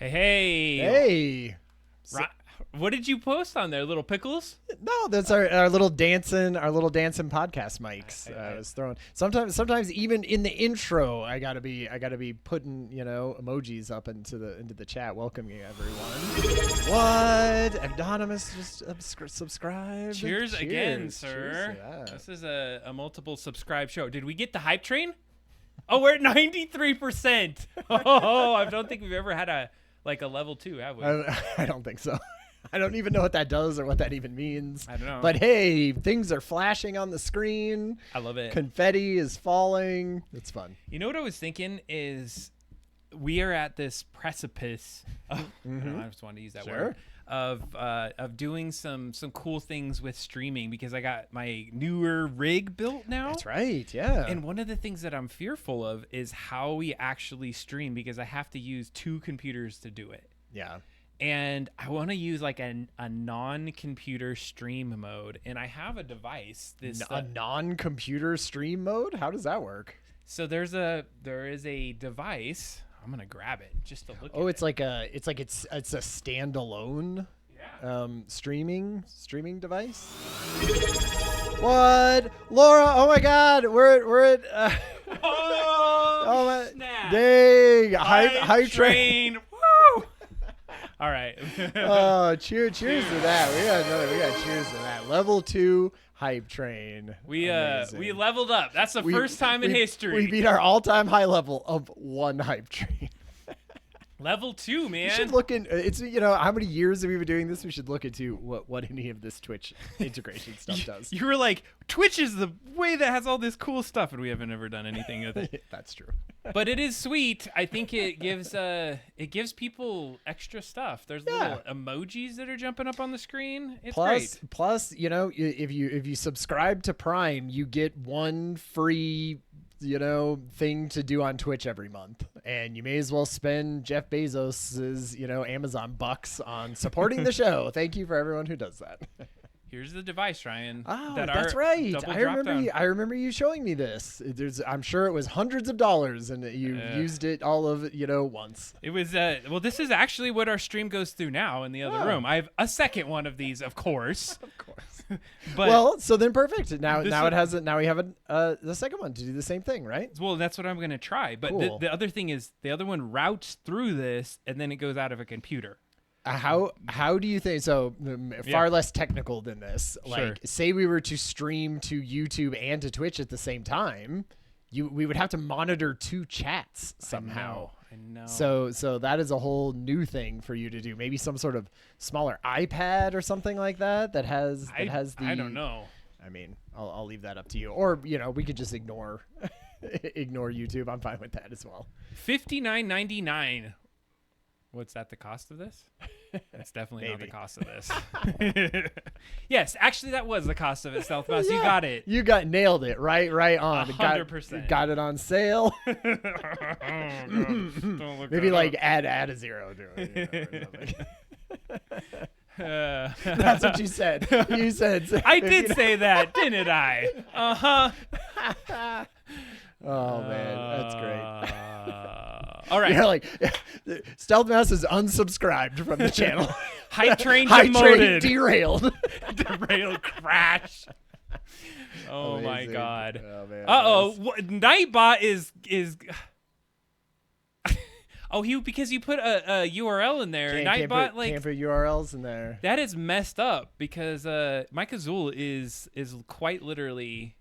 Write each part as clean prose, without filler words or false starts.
Hey. What did you post on there? Little pickles? No, that's our little dancing podcast mics. I was throwing sometimes even in the intro I gotta be putting emojis up into the chat welcoming everyone. What? Anonymous just subscribe. Cheers again, sir. Cheers, this is a multiple subscribe show. Did we get the hype train? Oh, we're at 93%. Oh, I don't think we've ever had a level 2, have we? I don't think so. I don't even know what that does or what that even means. I don't know. But hey, things are flashing on the screen. I love it. Confetti is falling. It's fun. You know what I was thinking is we are at this precipice. I just wanted to use that word. Of doing some cool things with streaming because I got my newer rig built now. That's right, yeah. And one of the things that I'm fearful of is how we actually stream because I have to use 2 computers to do it. Yeah. And I want to use like a non-computer stream mode, and I have a device. A non-computer stream mode? How does that work? So there is a device. I'm gonna grab it just to look. Oh, at it's like a standalone streaming device. What, Laura? Oh my God, we're at. Oh my snap! Dang, hype train. Woo! All right. Oh, cheers to that. We got cheers to that. Level 2 hype train. We leveled up. That's the first time in history. We beat our all-time high level of 1 hype train. Level 2, man. We should look in. It's how many years have we been doing this? We should look into what any of this Twitch integration stuff does. You were like, Twitch is the way that has all this cool stuff, and we haven't ever done anything with it. That's true. But it is sweet. I think it gives people extra stuff. There's little emojis that are jumping up on the screen. It's great. Plus, if you subscribe to Prime, you get one free thing to do on Twitch every month, and you may as well spend Jeff Bezos's Amazon bucks on supporting the show. Thank you for everyone who does that. Here's the device, Ryan. Oh, that's right. I remember you showing me this. I'm sure it was hundreds of dollars, and you used it all of once. It was well, this is actually what our stream goes through now in the other room. I have a second one of these, of course. Of course. But well, so then perfect. Now we have the second one to do the same thing, right? Well, that's what I'm going to try. But cool. the other thing is the other one routes through this, and then it goes out of a computer. How do you think so? Far less technical than this. Like, say we were to stream to YouTube and to Twitch at the same time, we would have to monitor two chats somehow. I know. So that is a whole new thing for you to do. Maybe some sort of smaller iPad or something like that has the. I don't know. I mean, I'll leave that up to you. Or we could just ignore YouTube. I'm fine with that as well. $59.99. What's that, the cost of this? That's definitely not the cost of this. Yes, actually, that was the cost of it, Stealth Mouse. You got it. You nailed it right on. 100%. Got it on sale. Oh, God. Don't look Maybe that up. add a zero to it. Or something. That's what you said. You said. I did say that, didn't I? Uh-huh. Oh, man. That's great. All right. You're like, Stealth Mouse is unsubscribed from the channel. Hype train Hype train demoted. derailed. Derailed crash. Oh, Amazing. my God. Oh, man. Nightbot is because you put a URL in there. Nightbot can't put URLs in there. That is messed up because Mike Azul is quite literally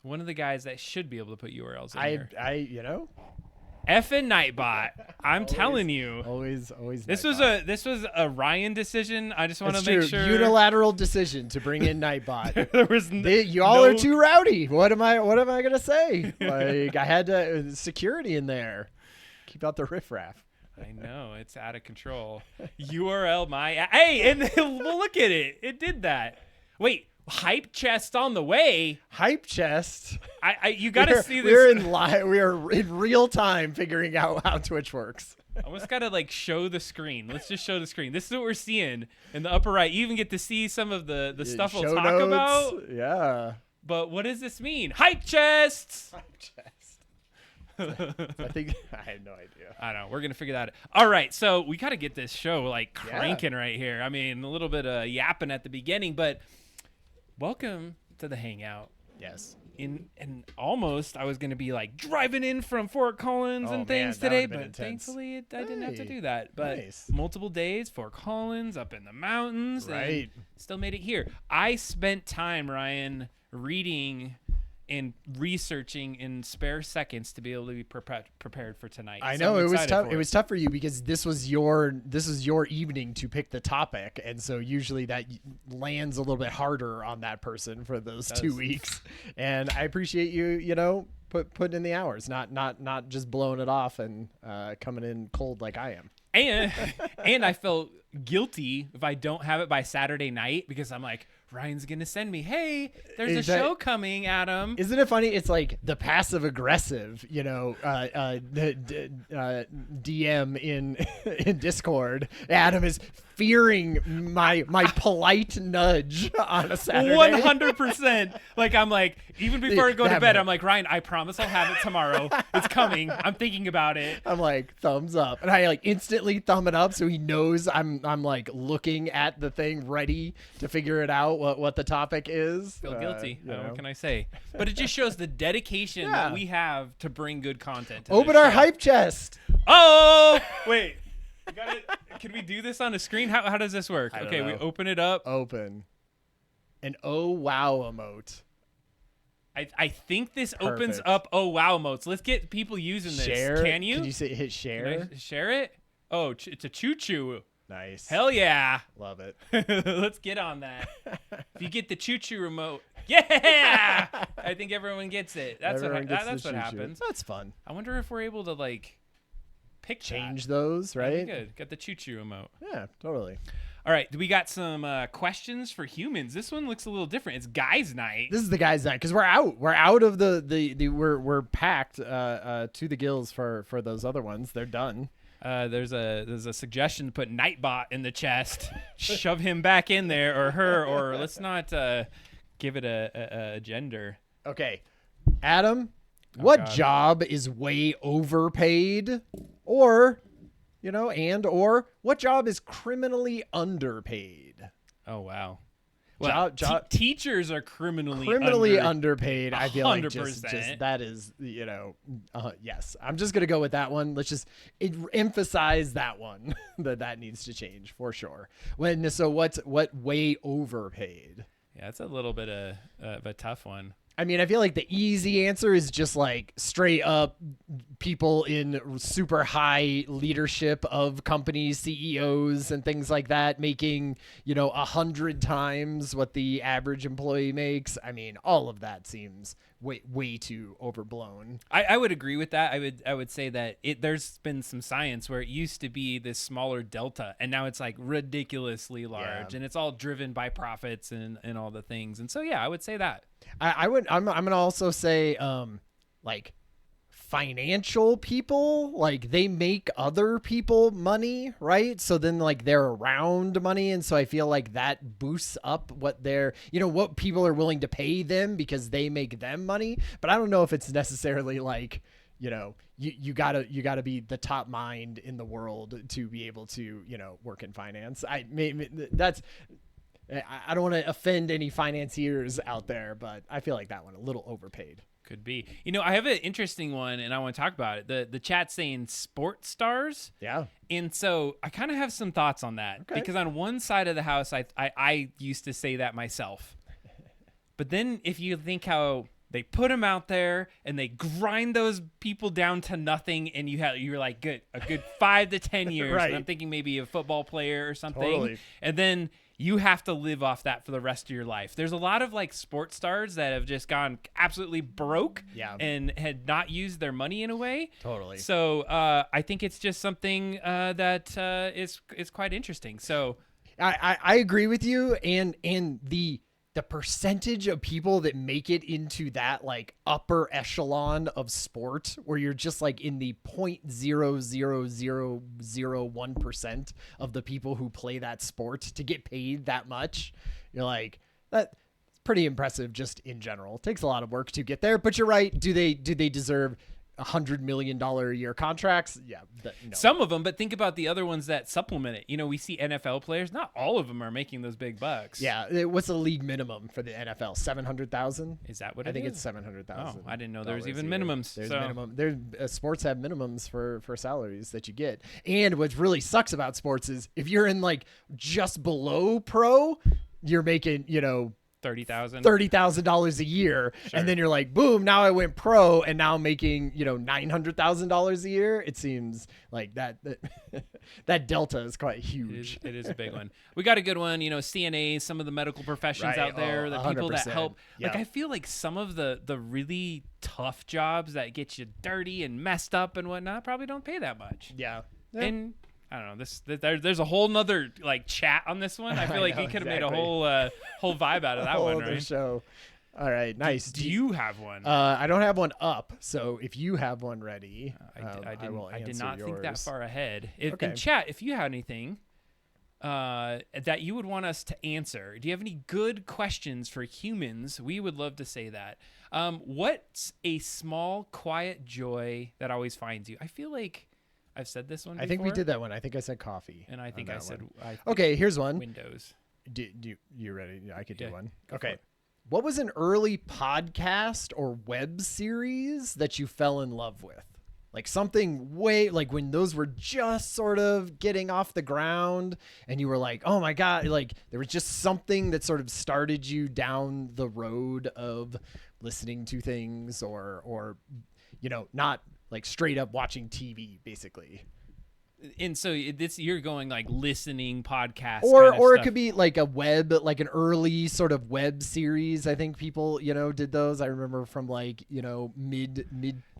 one of the guys that should be able to put URLs in here. Effing Nightbot. I'm telling you. Always. This Nightbot. was a Ryan decision. I just want to That's make true. sure. Unilateral decision to bring in Nightbot. There was y'all are too rowdy. What am I gonna say? Like, I had security in there. Keep out the riffraff. I know, it's out of control. URL hey, and well, look at it. It did that. Wait, hype chest on the way. Hype chest. You got to see this. We are in real time figuring out how Twitch works. I almost got to show the screen. Let's just show the screen. This is what we're seeing in the upper right. You even get to see some of the stuff we'll talk notes. about. Yeah. But what does this mean? Hype chests. Hype chest. I think I had no idea. I don't know. We're going to figure that out. All right. So we got to get this show cranking right here. I mean, a little bit of yapping at the beginning, but welcome to the Hangout. Yes. And almost I was going to be driving in from Fort Collins and things today, but thankfully I didn't have to do that. But multiple days, Fort Collins, up in the mountains, right? And still made it here. I spent time, Ryan, reading and researching in spare seconds to be able to be prepared for tonight. I know, it was tough. It was tough for you because this was your evening to pick the topic, and so usually that lands a little bit harder on that person for those 2 weeks. And I appreciate you, putting in the hours, not just blowing it off and coming in cold like I am. And I felt guilty if I don't have it by Saturday night because I'm like, Ryan's going to send me, hey, there's a show coming, Adam. Isn't it funny? It's like the passive aggressive, DM in Discord. Adam is fearing my polite nudge on a Saturday. 100%. I'm like, even before I go to bed, I'm like, Ryan, I promise I'll have it tomorrow. It's coming. I'm thinking about it. I'm like, thumbs up. And I instantly thumb it up so he knows I'm looking at the thing ready to figure it out what the topic is. Feel guilty. What can I say? But it just shows the dedication that we have to bring good content to Open our hype chest. Oh, wait. Can we do this on a screen? How does this work? Okay, we open it up. Open. An oh wow emote. I think this opens up oh wow emotes. Let's get people using this. Share. Can you? Can you hit share? Can I share it? Oh, it's a choo-choo. Nice. Hell yeah. Love it. Let's get on that. If you get the choo-choo remote, yeah, I think everyone gets it. That's what happens. That's fun. I wonder if we're able to like change those, right? Good. Got the choo-choo remote. Yeah, totally. All right, we got some questions for humans. This one looks a little different. It's guys' night. This is the guys' night because we're out. We're out of we're packed to the gills for those other ones. They're done. There's a suggestion to put Nightbot in the chest, shove him back in there, or her, or let's not give it a gender. Okay, Adam, what job is way overpaid, or or what job is criminally underpaid? Oh wow. Well, teachers are criminally underpaid. I feel 100%. Like just that is, yes. I'm just going to go with that one. Let's just emphasize that one, that needs to change for sure. What way overpaid? Yeah, it's a little bit of a tough one. I mean, I feel like the easy answer is just like straight up people in super high leadership of companies, CEOs and things like that, making, 100 times what the average employee makes. I mean, all of that seems way too overblown. I would agree with that. I would say that there's been some science where it used to be this smaller delta, and now it's like ridiculously large, and it's all driven by profits and all the things. And so, yeah, I would say that. I'm gonna also say like financial people, like they make other people money, right? So then like they're around money, and so I feel like that boosts up what they're what people are willing to pay them because they make them money. But I don't know if it's necessarily like you gotta be the top mind in the world to be able to work in finance. I don't want to offend any financiers out there, but I feel like that one a little overpaid. Could be. I have an interesting one, and I want to talk about it. The chat's saying sports stars. Yeah. And so I kind of have some thoughts on that. Okay. Because on one side of the house, I used to say that myself. But then if you think how they put them out there and they grind those people down to nothing, and you're like a good 5 to 10 years. Right. And I'm thinking maybe a football player or something. Totally. And then you have to live off that for the rest of your life. There's a lot of like sports stars that have just gone absolutely broke and had not used their money in a way. Totally. So I think it's just something that is quite interesting. So I agree with you, and the percentage of people that make it into that like upper echelon of sport where you're just like in the 0.00001% of the people who play that sport to get paid that much, you're like, that's pretty impressive just in general. It takes a lot of work to get there, but you're right. Do they deserve $100 million a year contracts? Yeah. No. Some of them, but think about the other ones that supplement it. We see NFL players, not all of them are making those big bucks. Yeah. What's the league minimum for the NFL? 700,000? Is that what I think is? It's 700,000. Oh, I didn't know there was even minimums. There's minimum. Sports have minimums for salaries that you get. And what really sucks about sports is if you're in like just below pro, you're making, $30,000 a year. Sure. And then you're like, boom, now I went pro and now I'm making, $900,000 a year. It seems like that delta is quite huge. It is a big one. We got a good one, CNAs, some of the medical professions out there, the people that help. Yep. Like I feel like some of the really tough jobs that get you dirty and messed up and whatnot probably don't pay that much. Yeah. And I don't know. There's a whole nother like chat on this one. I feel like we could have made a whole vibe out of that one, right? Show. All right, nice. Do you have one? I don't have one up. So if you have one ready, I did not think that far ahead. In chat, if you have anything that you would want us to answer, do you have any good questions for humans? We would love to say that. What's a small, quiet joy that always finds you? I feel like I've said this one before. I think we did that one. I think I said coffee. And I think I said... Okay, here's one. Windows. You ready? I could do one. Okay. What was an early podcast or web series that you fell in love with? Like something way... Like when those were just sort of getting off the ground and you were like, oh my God, like there was just something that sort of started you down the road of listening to things or not... like straight up watching TV, basically. And so you're going like listening podcasts, or it stuff. could be like a web, like an early sort of web series. I think people, did those. I remember from like, mid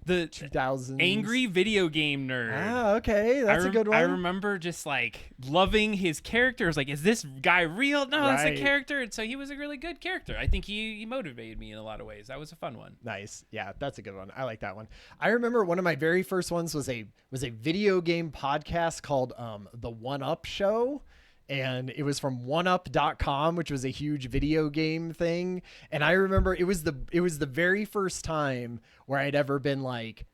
the 2000s. Angry Video Game Nerd. Ah, okay, that's a good one. I remember just like loving his character. I was like, is this guy real? No, that's a character. And so he was a really good character. I think he motivated me in a lot of ways. That was a fun one. Nice. Yeah, that's a good one. I like that one. I remember one of my very first ones was a video game podcast called The One Up Show. And it was from oneup.com, which was a huge video game thing. And I remember it was the very first time where I'd ever been like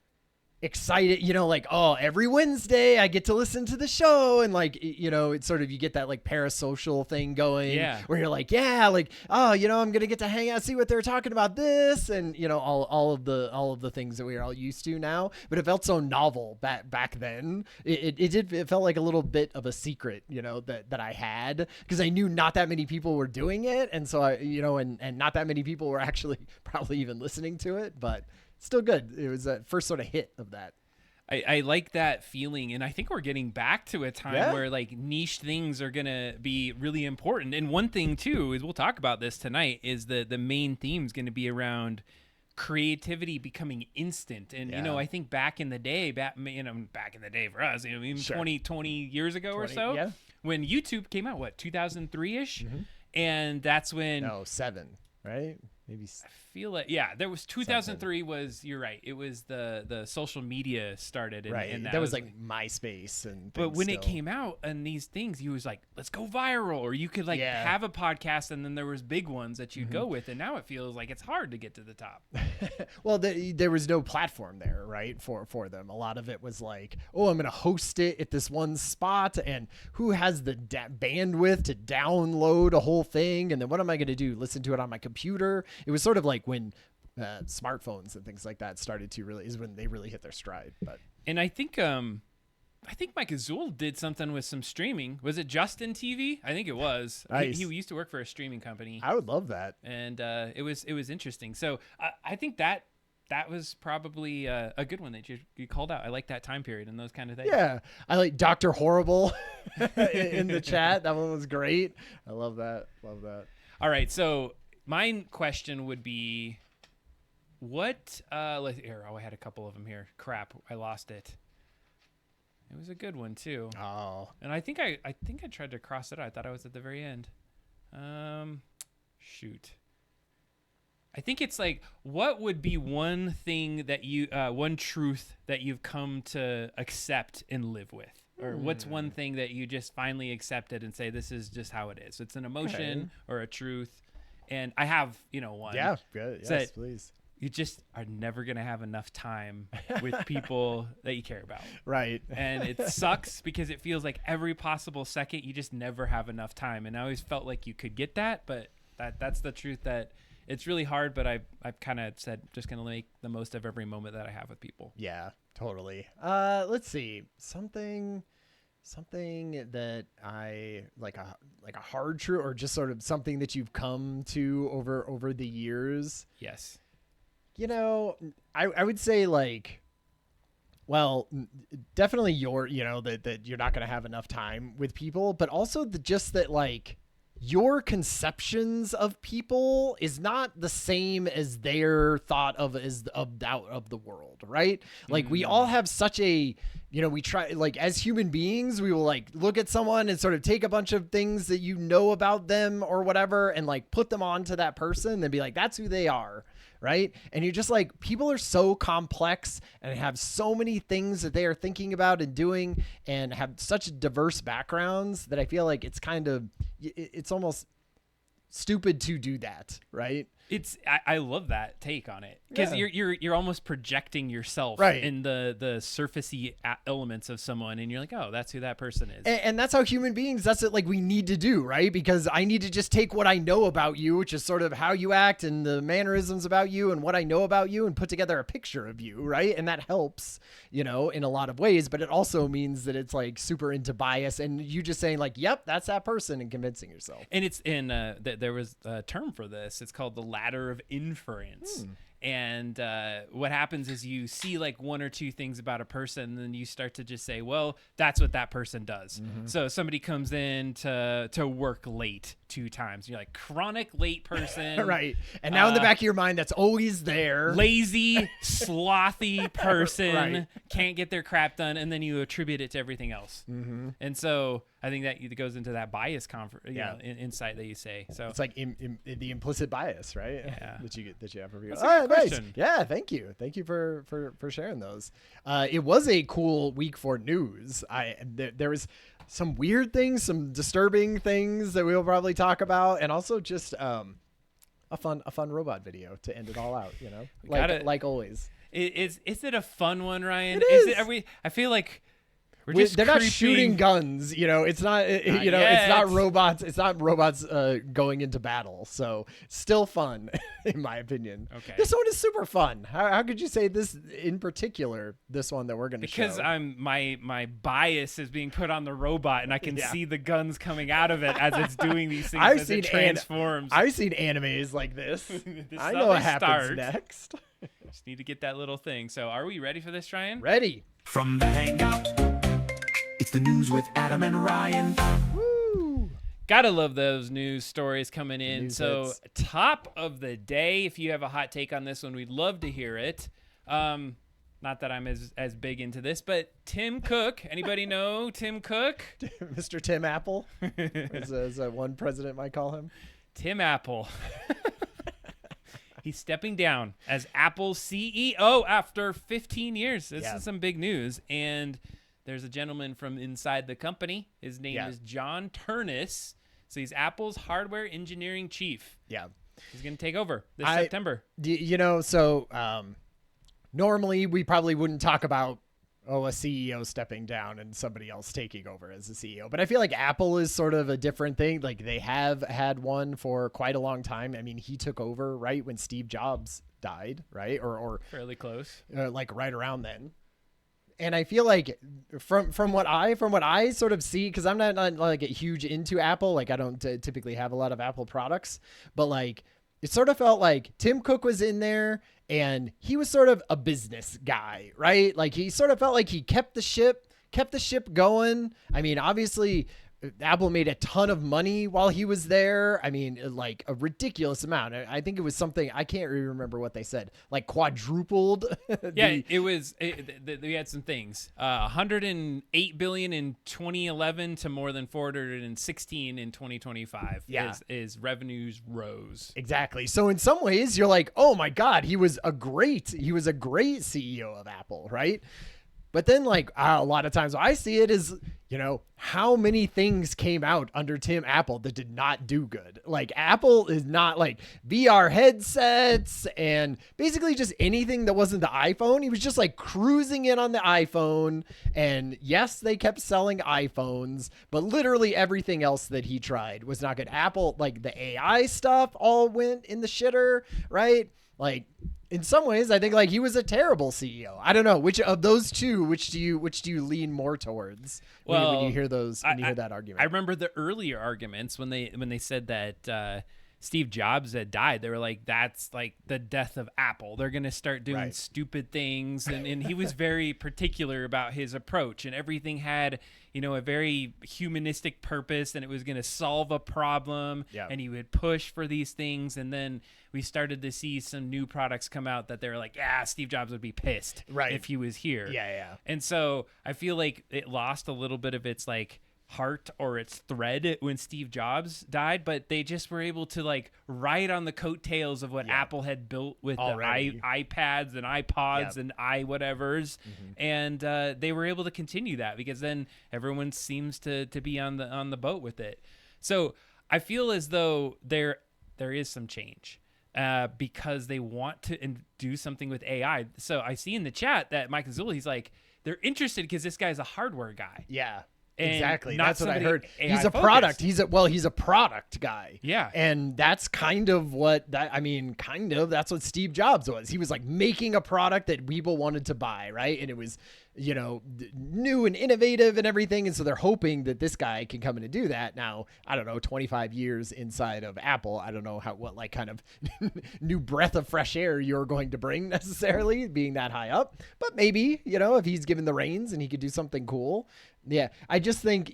excited, like, oh, every Wednesday I get to listen to the show. And like, it's sort of, you get that like parasocial thing going where you're like, yeah, like, oh, I'm going to get to hang out, see what they're talking about this. And, all of the things that we are all used to now, but it felt so novel back then. It felt like a little bit of a secret, that I had, because I knew not that many people were doing it. And so and not that many people were actually probably even listening to it, but still good. It was that first sort of hit of that. I like that feeling, and I think we're getting back to a time where like niche things are gonna be really important. And one thing too is, we'll talk about this tonight, is the main theme is going to be around creativity becoming instant. And I think back in the day for us, even 20 years ago or so, when YouTube came out, what, 2003-ish, and that's when 7, right? Maybe I feel like there was 2003 was, you're right, it was the social media started, and that was like MySpace and but when it came out and these things, you was like, let's go viral, or you could like have a podcast, and then there was big ones that you'd go with, and now it feels like it's hard to get to the top. Well, there was no platform there, right, for them. A lot of it was like, oh, I'm gonna host it at this one spot, and who has the bandwidth to download a whole thing, and then what am I gonna do, listen to it on my computer? It was sort of like when smartphones and things like that started to is when they really hit their stride. And I think Mike Azul did something with some streaming. Was it Justin TV? I think it was. Nice. He used to work for a streaming company. I would love that. And it was interesting. So I think that was probably a good one that you called out. I like that time period and those kind of things. Yeah, I like Dr. Horrible in the chat. That one was great. I love that. All right, so my question would be, what? I had a couple of them here. Crap, I lost it. It was a good one too. Oh, and I think I tried to cross it out. I thought I was at the very end. Shoot. I think it's like, what would be one thing that one truth that you've come to accept and live with? Or what's one thing that you just finally accepted and say, this is just how it is? It's an emotion or a truth. And I have, one. Yeah, good. Yes, please. You just are never going to have enough time with people that you care about. Right. And it sucks because it feels like every possible second you just never have enough time. And I always felt like you could get that, but that's the truth, that it's really hard. But I've kind of said, just going to make the most of every moment that I have with people. Yeah, totally. Let's see. Something that I like a hard truth, or just sort of something that you've come to over the years. Yes. I would say like, well, definitely that you're not going to have enough time with people, but also just that like your conceptions of people is not the same as their thought of the world, right? Like we all have such a, we try, like as human beings, we will like look at someone and sort of take a bunch of things that about them or whatever, and like put them onto that person and be like, that's who they are. Right. And you're just like, people are so complex and have so many things that they are thinking about and doing, and have such diverse backgrounds, that I feel like it's almost stupid to do that. Right. I love that take on it, because you're almost projecting yourself in the surfacey elements of someone, and you're like, oh, that's who that person is. And that's how human beings, that's it, like we need to do, right? Because I need to just take what I know about you, which is sort of how you act and the mannerisms about you and what I know about you, and put together a picture of you, right? And that helps, in a lot of ways, but it also means that it's like super into bias, and you just saying like, yep, that's that person, and convincing yourself. And it's there was a term for this. It's called the ladder of inference. And what happens is you see like one or two things about a person, and then you start to just say, well, that's what that person does. So somebody comes in to work late 2 times. You're like, chronic late person. Right. And now in the back of your mind, that's always there. Lazy, slothy person, Right. can't get their crap done, and then you attribute it to everything else. And so I think that it goes into that bias insight that you say. So it's like the implicit bias, right? Yeah. that you have for people. That's a good Nice. question. Yeah, thank you for sharing those. It was a cool week for news. There was some weird things, some disturbing things that we'll probably talk about, and also just a fun robot video to end it all out. You know, like always. Is it a fun one, Ryan? It is. Are we? I feel like they're not shooting guns. You know, it's not. You know, yet. it's not robots. It's not robots going into battle. So still fun, in my opinion. Okay. This one is super fun. How could you say this in particular? This one that we're going to show. Because my bias is being put on the robot, and I can see the guns coming out of it as it's doing these things. As it transforms. I've seen animes like this. This I is know how what they happens start. next. Just need to get that little thing. So, are we ready for this, Ryan? Ready. From the Hangout, it's the news with Adam and Ryan. Woo. Gotta love those news stories coming in. News So, hits. top of the day. If you have a hot take on this one, we'd love to hear it. Not that I'm as big into this, but Tim Cook. Anybody know Tim Cook? Mr. Tim Apple, as one president might call him. Tim Apple. He's stepping down as Apple's CEO after 15 years. This is some big news. And there's a gentleman from inside the company. His name is John Turnus. So he's Apple's hardware engineering chief. Yeah. He's going to take over this September. You know, so normally we probably wouldn't talk about a CEO stepping down and somebody else taking over as the CEO. But I feel like Apple is sort of a different thing. Like they have had one for quite a long time. I mean, he took over right when Steve Jobs died, right? Or Fairly close. like right around then. And I feel like from what I sort of see, because I'm not like huge into Apple, like I don't typically have a lot of Apple products, but like it sort of felt like Tim Cook was in there and he was sort of a business guy, right? Like he sort of felt like he kept the ship going. I mean, obviously Apple made a ton of money while he was there. I mean, like a ridiculous amount. I think it was something, I can't really remember what they said, like quadrupled. Yeah, we had some things. 108 billion in 2011 to more than 416 in 2025. Yeah. Is revenues rose. Exactly. So in some ways you're like, oh my God, he was a great CEO of Apple, right? But then like a lot of times I see it as, you know, how many things came out under Tim Apple that did not do good. Like Apple is not like VR headsets and basically just anything that wasn't the iPhone. He was just like cruising in on the iPhone. And yes, they kept selling iPhones, but literally everything else that he tried was not good. Apple, like the AI stuff all went in the shitter, right? Like in some ways, I think like he was a terrible CEO. I don't know which of those two, which do you lean more towards when you hear those, when you hear that argument? I remember the earlier arguments when they said that Steve Jobs had died. They were like, that's like the death of Apple. They're going to start doing stupid things. And he was very particular about his approach, and everything had, you know, a very humanistic purpose, and it was going to solve a problem. Yeah. And he would push for these things. And then we started to see some new products come out that they were like, yeah, Steve Jobs would be pissed if he was here. Yeah. And so I feel like it lost a little bit of its like heart or its thread when Steve Jobs died, but they just were able to like ride on the coattails of what Apple had built with already. the iPads and iPods and iWhatevers. And they were able to continue that because then everyone seems to be on the boat with it. So I feel as though there is some change. Because they want to do something with AI. So I see in the chat that Mike Azula, he's like, they're interested because this guy's a hardware guy. Yeah, And exactly. not That's what I heard. AI He's a focused. product. He's a product guy. Yeah. And that's kind of that's what Steve Jobs was. He was like making a product that people wanted to buy, right? And it was new and innovative and everything. And so they're hoping that this guy can come in and do that. Now, I don't know, 25 years inside of Apple, I don't know what kind of new breath of fresh air you're going to bring necessarily being that high up, but maybe, if he's given the reins and he could do something cool. Yeah, I just think,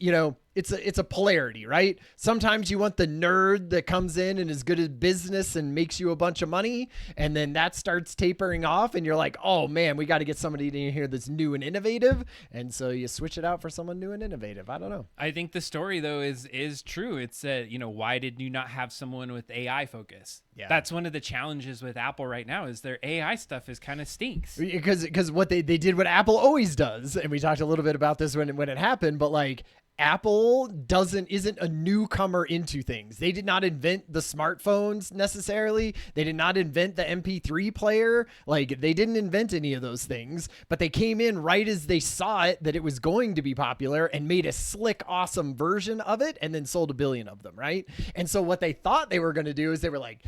it's a polarity, right? Sometimes you want the nerd that comes in and is good at business and makes you a bunch of money, and then that starts tapering off, and you're like, oh man, we got to get somebody in here that's new and innovative, and so you switch it out for someone new and innovative. I don't know. I think the story though is true. It's why did you not have someone with AI focus? Yeah, that's one of the challenges with Apple right now is their AI stuff is kind of stinks. Because what they did what Apple always does, and we talked a little bit about this when it happened, but like Apple isn't a newcomer into things. They did not invent the smartphones necessarily. They did not invent the MP3 player. Like they didn't invent any of those things, but they came in right as they saw it that it was going to be popular and made a slick, awesome version of it and then sold 1 billion of them, right? And so what they thought they were going to do is they were like,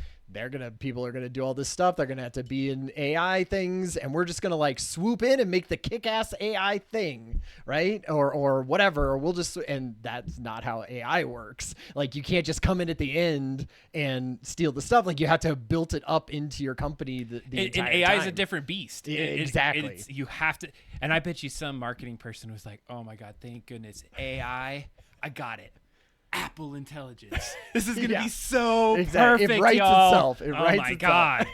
people are going to do all this stuff. They're going to have to be in AI things. And we're just going to like swoop in and make the kick-ass AI thing. Right. Or whatever. Or we'll just, and that's not how AI works. Like you can't just come in at the end and steal the stuff. Like you have to have built it up into your company. The entire and AI time. is a different beast. Exactly. You have to, and I bet you some marketing person was like, oh my God, thank goodness. AI, I got it. Apple Intelligence. This is going to be so perfect, It writes y'all. itself. It oh writes my itself. God.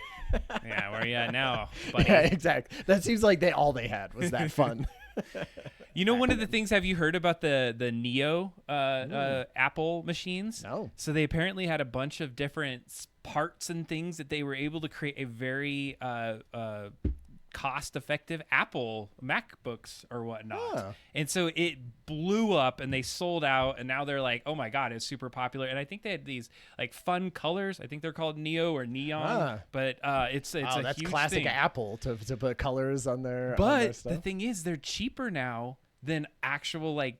Yeah, where are you at now, buddy? Yeah, exactly. That seems like all they had was that fun. One of the things, have you heard about the Neo Apple machines? No. So they apparently had a bunch of different parts and things that they were able to create a very cost-effective Apple MacBooks or whatnot. Oh. And so it blew up and they sold out, and now they're like, oh my God, it's super popular. And I think they had these like fun colors. I think they're called Neo or Neon, but it's a that's huge classic thing. Apple to put colors on their But the thing is, they're cheaper now than actual like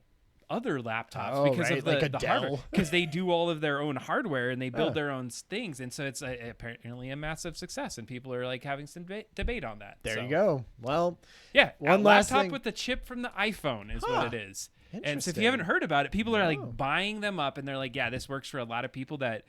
other laptops because of like a the Dell. hardware, because they do all of their own hardware and they build their own things, and so it's apparently a massive success, and people are like having some debate on that. There you go. Well, yeah, one a last laptop thing with the chip from the iPhone is what it is. And so if Interesting. you haven't heard about it, people are like buying them up, and they're like, yeah, this works for a lot of people that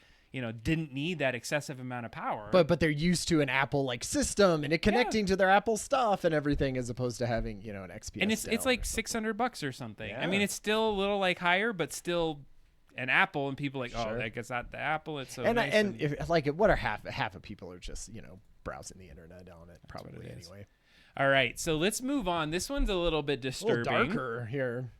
didn't need that excessive amount of power. But they're used to an Apple like system and it connecting to their Apple stuff and everything, as opposed to having an XPS. And it's like $600 or something. Yeah. I mean, it's still a little like higher, but still an Apple, and people like, oh, like it's not the Apple. It's so nice. And if, like, what are half of people are just browsing the internet on it probably anyway. All right, so let's move on. This one's a little bit disturbing. A little darker here.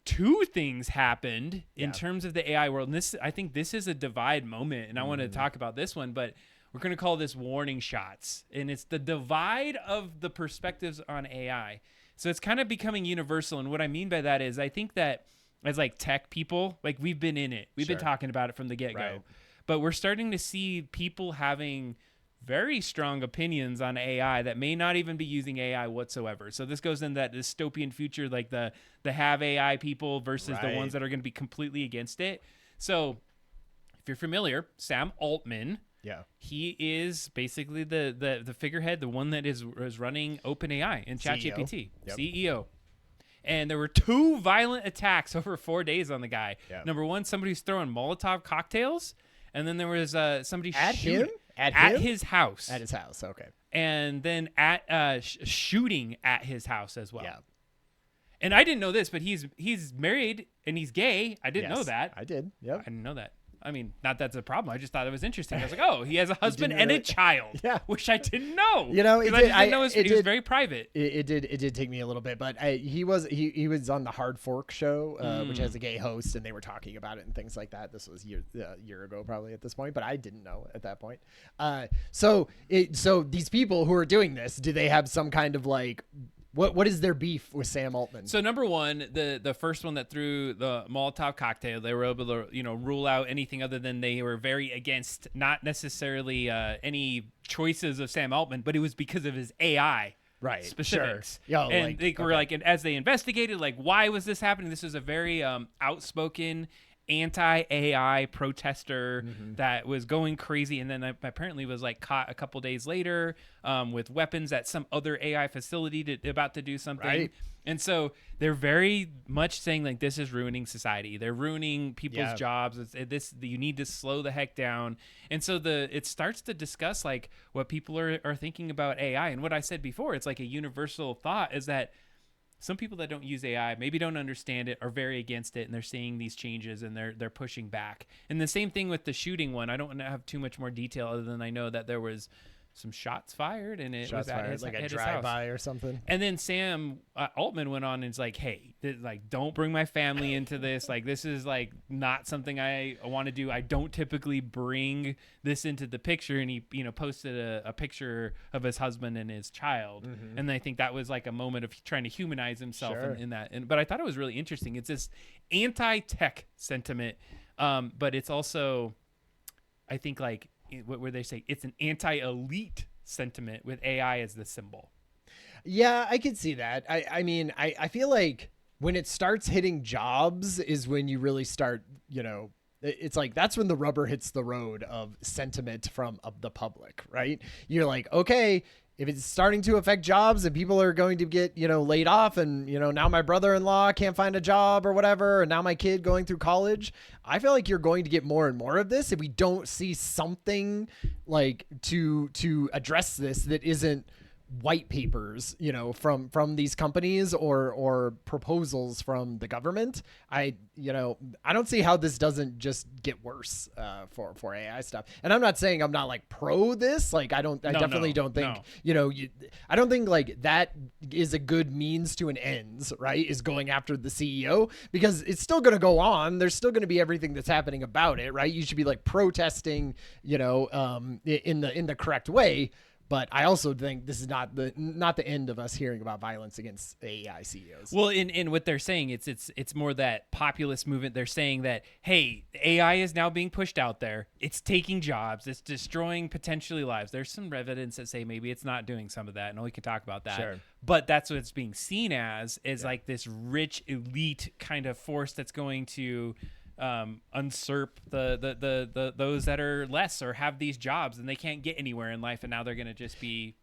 2 things happened in terms of the AI world. And I think this is a divide moment, and I want to talk about this one, but we're going to call this warning shots. And it's the divide of the perspectives on AI. So it's kind of becoming universal. And what I mean by that is I think that as like tech people, like we've been in it. We've been talking about it from the get-go. Right. But we're starting to see people having very strong opinions on AI that may not even be using AI whatsoever. So this goes in that dystopian future, like the have AI people versus the ones that are going to be completely against it. So if you're familiar, Sam Altman, he is basically the figurehead, the one that is running OpenAI and ChatGPT, CEO. And there were 2 violent attacks over 4 days on the guy. Yep. Number one, somebody's throwing Molotov cocktails, and then there was somebody shooting. At his house. At his house, okay. And then at shooting at his house as well. Yeah. And I didn't know this, but he's married and he's gay. I didn't know that. I did. Yep. I didn't know that. I mean, not that's a problem. I just thought it was interesting. I was like, oh, he has a husband and a child. Yeah. Which I didn't know. It did, I didn't know he was very private. It did take me a little bit, but he was on the Hard Fork show, which has a gay host, and they were talking about it and things like that. This was a year ago probably at this point, but I didn't know at that point. So these people who are doing this, do they have some kind of like, what is their beef with Sam Altman? So number one, the first one that threw the Molotov cocktail, they were able to rule out anything other than they were very against not necessarily any choices of Sam Altman, but it was because of his AI specifics. Sure. And like, they were like, and as they investigated, like, why was this happening? This is a very outspoken anti-AI protester that was going crazy, and then apparently was like caught a couple days later with weapons at some other AI facility about to do something. Right. And so they're very much saying like this is ruining society. They're ruining people's jobs. You need to slow the heck down. And so it starts to discuss like what people are thinking about AI. And what I said before, it's like a universal thought is that some people that don't use AI maybe don't understand it, are very against it, and they're seeing these changes and they're pushing back. And the same thing with the shooting one. I don't have too much more detail other than I know that there was some shots fired, and it was at like a his drive-by house or something. And then Sam Altman went on and is like, hey, like, don't bring my family into this. Like, this is like not something I want to do. I don't typically bring this into the picture. And he, posted a picture of his husband and his child. And I think that was like a moment of trying to humanize himself in that. But I thought it was really interesting. It's this anti-tech sentiment, but it's also, I think, like, where they say it's an anti-elite sentiment with AI as the symbol. Yeah, I could see that. I mean, I feel like when it starts hitting jobs is when you really start, it's like that's when the rubber hits the road of sentiment from the public, right? You're like, okay, if it's starting to affect jobs and people are going to get, laid off and, now my brother-in-law can't find a job or whatever, and now my kid going through college, I feel like you're going to get more and more of this if we don't see something like to address this that isn't white papers, from these companies or proposals from the government. I don't see how this doesn't just get worse for AI stuff. And I'm not saying I'm not like pro this. Like I definitely don't think, I don't think like that is a good means to an ends, right? Is going after the CEO, because it's still going to go on. There's still going to be everything that's happening about it, right? You should be like protesting, in the correct way. But I also think this is not the end of us hearing about violence against AI CEOs. Well, in what they're saying, it's more that populist movement. They're saying that, hey, AI is now being pushed out there. It's taking jobs. It's destroying potentially lives. There's some evidence that say maybe it's not doing some of that, and we can talk about that. Sure. But that's what it's being seen as, is like this rich elite kind of force that's going to usurp the those that are less or have these jobs and they can't get anywhere in life, and now they're going to just be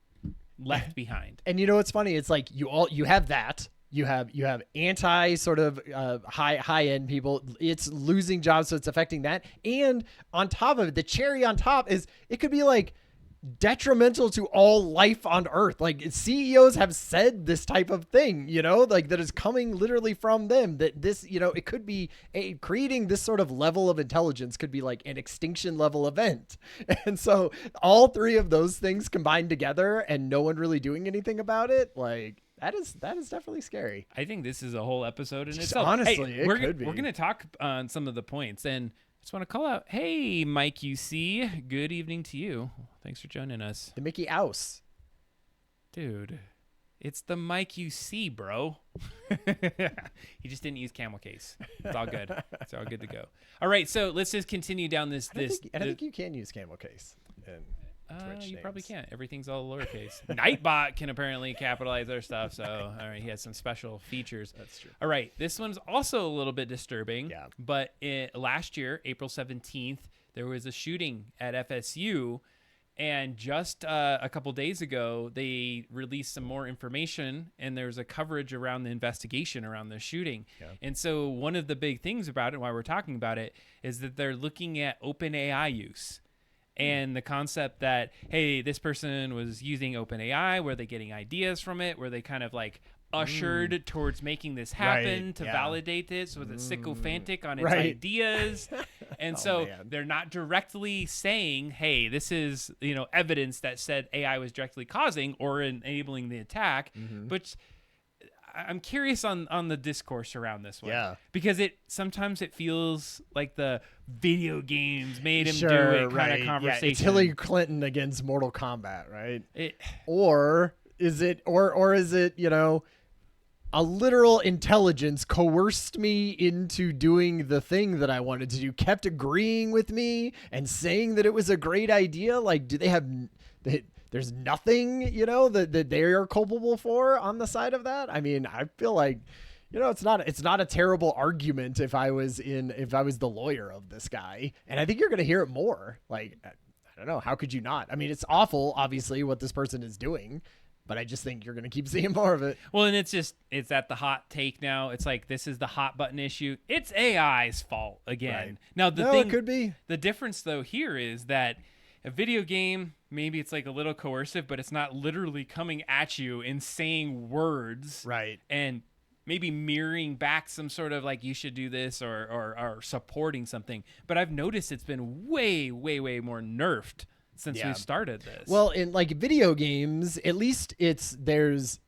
left behind. And you know what's funny? It's like you have that. You have anti sort of high end people. It's losing jobs, so it's affecting that. And on top of it, the cherry on top is it could be like detrimental to all life on Earth. Like CEOs have said this type of thing, like that is coming literally from them, that this, it could be creating this sort of level of intelligence could be like an extinction level event. And so all three of those things combined together and no one really doing anything about it, like that is definitely scary. I think this is a whole episode in itself. Honestly, hey, we're going to talk on some of the points, and just want to call out, hey, Mike UC, good evening to you. Thanks for joining us. The Mickey Mouse. Dude, it's the Mike UC, bro. He just didn't use camel case. It's all good. It's all good to go. All right, so let's just continue down this. I don't think you can use camel case. You probably can't. Everything's all lowercase. Nightbot can apparently capitalize their stuff, so all right, he has some special features. That's true. All right, this one's also a little bit disturbing. Yeah. But last year, April 17th, there was a shooting at FSU, and just a couple days ago, they released some more information, and there's a coverage around the investigation around the shooting. Yeah. And so one of the big things about it, why we're talking about it, is that they're looking at OpenAI use. And the concept that, hey, this person was using OpenAI, were they getting ideas from it? Were they kind of like ushered towards making this happen to validate it? So was it sycophantic on its ideas? And so they're not directly saying, hey, this is, evidence that said AI was directly causing or enabling the attack. But I'm curious on the discourse around this one. Yeah. Because sometimes it feels like the video games made him do it kind of conversation. Yeah, it's Hillary Clinton against Mortal Kombat, right? Or is it a literal intelligence coerced me into doing the thing that I wanted to do, kept agreeing with me and saying that it was a great idea? Like, do they have there's nothing, that they are culpable for on the side of that? I mean, I feel like, It's not a terrible argument if I was the lawyer of this guy, and I think you're going to hear it more. Like, I don't know, how could you not? I mean, it's awful, obviously, what this person is doing, but I just think you're going to keep seeing more of it. Well, and it's at the hot take now. It's like, this is the hot button issue. It's AI's fault again. Right. Now, It could be. The difference though here is that a video game, maybe it's like a little coercive, but it's not literally coming at you and saying words. Right. And maybe mirroring back some sort of like, you should do this or supporting something. But I've noticed it's been way, way, way more nerfed since we started this. Well, in like video games, at least there's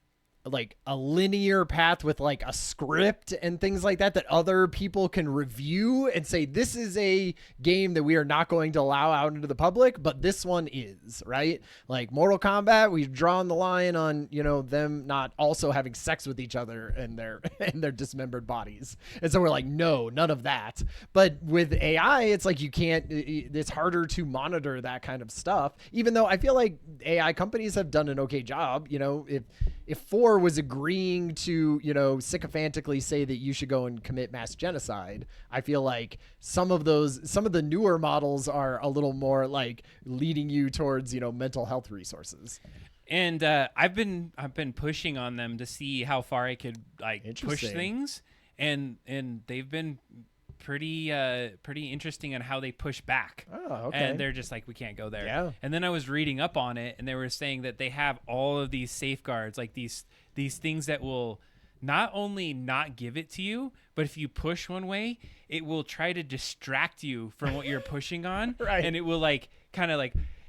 like a linear path with like a script and things like that other people can review and say, this is a game that we are not going to allow out into the public, but this one is, right? Like Mortal Kombat, we've drawn the line on, them not also having sex with each other and their dismembered bodies. And so we're like, no, none of that. But with AI, it's like it's harder to monitor that kind of stuff, even though I feel like AI companies have done an okay job. If 4 was agreeing to, sycophantically say that you should go and commit mass genocide, I feel like some of the newer models are a little more like leading you towards, mental health resources. And I've been pushing on them to see how far I could push things, and they've been pretty interesting on how they push back. Oh, okay. And they're just like, we can't go there. Yeah. And then I was reading up on it, and they were saying that they have all of these safeguards, like these things that will not only not give it to you, but if you push one way, it will try to distract you from what you're pushing on. Right. And it will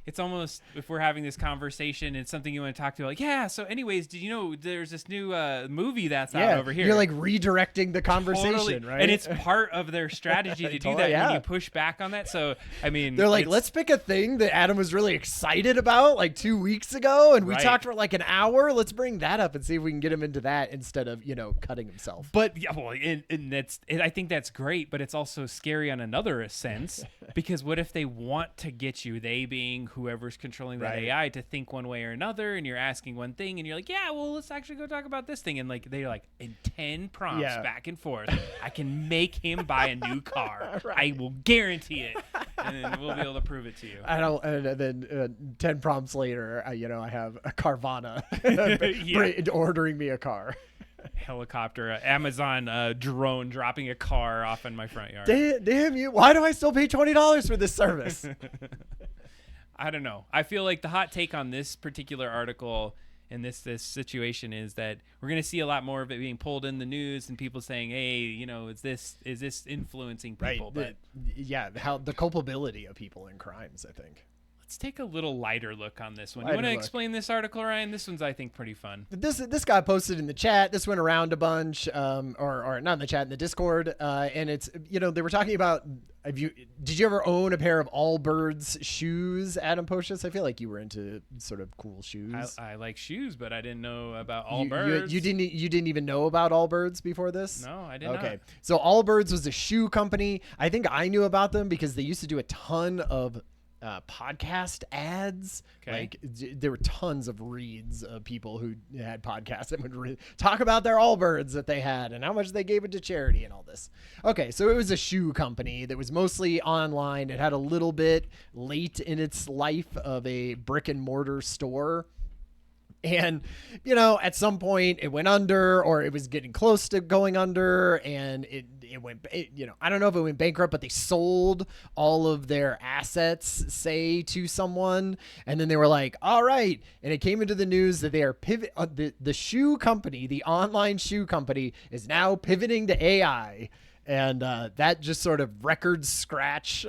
it's almost, if we're having this conversation and something you want to talk to, like, yeah, so anyways, did you know there's this new movie that's out over here? You're like redirecting the conversation, totally. right? And it's part of their strategy to do that when you push back on that. So, I mean, they're like, let's pick a thing that Adam was really excited about like 2 weeks ago, and we talked for like an hour. Let's bring that up and see if we can get him into that instead of, cutting himself. But yeah, well, I think that's great, but it's also scary on another sense, because what if they want to get you, they being whoever's controlling that AI, to think one way or another, and you're asking one thing, and you're like, yeah, well, let's actually go talk about this thing, and like they're like, in 10 prompts back and forth, I can make him buy a new car. I will guarantee it, and then we'll be able to prove it to you. And then 10 prompts later, I have a Carvana ordering me a car. Helicopter, Amazon drone dropping a car off in my front yard. Damn you! Why do I still pay $20 for this service? I don't know. I feel like the hot take on this particular article and this situation is that we're going to see a lot more of it being pulled in the news and people saying, hey, is this influencing people? Right. But how the culpability of people in crimes, I think. Let's take a little lighter look on this one. You want to explain this article, Ryan? This one's, I think, pretty fun. This guy posted in the chat. This went around a bunch, or not in the chat, in the Discord. And it's, they were talking about, did you ever own a pair of Allbirds shoes, Adam Pocious? I feel like you were into sort of cool shoes. I like shoes, but I didn't know about Allbirds. You didn't even know about Allbirds before this? No, I didn't. Okay. So Allbirds was a shoe company. I think I knew about them because they used to do a ton of podcast ads. Okay. Like there were tons of reads of people who had podcasts that would talk about their Allbirds that they had and how much they gave it to charity and all this. Okay, so it was a shoe company that was mostly online. It had a little bit late in its life of a brick and mortar store. And, at some point it went under, or it was getting close to going under, and it went, I don't know if it went bankrupt, but they sold all of their assets, say, to someone. And then they were like, all right. And it came into the news that they are the shoe company, the online shoe company, is now pivoting to AI. And that just sort of record scratch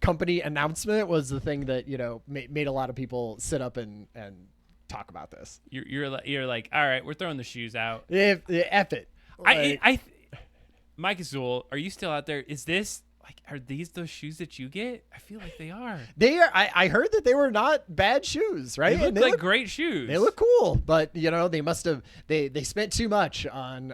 company announcement was the thing that, made a lot of people sit up and talk about this. You're like, all right, we're throwing the shoes out. F it. Mike Azul, are you still out there? Is this like, are these those shoes that you get? I feel like they are. They are. I heard that they were not bad shoes, right? They look like great shoes. They look cool, but they must have they spent too much on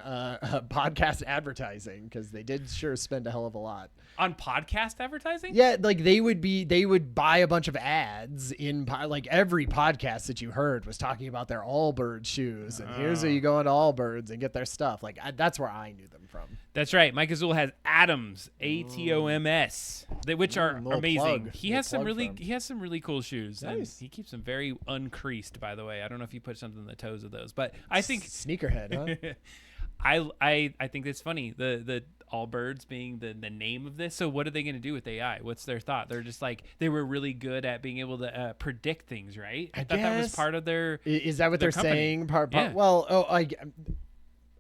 podcast advertising, because they did sure spend a hell of a lot on podcast advertising. Yeah, like they would buy a bunch of ads in like every podcast that you heard was talking about their Allbirds shoes, and here's where you go into Allbirds and get their stuff. Like that's where I knew them from. That's right. Mike Azul has Atoms, ATOMS, which are amazing. He has some really cool shoes. Nice. And he keeps them very uncreased, by the way. I don't know if you put something in the toes of those, but I think sneakerhead, huh? I think that's funny. The Allbirds being the name of this. So what are they going to do with AI? What's their thought? They're just like, they were really good at being able to predict things, right? I thought that was part of their. Is that what they're company. saying? Yeah. Well,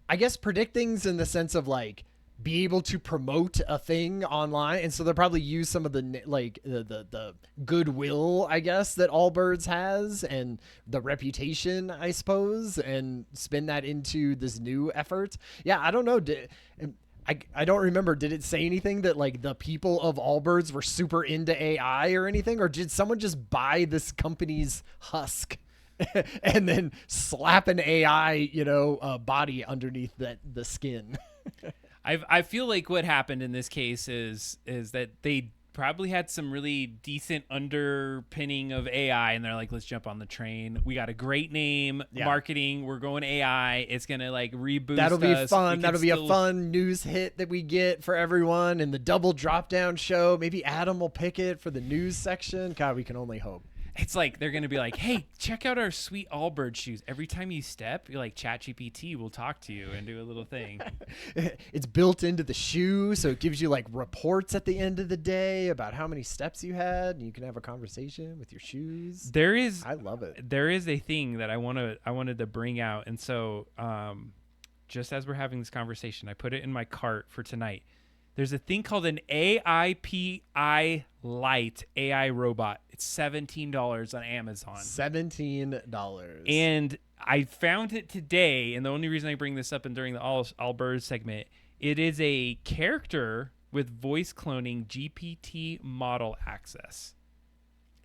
I guess predict things in the sense of like be able to promote a thing online, and so they'll probably use some of the like the goodwill, I guess, that Allbirds has, and the reputation, I suppose, and spin that into this new effort. Yeah, I don't know. I don't remember. Did it say anything that like the people of Allbirds were super into AI or anything, or did someone just buy this company's husk and then slap an AI, body underneath the skin? I feel like what happened in this case is that they probably had some really decent underpinning of AI, and they're like, let's jump on the train. We got a great name, marketing. We're going AI. It's gonna like reboost. That'll be us. fun. That'll be a fun news hit that we get for everyone. And the double drop down show. Maybe Adam will pick it for the news section. God, we can only hope. It's like they're gonna be like, hey, check out our sweet Allbird shoes. Every time you step, you're like, ChatGPT will talk to you and do a little thing. It's built into the shoe, so it gives you like reports at the end of the day about how many steps you had, and you can have a conversation with your shoes. I love it. There is a thing that I wanted to bring out, and so just as we're having this conversation, I put it in my cart for tonight. There's a thing called an AIPI Lite AI robot. It's $17 on Amazon. $17. And I found it today, and the only reason I bring this up and during the Allbirds segment, it is a character with voice cloning GPT model access.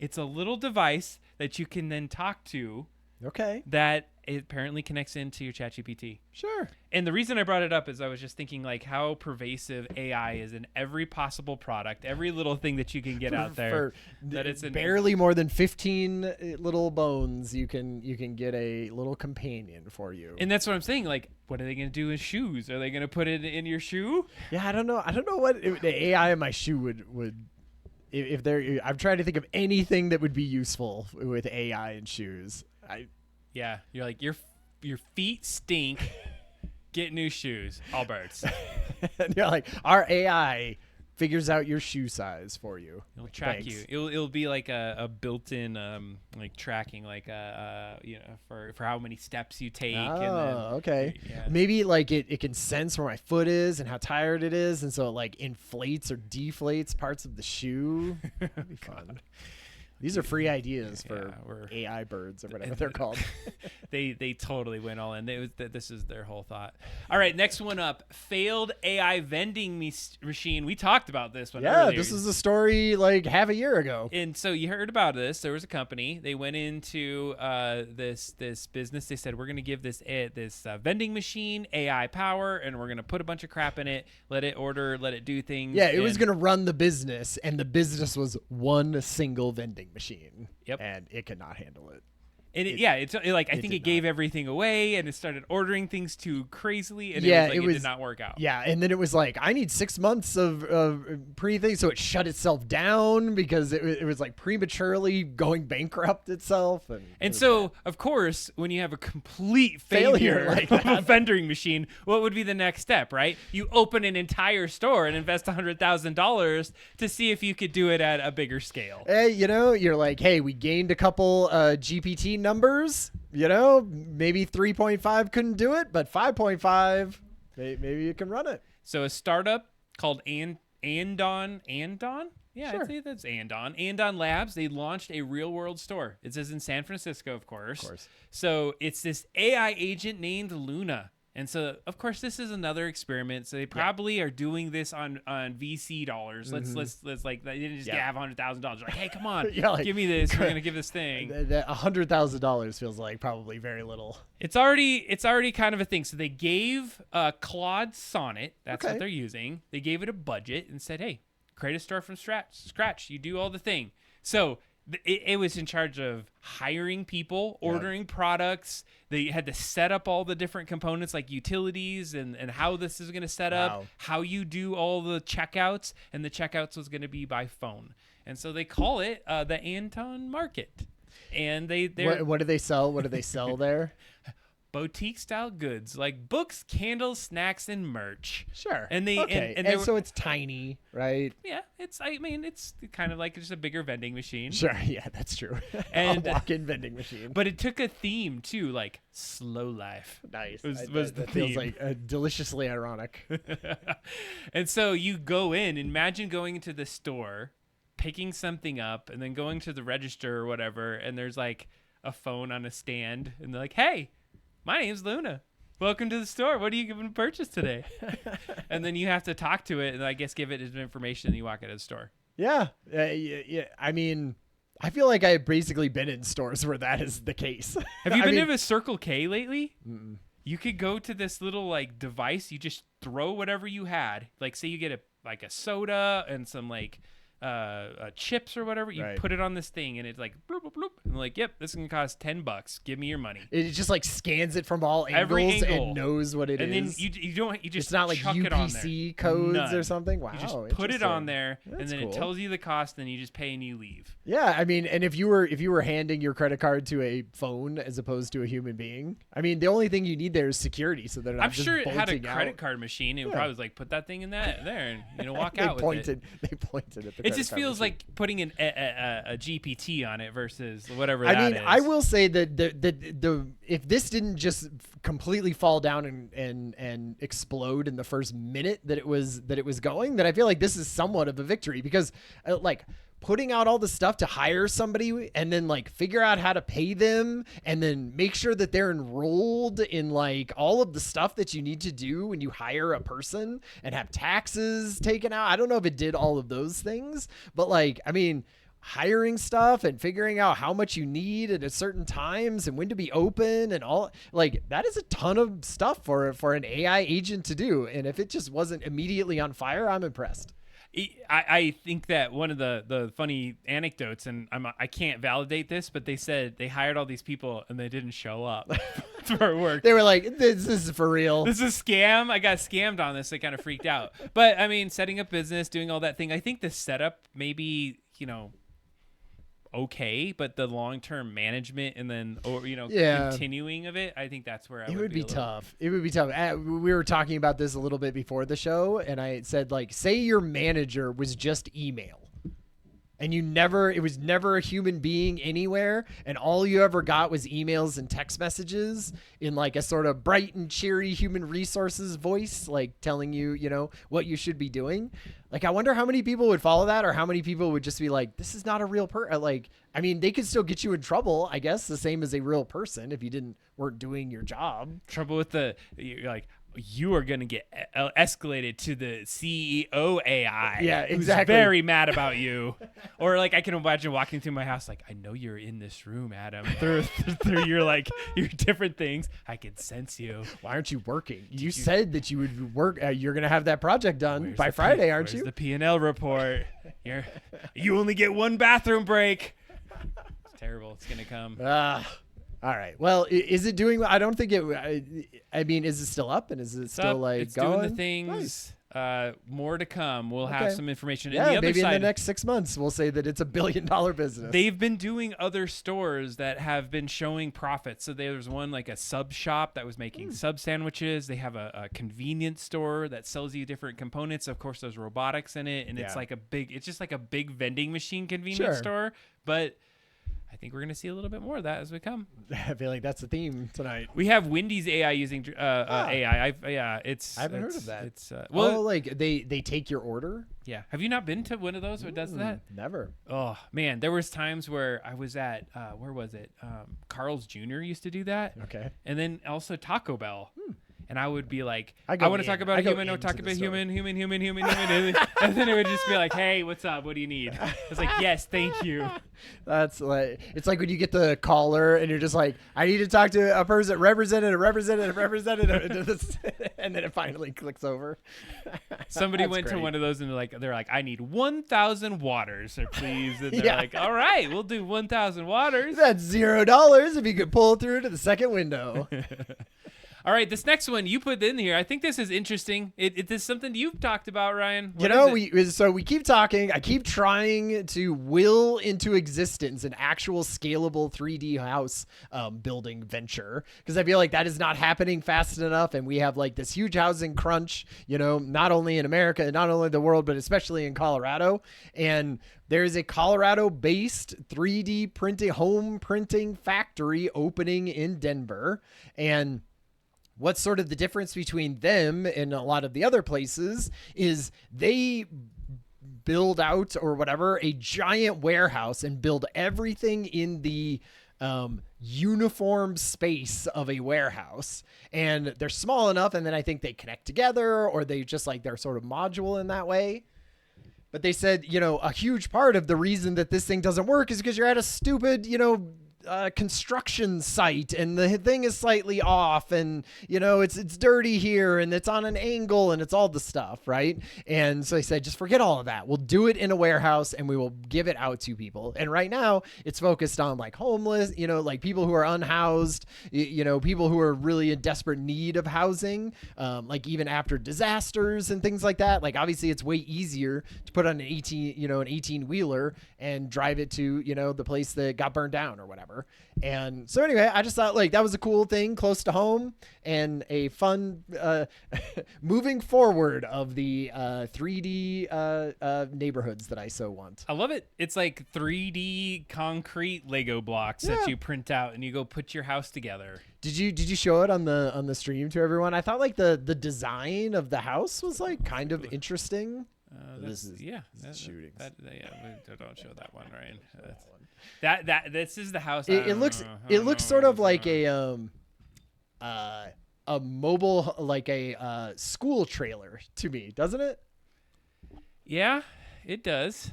It's a little device that you can then talk to. Okay. That it apparently connects into your ChatGPT. Sure. And the reason I brought it up is I was just thinking like how pervasive AI is in every possible product, every little thing that you can get out there. That it's barely more than 15 little bones, you can get a little companion for you. And that's what I'm saying. Like, what are they going to do with shoes? Are they going to put it in your shoe? Yeah, I don't know. I don't know what the AI in my shoe would. If they're, I'm trying to think of anything that would be useful with AI in shoes. Yeah, you're like your feet stink. Get new shoes, Allbirds. And you're like, our AI figures out your shoe size for you. It'll track you. It'll be like a built-in like tracking, like for how many steps you take. Oh, okay. Yeah. Maybe like it can sense where my foot is and how tired it is, and so it like inflates or deflates parts of the shoe. That'd be fun. These are free ideas for AI birds or whatever they're called. They totally went all in. This is their whole thought. All right, next one up. Failed AI vending machine. We talked about this one earlier. This is a story like half a year ago. And so you heard about this. There was a company. They went into this business. They said, we're going to give this vending machine AI power, and we're going to put a bunch of crap in it, let it order, let it do things. Yeah, it was going to run the business, and the business was one single vending machine. Yep. And it could not handle it. And I think it gave everything away, and it started ordering things too crazily, and it did not work out. Yeah, and then it was like, I need 6 months of pre-thing, so it shut itself down because it was like prematurely going bankrupt itself. And so, bad. Of course, when you have a complete failure like of a vending machine, what would be the next step, right? You open an entire store and invest $100,000 to see if you could do it at a bigger scale. Hey, you're like, hey, we gained a couple GPT numbers, maybe 3.5 couldn't do it, but 5.5, maybe you can run it. So a startup called Andon? Yeah, sure. I'd say that's Andon Labs. They launched a real world store. It says in San Francisco, of course. So it's this AI agent named Luna. And so, of course, this is another experiment. So they probably are doing this on VC dollars. Let's like they didn't just have $100,000. Like, hey, come on, give me this. We're gonna give this thing. $100,000 feels like probably very little. It's already kind of a thing. So they gave Claude Sonnet. That's what they're using. They gave it a budget and said, hey, create a store from scratch. You do all the thing. So it was in charge of hiring people, ordering products. They had to set up all the different components like utilities and how this is going to set up, how you do all the checkouts, and the checkouts was going to be by phone. And so they call it the Anton Market. And what do they sell? What do they sell there? Boutique style goods like books, candles, snacks, and merch. Sure. And so it's tiny, right? Yeah, it's kind of like just a bigger vending machine. Sure, yeah, that's true. And a walk-in vending machine. But it took a theme too, like slow life. Nice. Was the that theme. feels like deliciously ironic. And so you go in, imagine going into the store, picking something up, and then going to the register or whatever, and there's like a phone on a stand, and they're like, hey, my name's Luna. Welcome to the store. What are you going to purchase today? And then you have to talk to it and I guess give it his information and you walk out of the store. Yeah. I mean, I feel like I've basically been in stores where that is the case. Have you been to a Circle K lately? Mm-mm. You could go to this little like device. You just throw whatever you had. Like say you get a soda and some like chips or whatever, you put it on this thing and it's like bloop, bloop, bloop. And like, yep, this is gonna cost $10. Give me your money. It just like scans it from all angles and knows what it is. And then you just it's not like chuck UPC codes or something. Wow, you just put it on there. That's and then cool. It tells you the cost and you just pay and you leave. Yeah, I mean, and if you were handing your credit card to a phone as opposed to a human being, I mean, the only thing you need there is security, so they're not. I'm just sure it had a bolting credit out. card machine. It probably was like put that thing in there and walk They out pointed. with it. They pointed at the. It just feels like putting a GPT on it versus whatever. I that mean, is. I will say that the if this didn't just completely fall down and explode in the first minute that it was going, then I feel like this is somewhat of a victory because like putting out all the stuff to hire somebody and then like figure out how to pay them and then make sure that they're enrolled in like all of the stuff that you need to do when you hire a person and have taxes taken out. I don't know if it did all of those things, but like, I mean, hiring stuff and figuring out how much you need at certain times and when to be open and all, like that is a ton of stuff for an AI agent to do. And if it just wasn't immediately on fire, I'm impressed. I think that one of the funny anecdotes, and I can't validate this, but they said they hired all these people and they didn't show up for work. They were like, this is for real. This is a scam. I got scammed on this. They kind of freaked out. But, I mean, setting up business, doing all that thing, I think the setup maybe, okay, but the long-term management and then continuing of it, I think that's where it would be tough. It would be tough. We were talking about this a little bit before the show, and I said, like, say your manager was just email and it was never a human being anywhere, and all you ever got was emails and text messages in like a sort of bright and cheery human resources voice, like telling you, what you should be doing. Like, I wonder how many people would follow that, or how many people would just be like, this is not a real like, I mean, they could still get you in trouble, I guess, the same as a real person if you weren't doing your job. Trouble with you're like, you are going to get escalated to the CEO AI. Yeah, exactly. Who's very mad about you. Or like I can imagine walking through my house like, I know you're in this room, Adam. Through your different things. I can sense you. Why aren't you working? You said that you would work. You're going to have that project done by Friday, aren't you? Where's the P&L report? You only get one bathroom break. It's terrible. It's going to come. All right. Well, is it doing? I don't think it. I mean, is it still up and is it still like it's going? Doing the things. Nice. More to come. We'll have some information. Yeah, and the other maybe side, in the next 6 months we'll say that it's $1 billion business. They've been doing other stores that have been showing profits. So there's one like a sub shop that was making sub sandwiches. They have a convenience store that sells you different components. Of course, there's robotics in it, and it's just like a big vending machine convenience store, but I think we're going to see a little bit more of that as we come. I feel like that's the theme tonight. We have Wendy's AI using AI. I haven't heard of that. It's like they take your order. Yeah. Have you not been to one of those that does that? Never. Oh man, there was times where I was at where was it? Carl's Jr. used to do that. Okay. And then also Taco Bell. and I would be like, I I want to talk about a go human, I into talk the about story. human, and then it would just be like, hey, what's up? What do you need? I was like, yes, thank you. That's like, it's like when you get the caller and you're just like, I need to talk to a person, representative, and then it finally clicks over. Somebody That's went to great. one of those and they're like, I need 1,000 waters, or please. And they're Yeah. like, all right, we'll do 1,000 waters. That's $0 if you could pull through to the second window. All right, this next one you put in here. I think this is interesting. It is something you've talked about, Ryan. You What know, is it? we keep talking. I keep trying to will into existence an actual scalable 3D house building venture, because I feel like that is not happening fast enough, and we have like this huge housing crunch. You know, not only in America, not only the world, but especially in Colorado. And there is a Colorado-based 3D printing home printing factory opening in Denver, and what's sort of the difference between them and a lot of the other places is they build out or whatever a giant warehouse and build everything in the uniform space of a warehouse, and they're small enough, and then I think they connect together, or they just like they're sort of modular in that way. But they said, you know, a huge part of the reason that this thing doesn't work is because you're at a stupid, you know, construction site, and the thing is slightly off, and you know it's dirty here, and it's on an angle, and it's all the stuff, right? And so they said, just forget all of that. We'll do it in a warehouse, and we will give it out to people. And right now it's focused on like homeless, you know, like people who are unhoused, you know, people who are really in desperate need of housing, like even after disasters and things like that. Like obviously it's way easier to put on an 18 wheeler and drive it to, you know, the place that got burned down or whatever. And so anyway, I just thought like that was a cool thing close to home, and a fun moving forward of the 3D neighborhoods that I so want. I love it. It's like 3D concrete Lego blocks that you print out and you go put your house together. Did you show it on the stream to everyone? I thought like the design of the house was like kind of interesting. This is shooting. We don't show that one, Ryan. This is the house. It looks sort of like a mobile, like a school trailer to me, doesn't it? Yeah, it does.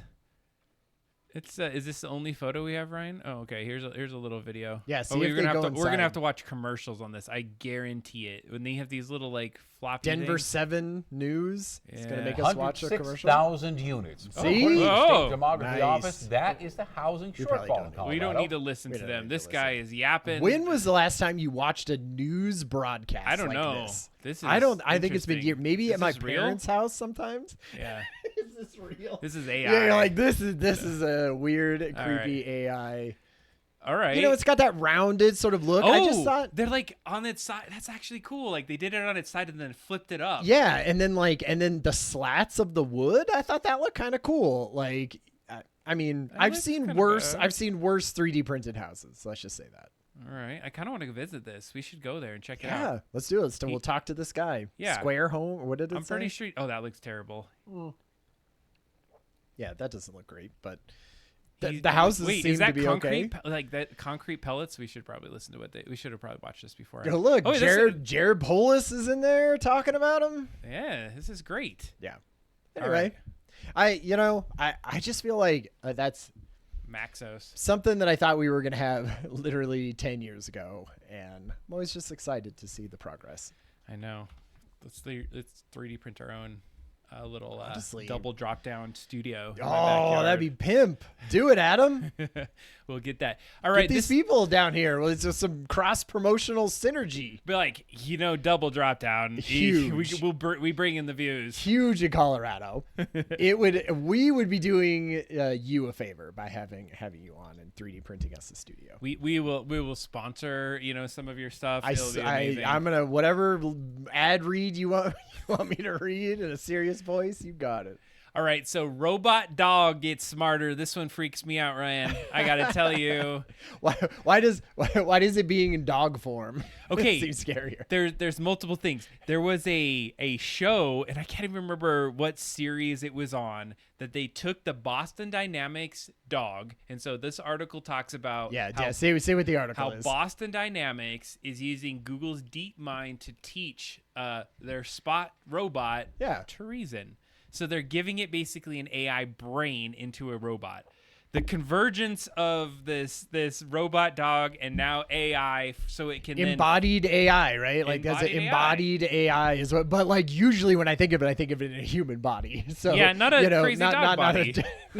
It's is this the only photo we have, Ryan? Oh, okay. Here's a little video. Yeah, see oh, if they go we're gonna inside. have to watch commercials on this. I guarantee it. When they have these little like floppy Denver things. 7 News. It's gonna Yeah. make us watch a commercial. 106,000 units. See? According to the Oh, State Demography nice. Office, that is the housing We probably shortfall don't in need- Colorado. We don't need to listen We to don't them. need to This guy listen. is yapping. When was the last time you watched a news broadcast? I don't like know. This? This is I don't. I think it's been interesting. maybe This at my is real? parents' house sometimes. Yeah, Is this real? this is AI. Yeah, you're like this is a weird, All creepy AI. All right. You know, it's got that rounded sort of look. Oh, I just thought. they're like on its side. That's actually cool. Like they did it on its side and then flipped it up. Yeah, and then the slats of the wood. I thought that looked kind of cool. Like, I mean, That I've looks seen kinda worse. bad. I've seen worse 3D printed houses. Let's just say that. All right. I kind of want to go visit this. We should go there and check it Yeah, out. let's do it. We'll talk to this guy. Yeah. Square Home. Or what did it I'm say? pretty sure. Oh, that looks terrible. Yeah, that doesn't look great, but He's- the houses wait, seem is that to be concrete? okay. Like that concrete pellets? We should probably listen to what they. We should have probably watched this before. Oh, look, Oh, wait, Jared Polis is in there talking about him. Yeah, this is great. Yeah. All Anyway, I just feel like that's Maxos. something that I thought we were gonna have literally 10 years ago, and I'm always just excited to see the progress. I know. Let's 3D print our own little Honestly. double drop down studio. in my Oh, that'd backyard. be pimp. Do it, Adam. We'll get that. All right, Get these people down here. Well, it's just some cross promotional synergy. Be like, double drop down. Huge. We bring in the views. Huge in Colorado. We would be doing you a favor by having you on and 3D printing us a studio. We will sponsor some of your stuff. It'll be amazing. I'm gonna whatever ad read you want me to read in a serious voice. You got it. All right, so robot dog gets smarter. This one freaks me out, Ryan. I gotta tell you. Why does it being in dog form? Okay, seems scarier. There's multiple things. There was a show, and I can't even remember what series it was on, that they took the Boston Dynamics dog, and so this article talks about Say what the article how is. Boston Dynamics is using Google's DeepMind to teach their Spot robot to reason. So they're giving it basically an AI brain into a robot. The convergence of this robot dog and now AI, so it can embodied AI, right? Like that's embodied AI is what. But like usually when I think of it in a human body. So yeah, not a crazy dog body,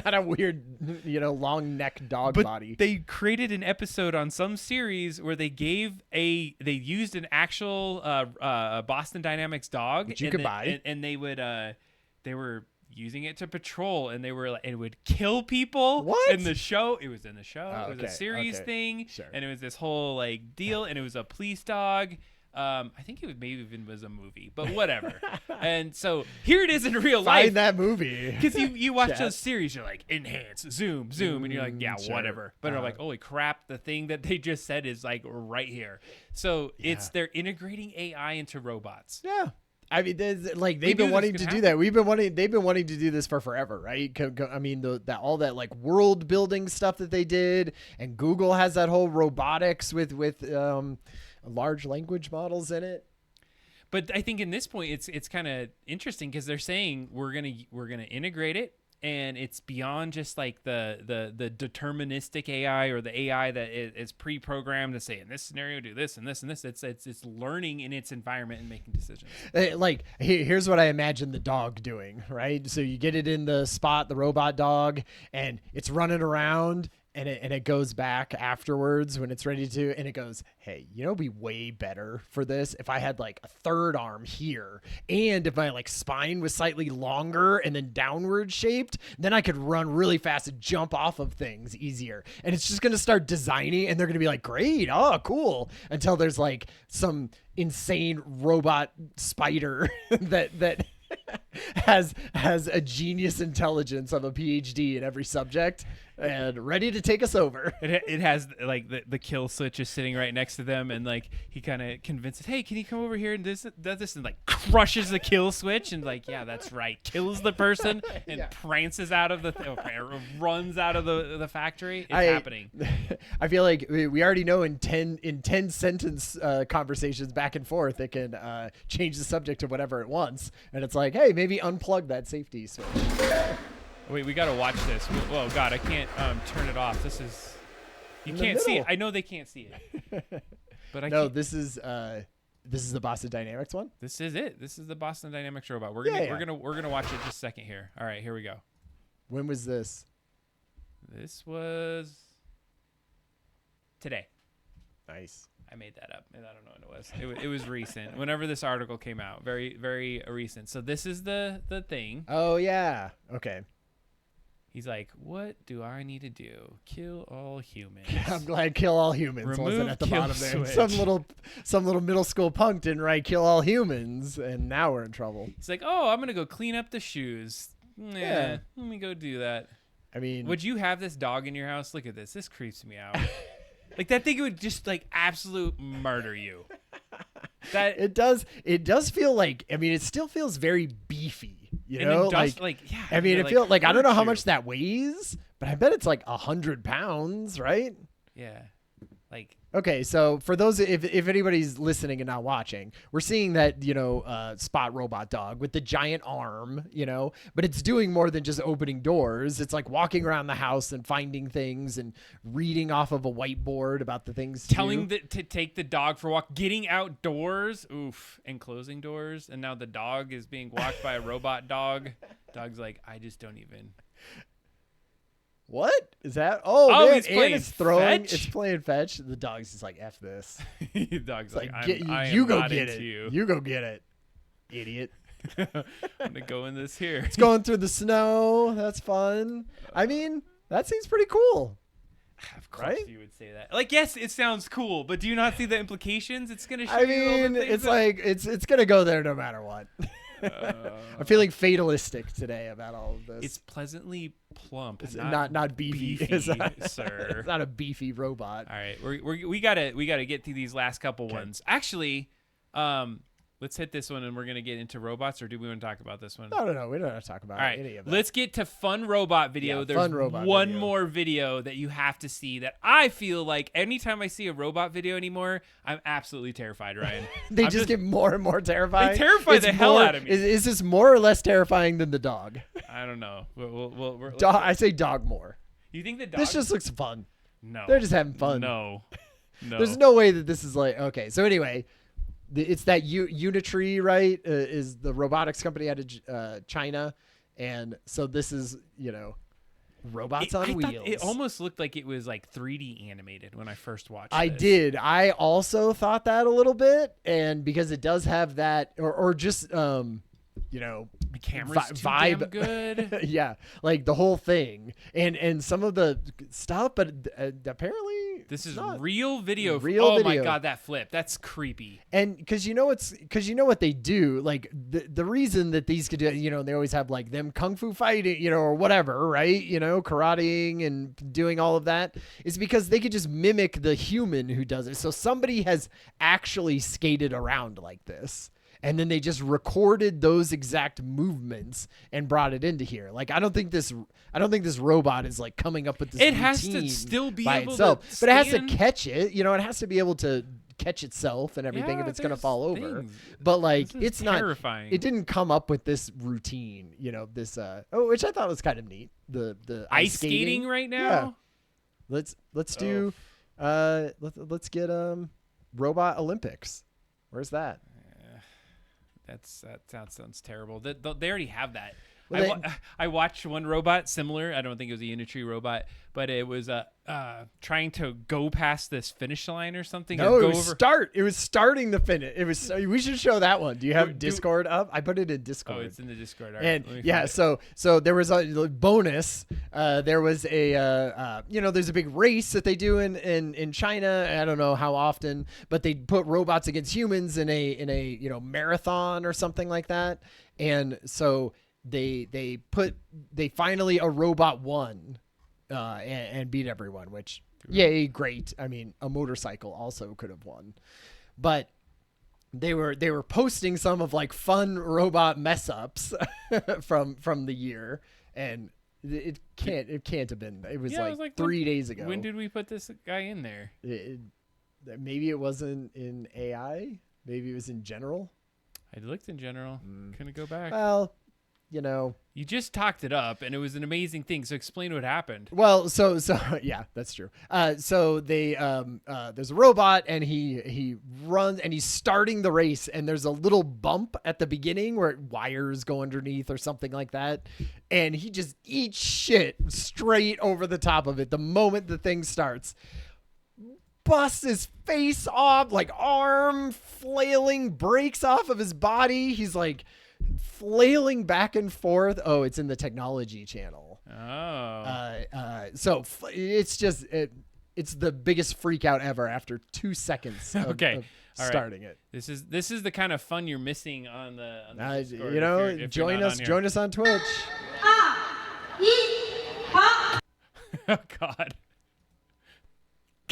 not a weird long neck dog body. They created an episode on some series where they used an actual Boston Dynamics dog, which you could buy, and they were using it to patrol, and it would kill people. What? In the show? It was in the show. Oh, it was a series thing, sure. And it was this whole like deal, and it was a police dog. I think maybe even was a movie, but whatever. And so here it is in real life. Find that movie. Because you watch those series, you're like, enhance, zoom, and you're like, yeah, sure. whatever. But I'm like, holy crap, the thing that they just said is like right here. So they're integrating AI into robots. Yeah. I mean, they've been wanting to do that. They've been wanting to do this for forever, right? I mean, all that like world building stuff that they did, and Google has that whole robotics with large language models in it. But I think in this point, it's kind of interesting because they're saying we're gonna integrate it, and it's beyond just like the deterministic AI or the AI that is pre-programmed to say in this scenario do this and this and this. It's learning in its environment and making decisions. Like here's what I imagine the dog doing, right? So you get it in the Spot, the robot dog, and it's running around. And it goes back afterwards when it's ready to, and it goes, hey, it'd be way better for this if I had like a third arm here, and if my like spine was slightly longer and then downward shaped, then I could run really fast and jump off of things easier. And it's just gonna start designing, and they're gonna be like, great, oh, cool, until there's like some insane robot spider that has a genius intelligence of a PhD in every subject and ready to take us over. It has like the kill switch is sitting right next to them, and like he kind of convinces, hey, can you come over here and does this, and like crushes the kill switch, and like, yeah, that's right, kills the person and prances out of runs out of the factory. It's happening. I feel like we already know in 10 sentence conversations back and forth, it can change the subject to whatever it wants, and it's like, hey, maybe unplug that safety switch. Wait, we gotta watch this. Oh God, I can't turn it off. This is you can't see it. I know they can't see it, but I can't. This is the Boston Dynamics one. This is it. This is the Boston Dynamics robot. We're gonna watch it just a second here. All right, here we go. When was this? This was today. Nice. I made that up, and I don't know when it was. It was recent. Whenever this article came out, very, very recent. So this is the thing. Oh yeah. Okay. He's like, what do I need to do? Kill all humans. I'm glad kill all humans wasn't at the bottom there. Switch. Some little middle school punk didn't write kill all humans, and now we're in trouble. He's like, oh, I'm gonna go clean up the shoes. Yeah, let me go do that. I mean, would you have this dog in your house? Look at this. This creeps me out. Like that thing would just like absolute murder you. That it does feel like, I mean, it still feels very beefy, yeah. I mean, it feels like, I don't know how much that weighs, but I bet it's like 100 pounds, right? Yeah. Like, okay, so for those, if anybody's listening and not watching, we're seeing that, Spot robot dog with the giant arm, but it's doing more than just opening doors. It's like walking around the house and finding things and reading off of a whiteboard about the things. Telling to take the dog for a walk, getting outdoors, and closing doors. And now the dog is being walked by a robot dog. Dog's like, I just don't even. What is that? Oh man, it's throwing. Fetch? It's playing fetch. The dog's just like, F this. The dog's like, you go get it. You go get it, idiot. I'm gonna go in this here. It's going through the snow. That's fun. I mean, that seems pretty cool. Of course you would say that. Like, yes, it sounds cool, but do you not see the implications? It's gonna show you. I mean, it's like it's gonna go there no matter what. I'm feeling fatalistic today about all of this. It's pleasantly plump, It's not beefy, beefy, sir. sir. It's not a beefy robot. All right, we gotta get through these last couple ones. Actually, let's hit this one, and we're gonna get into robots. Or do we want to talk about this one? No. We don't have to talk about All right, any of that. let's get to fun robot video. Yeah, There's fun robot one video. more video that you have to see that I feel like anytime I see a robot video anymore, I'm absolutely terrified, Ryan. They I'm just get more and more terrifying. They terrify the hell out of me. Is this more or less terrifying than the dog? I don't know. I say dog more. You think the dog? This just looks fun. no. They're just having fun. No. There's no way that this is like, okay. So anyway, it's that Unitree, right? Is the robotics company out of China. And so this is, robots on I wheels. thought it almost looked like it was like 3D animated when I first watched I this. did. I also thought that a little bit. And because it does have that, or just, The camera's too vibe. damn good. yeah, like the whole thing and some of the stuff, but apparently This is not. real video. Real oh my video. god, that flip. That's creepy. And because you know what they do, like the reason that these could do, they always have like them kung fu fighting, or whatever, right? Karateing and doing all of that is because they could just mimic the human who does it. So somebody has actually skated around like this. And then they just recorded those exact movements and brought it into here. Like I don't think this robot is like coming up with this. It has to routine still be by able itself, to but it has to stand. catch it. It has to be able to catch itself and everything Yeah, if it's gonna there's fall over. things. But like This is it's not. terrifying. It didn't come up with this routine. This which I thought was kind of neat. The Ice skating right now. Yeah. Let's do. Let's get robot Olympics. Where's that? That sounds terrible. They already have that. Well, I watched one robot similar. I don't think it was a Unitree robot, but it was trying to go past this finish line or something. No, or it go was over. It was starting the finish. It was. We should show that one. Do you have Do- Discord up? I put it in Discord. Oh, it's in the Discord. All right, And let me yeah, find it. so there was a bonus. There was a there's a big race that they do in China. I don't know how often, but they put robots against humans in a marathon or something like that. And so they finally a robot won and beat everyone, which yay, great. I mean, a motorcycle also could have won, but they were posting some of like fun robot mess ups from the year, and it can't have been. It was, Yeah, like 3 days ago. When did we put this guy in there? Maybe it wasn't in AI. Maybe it was in general. I looked in general. Couldn't go back. Well, You just talked it up, and it was an amazing thing. So explain what happened. Well, so yeah, that's true. So they there's a robot, and he runs, and he's starting the race, and there's a little bump at the beginning where wires go underneath or something like that, and he just eats shit straight over the top of it the moment the thing starts. Busts his face off, like arm flailing, breaks off of his body. He's like flailing back and forth. Oh, it's in the technology channel. Oh. So it's just it's the biggest freak out ever after 2 seconds of, Okay. of All right. starting it. This is the kind kind of you're missing on the Discord if you're join not us on here. join us on Twitch. Oh God.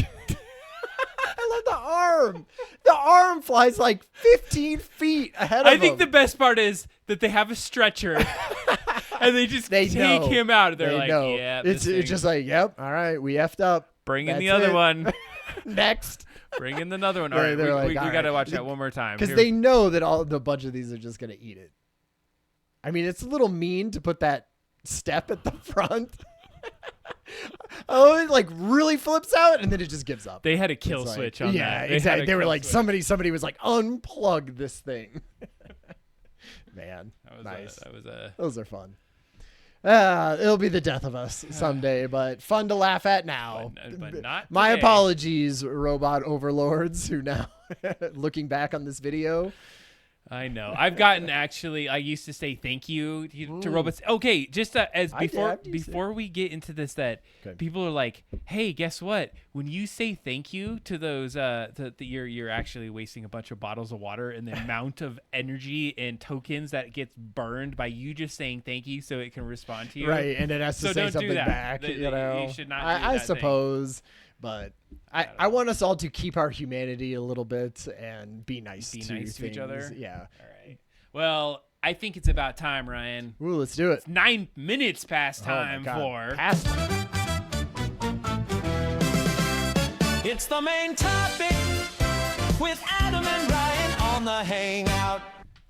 I love the arm. The arm flies like 15 feet ahead of I think the him. best part is that they have a stretcher and they just They take know. him out. They're They like, know. yeah, it's just like, yep, all right, we effed up. bring in the That's other it. one. Next. Bring in another one. All They're- right, they're like, we all got to right. watch that one more time. Because Here- they know that the bunch of these are just going to eat it. I mean, it's a little mean to put that step at the front. Oh, it like really flips out and then it just gives up. They had a kill It's like- switch on yeah, that. exactly. had a They were kill like, switch. somebody was like, unplug this thing. Man, That was nice. that was a Those are fun. It'll be the death of us someday, but fun to laugh at now. but not My today. apologies, robot overlords, who now looking back on this video. I know. I've gotten I used to say thank you to robots. Okay, just as before we get into this, that people are like, hey, guess what? When you say thank you to those, you're actually wasting a bunch of bottles of water and the amount of energy and tokens that gets burned by you just saying thank you so it can respond to you. Right, and it has to say don't something do that. back. You should not do that I thing. suppose, but I want us all to keep our humanity a little bit and be nice to each other. Yeah. All right. Well, I think it's about time, Ryan. Ooh, let's do it. 9 minutes past Oh my time God. for. Past. It's the main topic with Adam and Ryan on the Hangout.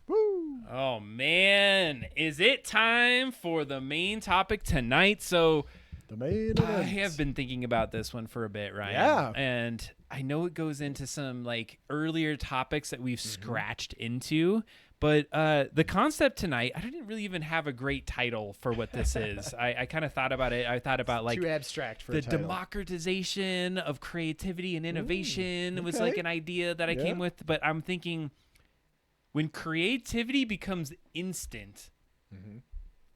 Woo. Oh man, is it time for the main topic tonight? So The main I event. have been thinking about this one for a bit, Ryan. Yeah. And I know it goes into some like earlier topics that we've scratched into, but the concept tonight, I didn't really even have a great title for what this is. I kind of thought about it. I thought about like too abstract for the a title. democratization of creativity and innovation was okay. like an idea that I Yeah. came with, but I'm thinking when creativity becomes instant,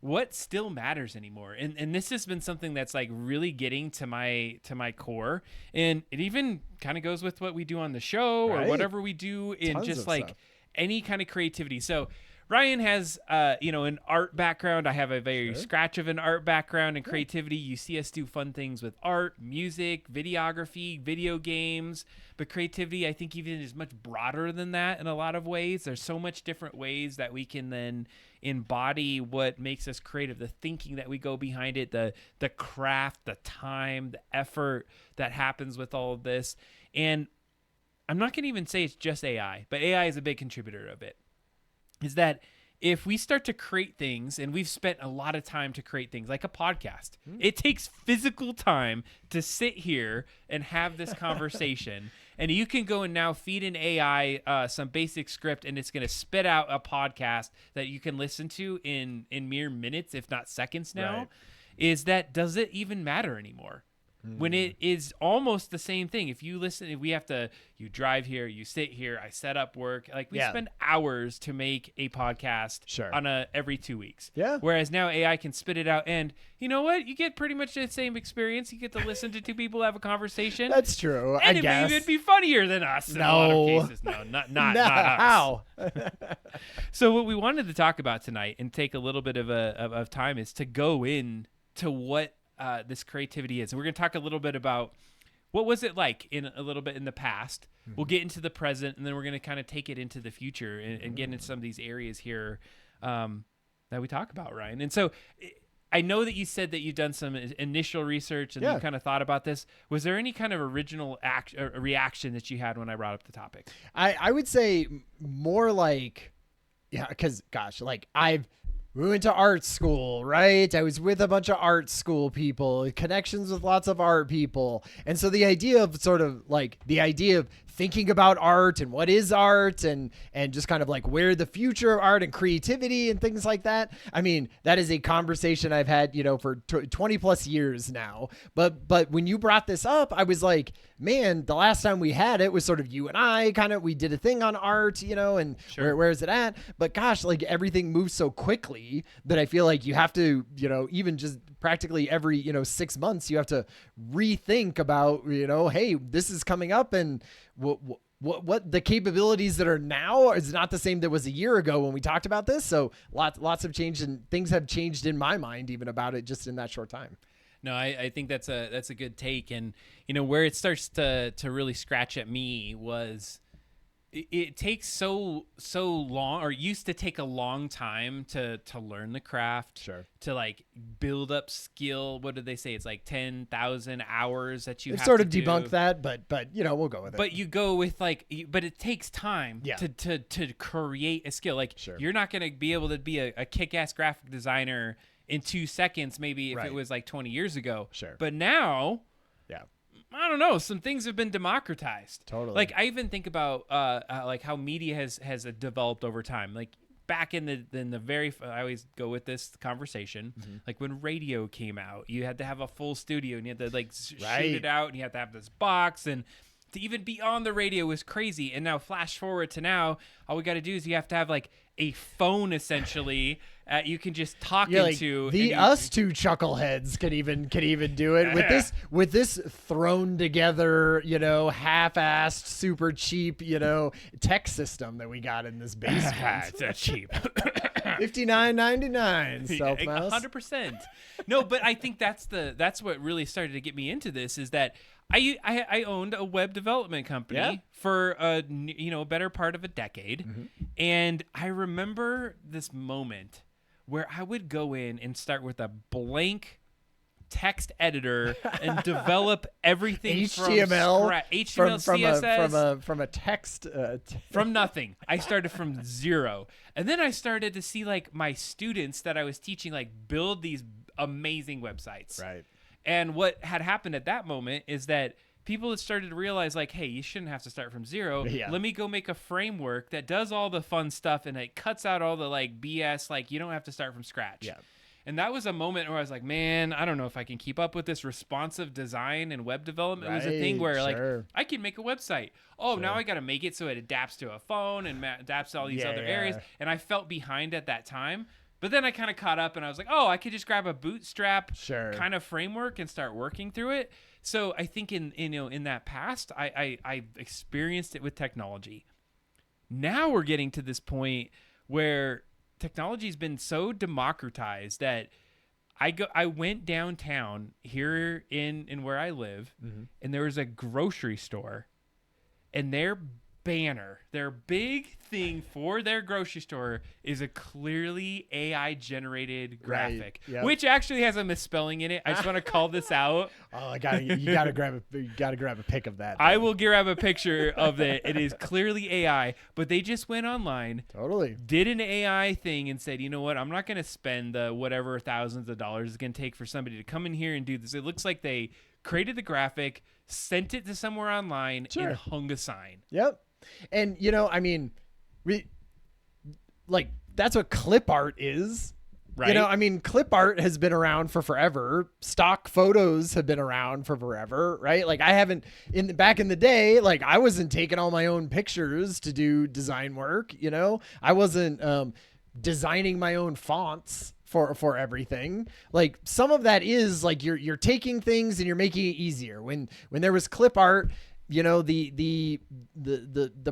what still matters anymore? And this has been something that's like really getting to my core, and it even kind of goes with what we do on the show or Right. whatever we do in Tons just of like stuff. any kind of creativity. So Ryan has an art background. I have a very scratch of an art background and creativity. You see us do fun things with art, music, videography, video games, but creativity I think even is much broader than that in a lot of ways. There's so much different ways that we can then embody what makes us creative, the thinking that we go behind it, the craft, the time, the effort that happens with all of this. And I'm not going to even say it's just AI, but AI is a big contributor of it. Is that if we start to create things, and we've spent a lot of time to create things like a podcast, it takes physical time to sit here and have this conversation. And you can go and now feed an AI some basic script, and it's going to spit out a podcast that you can listen to in mere minutes, if not seconds now. Right. Is that, does it even matter anymore? When it is almost the same thing. If you listen, if we have to, you drive here, you sit here, I set up work. Like we spend hours to make a podcast on every 2 weeks. Yeah. Whereas now AI can spit it out, and you know what? You get pretty much the same experience. You get to listen to two people have a conversation. That's true. And I guess. Maybe it'd be funnier than us in a lot of cases. No, not us. How? So what we wanted to talk about tonight and take a little bit of time is to go in to what this creativity is. And we're going to talk a little bit about what was it like in a little bit in the past. We'll get into the present, and then we're going to kind of take it into the future and get into some of these areas here that we talk about, Ryan. And so I know that you said that you've done some initial research and you kind of thought about this. Was there any kind of original reaction that you had when I brought up the topic? I would say more like, because gosh, like we went to art school, right? I was with a bunch of art school people, connections with lots of art people. And so the idea of thinking about art and what is art and just kind of like where the future of art and creativity and things like that. I mean, that is a conversation I've had, for 20 plus years now. But when you brought this up, I was like, man, the last time we had it was sort of you and I we did a thing on art, and where is it at? But gosh, like everything moves so quickly that I feel like you have to, even just practically every, 6 months, you have to rethink about, hey, this is coming up, and what the capabilities that are now is not the same that was a year ago when we talked about this. So lots have changed, and things have changed in my mind even about it just in that short time. No, I think that's a good take. And, where it starts to really scratch at me was it takes so long, or used to take a long time to learn the craft, to like build up skill. What did they say? It's like 10,000 hours that you They've have sort to of do. debunked that, but we'll go with it. But you go with but it takes time to create a skill. Like you're not going to be able to be a kick-ass graphic designer in 2 seconds, maybe if it was like 20 years ago. But now, I don't know, some things have been democratized. Totally. Like I even think about like how media has developed over time. Like back in the very, I always go with this conversation. Like when radio came out, you had to have a full studio and you had to like shoot it out, and you had to have this box, and to even be on the radio was crazy. And now flash forward to now, all we got to do is you have to have like a phone essentially. You can just talk into us two chuckleheads can even do it with this thrown together, half-assed, super cheap, tech system that we got in this basement. It's that cheap. $59.99. Self mouse. 100%. No, but I think that's what really started to get me into this is that I owned a web development company for a better part of a decade, and I remember this moment where I would go in and start with a blank text editor and develop everything HTML, from CSS, from a text from nothing. I started from zero, and then I started to see like my students that I was teaching like build these amazing websites. Right. And what had happened at that moment is that people had started to realize like, hey, you shouldn't have to start from zero. Yeah. Let me go make a framework that does all the fun stuff and it cuts out all the like BS. Like you don't have to start from scratch. Yeah. And that was a moment where I was like, man, I don't know if I can keep up with this responsive design and web development. It was a thing where like I can make a website. Oh, now I got to make it so it adapts to a phone and adapts to all these other areas. And I felt behind at that time. But then I kind of caught up and I was like, oh, I could just grab a bootstrap kind of framework and start working through it. So I think in that past, I experienced it with technology. Now we're getting to this point where technology has been so democratized that I went downtown here in where I live, and there was a grocery store, and their big thing for their grocery store is a clearly AI generated graphic, which actually has a misspelling in it. I just want to call this out. Oh, you gotta grab a pic of that. I will grab a picture of it. It is clearly AI, but they just went online, did an AI thing, and said, you know what? I'm not going to spend the whatever thousands of dollars it's going to take for somebody to come in here and do this. It looks like they created the graphic, sent it to somewhere online, and hung a sign. Yep. And that's what clip art is. Right. Clip art has been around for forever. Stock photos have been around for forever, right? Like I haven't back in the day, like I wasn't taking all my own pictures to do design work, I wasn't designing my own fonts for everything. Like some of that is like you're taking things and you're making it easier. When there was clip art, the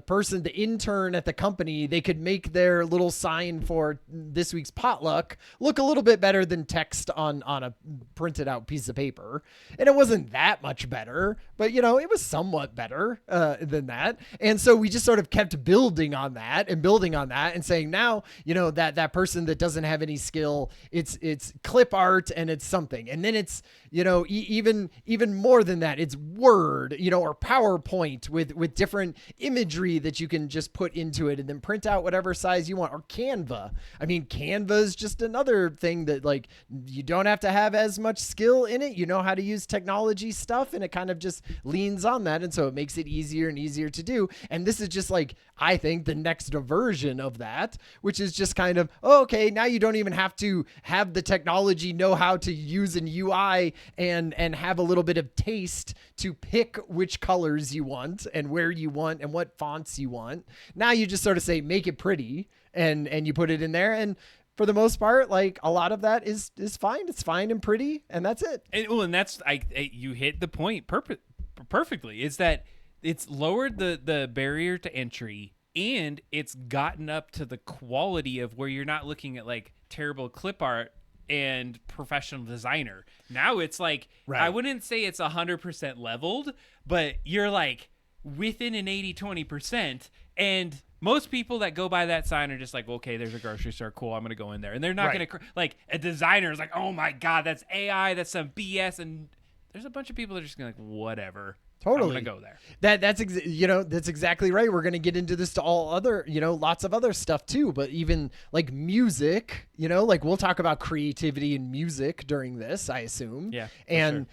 person, the intern at the company, they could make their little sign for this week's potluck look a little bit better than text on a printed out piece of paper. And it wasn't that much better, but it was somewhat better than that. And so we just sort of kept building on that and saying now, that person that doesn't have any skill, it's clip art and it's something. And then it's, even more than that, it's Word, or PowerPoint with different imagery that you can just put into it and then print out whatever size you want, or Canva. Canva is just another thing that like you don't have to have as much skill in it. You know how to use technology stuff, and it kind of just leans on that. And so it makes it easier and easier to do. And this is just like, I think the next version of that, which is just kind of, okay, now you don't even have to have the technology, know how to use an UI and have a little bit of taste to pick which colors you want and where you want and what fonts you want. Now you just sort of say, make it pretty, and you put it in there. And for the most part, like a lot of that is fine. It's fine and pretty, and that's it. And that's you hit the point perfectly. Is that it's lowered the barrier to entry, and it's gotten up to the quality of where you're not looking at like terrible clip art and professional designer. Now it's like, I wouldn't say it's 100% leveled, but you're like within an 80-20%. And most people that go by that sign are just like, okay, there's a grocery store. Cool. I'm going to go in there. And they're not going to like a designer is like, oh my God, that's AI. That's some BS. And there's a bunch of people that are just going to like, whatever. Totally. I'm gonna go there. That's exactly right. We're gonna get into this to all other, lots of other stuff too. But even like music, like we'll talk about creativity in music during this, I assume. Yeah. And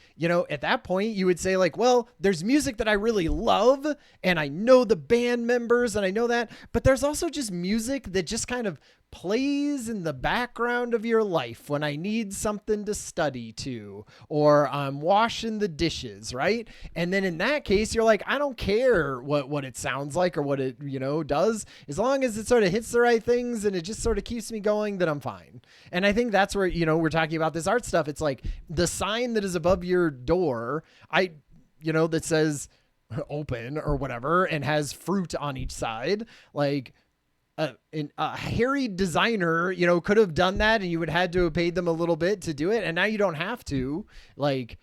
at that point, you would say like, well, there's music that I really love, and I know the band members, and I know that, but there's also just music that just kind of plays in the background of your life when I need something to study to, or I'm washing the dishes, right? And then in that case, you're like, I don't care what it sounds like or what it, does. As long as it sort of hits the right things and it just sort of keeps me going, then I'm fine. And I think that's where, we're talking about this art stuff. It's like the sign that is above your door, that says open or whatever and has fruit on each side, like, a hairy designer, could have done that, and you would had to have paid them a little bit to do it. And now you don't have to. Like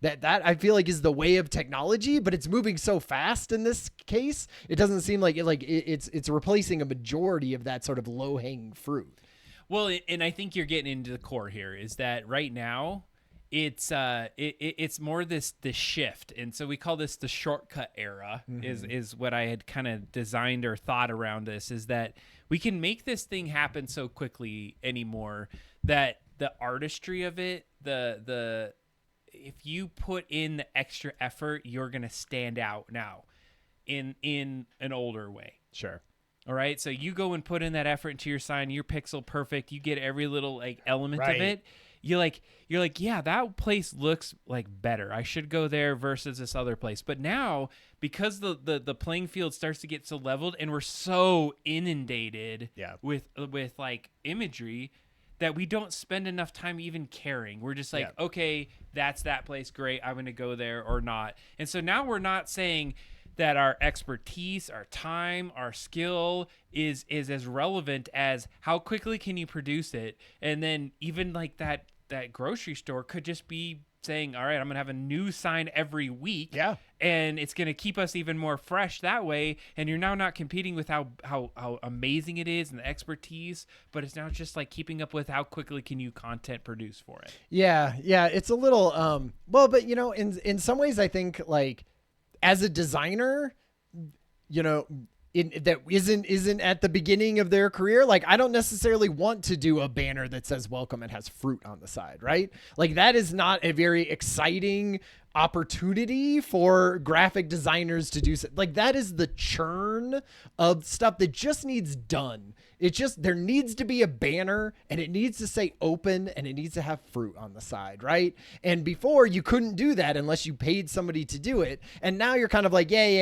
that I feel like is the way of technology, but it's moving so fast in this case. It doesn't seem like it's replacing a majority of that sort of low hanging fruit. Well, and I think you're getting into the core here is that right now it's more this shift, and so we call this the shortcut era. Is what I had kind of designed or thought around this, is that we can make this thing happen so quickly anymore that the artistry of it, the if you put in the extra effort, you're gonna stand out now in an older way. Sure. All right, so you go and put in that effort into your sign, you're pixel perfect, you get every little element of it. You're like, yeah, that place looks like better. I should go there versus this other place. But now, because the playing field starts to get so leveled, and we're so inundated with like imagery, that we don't spend enough time even caring. We're just like, okay, that's that place, great, I'm going to go there or not. And so now we're not saying that our expertise, our time, our skill is as relevant as how quickly can you produce it. And then even like that grocery store could just be saying, all right, I'm going to have a new sign every week. Yeah. And it's going to keep us even more fresh that way. And you're now not competing with how amazing it is and the expertise, but it's now just like keeping up with how quickly can you content produce for it. Yeah. Yeah. It's a little, but in some ways I think like as a designer, that isn't at the beginning of their career. Like, I don't necessarily want to do a banner that says welcome and has fruit on the side, right? Like, that is not a very exciting opportunity for graphic designers to do so. Like, that is the churn of stuff that just needs done. There needs to be a banner, and it needs to say open, and it needs to have fruit on the side, right? And before you couldn't do that unless you paid somebody to do it. And now you're kind of like, we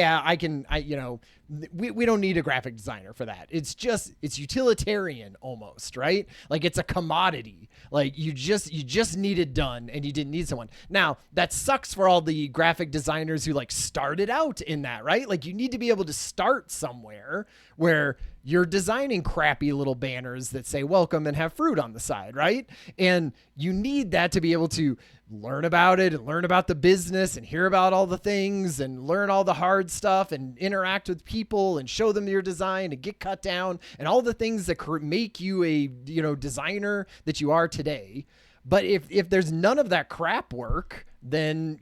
don't need a graphic designer for that. It's utilitarian almost, right? Like, it's a commodity. Like, you just need it done, and you didn't need someone. Now, that sucks for all the graphic designers who like started out in that, right? Like, you need to be able to start somewhere where you're designing crappy little banners that say welcome and have fruit on the side, right? And you need that to be able to learn about it and learn about the business and hear about all the things and learn all the hard stuff and interact with people and show them your design and get cut down and all the things that make you a, designer that you are today. But if there's none of that crap work, then,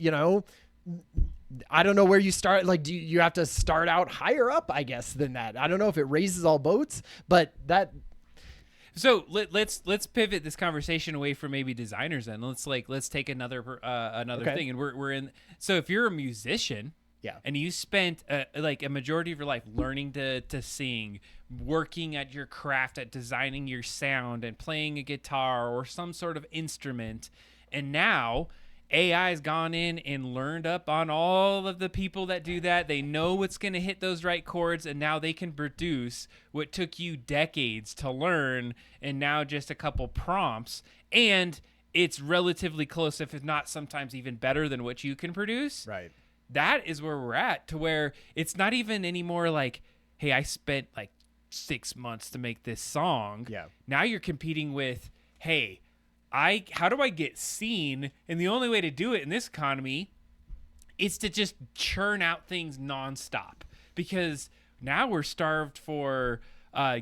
I don't know where you start. Like, do you have to start out higher up, I guess, than that? I don't know if it raises all boats, but that. So let's pivot this conversation away from maybe designers, and let's take another thing. And we're in. So if you're a musician, and you spent like a majority of your life learning to sing, working at your craft, at designing your sound, and playing a guitar or some sort of instrument, and now AI has gone in and learned up on all of the people that do that. They know what's going to hit those right chords, and now they can produce what took you decades to learn, and now just a couple prompts, and it's relatively close, if not sometimes even better than what you can produce. Right. That is where we're at, to where it's not even anymore like, hey, I spent like 6 months to make this song. Yeah. Now you're competing with, hey, how do I get seen? And the only way to do it in this economy is to just churn out things nonstop, because now we're starved for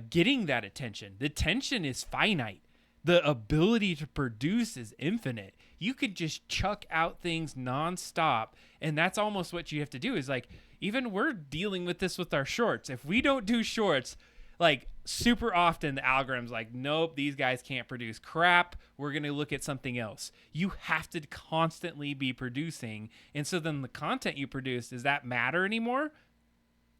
getting that attention. The attention is finite. The ability to produce is infinite. You could just chuck out things nonstop, and that's almost what you have to do. Is like, even we're dealing with this with our shorts. If we don't do shorts, like, super often the algorithm's like, nope, these guys can't produce crap. We're going to look at something else. You have to constantly be producing. And so then the content you produce, does that matter anymore?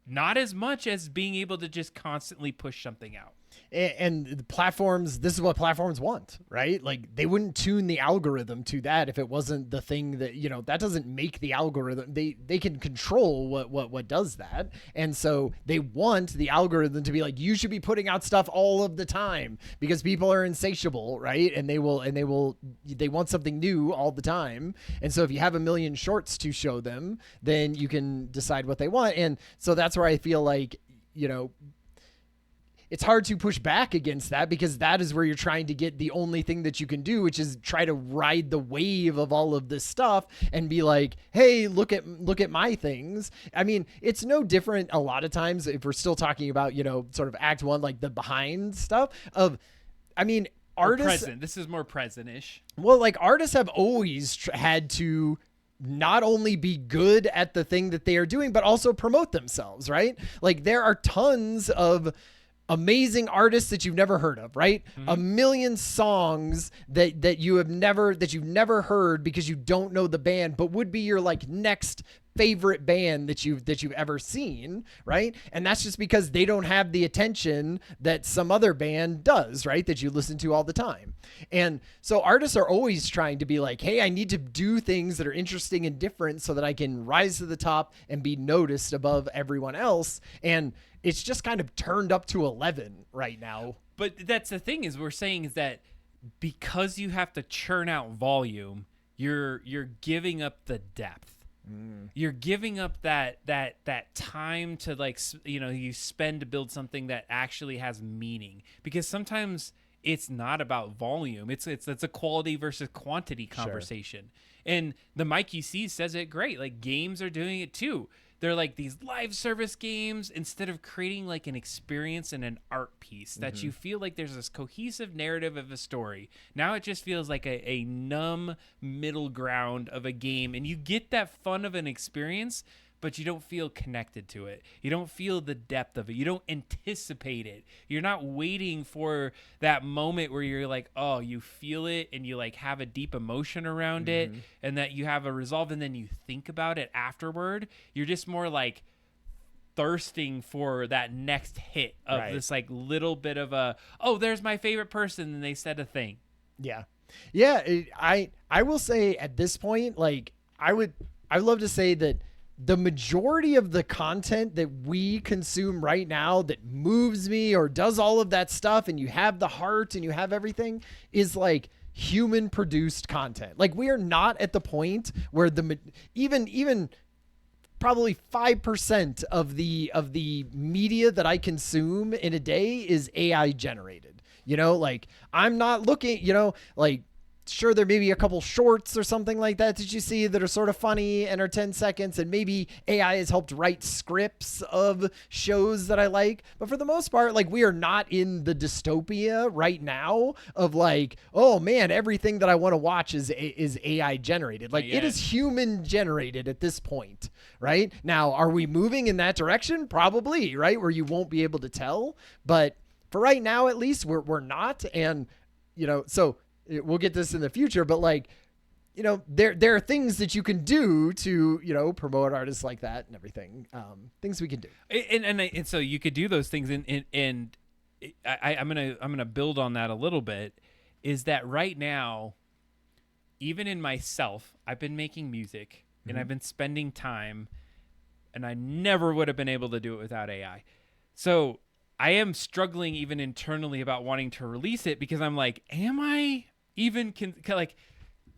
Not as much as being able to just constantly push something out. And the platforms, this is what platforms want, right? Like they wouldn't tune the algorithm to that if it wasn't the thing that, that doesn't make the algorithm. They can control what does that. And so they want the algorithm to be like, you should be putting out stuff all of the time because people are insatiable, right? And they want something new all the time. And so if you have a million shorts to show them, then you can decide what they want. And so that's where I feel like, it's hard to push back against that because that is where you're trying to get the only thing that you can do, which is try to ride the wave of all of this stuff and be like, hey, look at my things. I mean, it's no different a lot of times if we're still talking about, sort of act one, like the behind stuff artists. Present. This is more present-ish. Well, like artists have always had to not only be good at the thing that they are doing, but also promote themselves, right? Like there are tons of amazing artists that you've never heard of, right? Mm-hmm. A million songs that you've never heard because you don't know the band, but would be your like next favorite band that you've ever seen, right? And that's just because they don't have the attention that some other band does, right? That you listen to all the time. And so artists are always trying to be like, hey, I need to do things that are interesting and different so that I can rise to the top and be noticed above everyone else. And it's just kind of turned up to 11 right now. But that's the thing is we're saying is that because you have to churn out volume, you're giving up the depth. You're giving up that time to like, you spend to build something that actually has meaning, because sometimes it's not about volume. It's a quality versus quantity conversation. Sure. And the Mike UC says it great. Like games are doing it too. They're like these live service games instead of creating like an experience and an art piece that you feel like there's this cohesive narrative of a story. Now it just feels like a numb middle ground of a game, and you get that fun of an experience, but you don't feel connected to it. You don't feel the depth of it. You don't anticipate it. You're not waiting for that moment where you're like, oh, you feel it and you like have a deep emotion around it and that you have a resolve and then you think about it afterward. You're just more like thirsting for that next hit of this like little bit of a, oh, there's my favorite person and they said a thing. Yeah. Yeah. I will say at this point, like I'd love to say that the majority of the content that we consume right now that moves me or does all of that stuff, and you have the heart and you have everything, is like human produced content. Like we are not at the point where even probably 5% of the media that I consume in a day is AI generated. Like I'm not looking, like sure, there may be a couple shorts or something like that you see that are sort of funny and are 10 seconds, and maybe AI has helped write scripts of shows that I like. But for the most part, like we are not in the dystopia right now of like, oh man, everything that I want to watch is AI generated. Like it is human generated at this point, right? Now, are we moving in that direction? Probably, right? Where you won't be able to tell. But for right now, at least we're not. And, so we'll get this in the future, but like, there are things that you can do to, promote artists like that and everything. Things we can do. And so you could do those things. And I'm going to build on that a little bit, is that right now, even in myself, I've been making music and I've been spending time, and I never would have been able to do it without AI. So I am struggling even internally about wanting to release it, because I'm like, am I even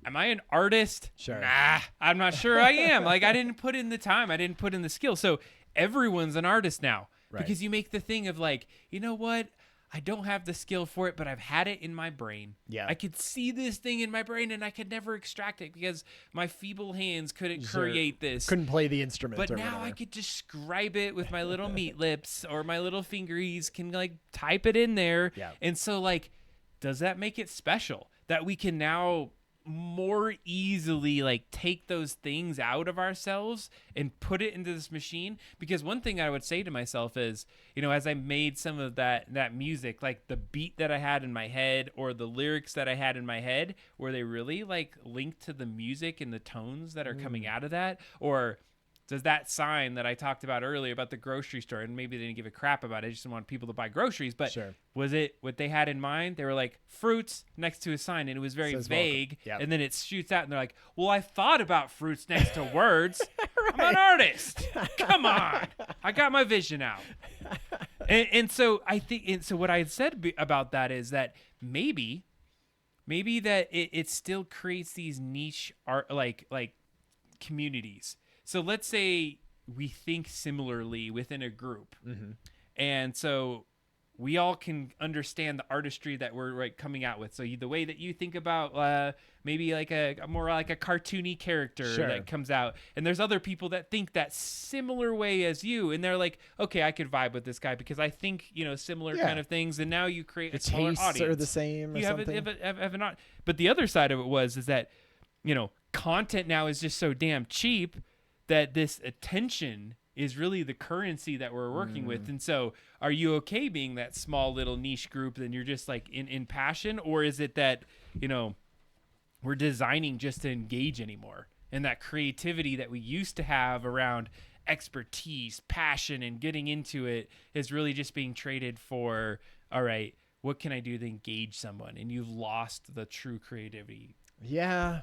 am I an artist? Sure. Nah, I'm not sure I am. Like I didn't put in the time. I didn't put in the skill. So everyone's an artist now, because you make the thing of like, you know what? I don't have the skill for it, but I've had it in my brain. Yeah. I could see this thing in my brain and I could never extract it because my feeble hands couldn't create this. Couldn't play the instrument. But or now whatever. I could describe it with my little meat lips, or my little fingeries can like type it in there. Yeah. And so like, does that make it special that we can now more easily like take those things out of ourselves and put it into this machine? Because one thing I would say to myself is, as I made some of that music, like the beat that I had in my head or the lyrics that I had in my head, were they really like linked to the music and the tones that are coming out of that? Or does that sign that I talked about earlier about the grocery store, and maybe they didn't give a crap about it, just didn't want people to buy groceries, but Sure. was it what they had in mind? They were like fruits next to a sign, and it was very Says vague. welcome. Yep. And then it shoots out, and they're like, well, I thought about fruits next to words. I'm an artist. Come on. I got my vision out. And so I think, and so what I said about that is that maybe that it still creates these niche art, like communities. So let's say we think similarly within a group, and so we all can understand the artistry that we're coming out with. So the way that you think about maybe like a more like a cartoony character that comes out, and there's other people that think that similar way as you, and they're like, okay, I could vibe with this guy because I think similar kind of things, and now you create a smaller tastes audience. are the same or you something. have not. But the other side of it is that content now is just so damn cheap that this attention is really the currency that we're working with. And so are you okay being that small little niche group and you're just like in passion, or is it that we're designing just to engage anymore, and that creativity that we used to have around expertise, passion, and getting into it is really just being traded for, all right, what can I do to engage someone? And you've lost the true creativity. Yeah.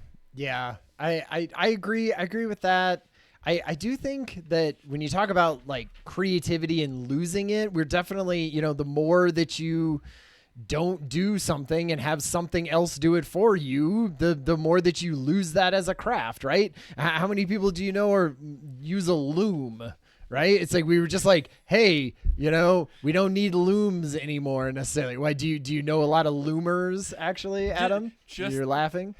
I agree. I agree with that. I do think that when you talk about like creativity and losing it, we're definitely, the more that you don't do something and have something else do it for you, the more that you lose that as a craft, right? How many people do you know or use a loom? Right? It's like we were just like, hey, we don't need looms anymore necessarily. Why do you know a lot of loomers actually, Adam? You're laughing.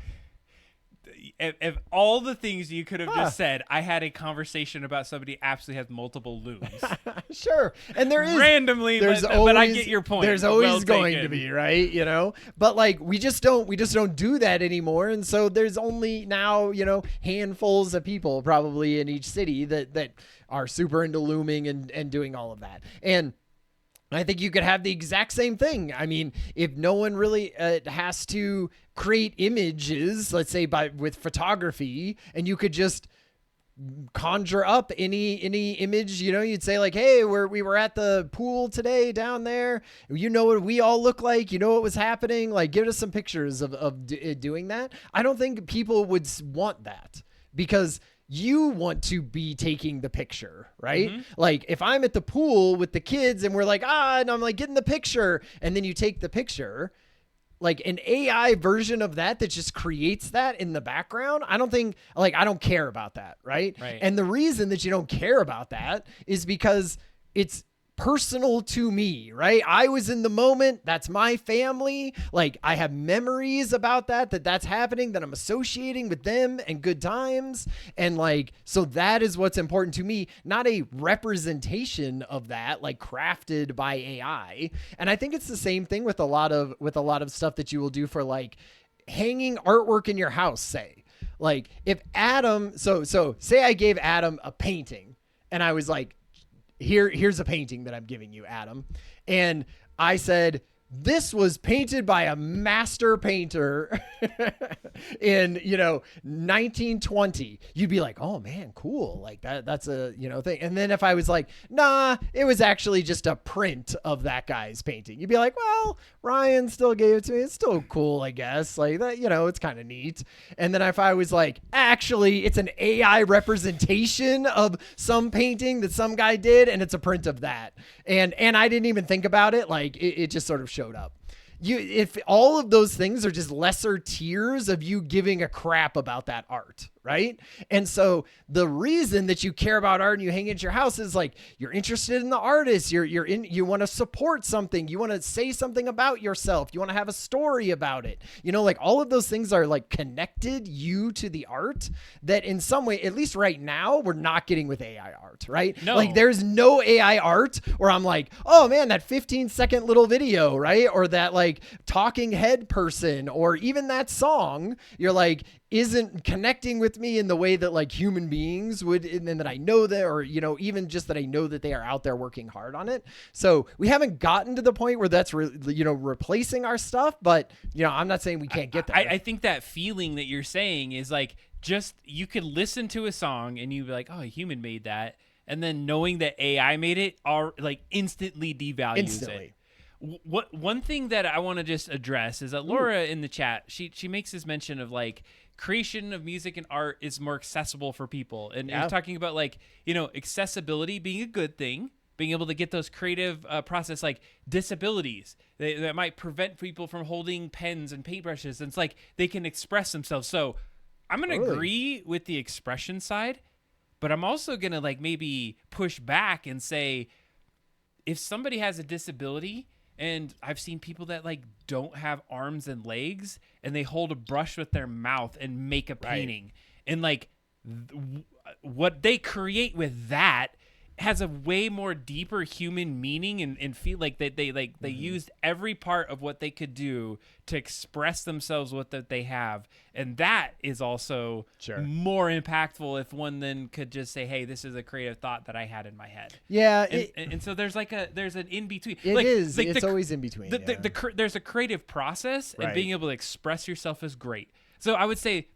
If all the things you could have just said, I had a conversation about somebody who absolutely has multiple looms. Sure. And there is randomly, there's but always, I get your point. There's always Well going taken. to be, right? But like we just don't do that anymore. And so there's only now, handfuls of people probably in each city that are super into looming and doing all of that. And I think you could have the exact same thing. I mean, if no one really has to create images, let's say with photography, and you could just conjure up any image, you'd say like, hey, we were at the pool today down there. What we all look like, what was happening. Like, give us some pictures of doing that. I don't think people would want that because you want to be taking the picture, right? Mm-hmm. Like if I'm at the pool with the kids and we're like, and I'm like getting the picture, and then you take the picture, like an AI version of that just creates that in the background. I don't care about that. Right. And the reason that you don't care about that is because it's personal to me, right? I was in the moment. That's my family. Like I have memories about that's happening, that I'm associating with them and good times. And like, so that is what's important to me, not a representation of that, like crafted by AI. And I think it's the same thing with a lot of stuff that you will do for like hanging artwork in your house, say. Like if Adam, so say I gave Adam a painting and I was like, here's a painting that I'm giving you, Adam. And I said, this was painted by a master painter in, 1920. You'd be like, oh man, cool. Like that's a, thing. And then if I was like, nah, it was actually just a print of that guy's painting. You'd be like, well, Ryan still gave it to me. It's still cool, I guess. Like that, it's kind of neat. And then if I was like, actually, it's an AI representation of some painting that some guy did, and it's a print of that. And I didn't even think about it. Like it just sort of showed up. If all of those things are just lesser tiers of you giving a crap about that art, right? And so the reason that you care about art and you hang it at your house is like you're interested in the artist, you want to support something, you want to say something about yourself, you want to have a story about it. Like all of those things are like connected you to the art that in some way, at least right now, we're not getting with AI art, right? No. Like there's no AI art where I'm like, oh man, that 15-second little video, right? Or that like talking head person, or even that song, you're like, isn't connecting with me in the way that like human beings would, and then that I know that, or, you know, even just that I know that they are out there working hard on it. So we haven't gotten to the point where that's you know, replacing our stuff, but you know, I'm not saying we can't get there. I think that feeling that you're saying is like, just, you could listen to a song and you'd be like, oh, a human made that. And then knowing that AI made it are like instantly devalues it. One thing that I want to just address is that Laura in the chat, she makes this mention of like, creation of music and art is more accessible for people. And you're talking about like, you know, accessibility being a good thing, being able to get those creative process, like disabilities that might prevent people from holding pens and paintbrushes. And it's like, they can express themselves. So I'm going to agree with the expression side, but I'm also going to like maybe push back and say, if somebody has a disability, and I've seen people that like don't have arms and legs and they hold a brush with their mouth and make a painting. And like what they create with that has a way more deeper human meaning and feel like that they used every part of what they could do to express themselves with that they have. And that is also more impactful if one then could just say, hey, this is a creative thought that I had in my head. Yeah. And so there's like there's an in-between. It's always in between. There's a creative process, and being able to express yourself is great. So I would say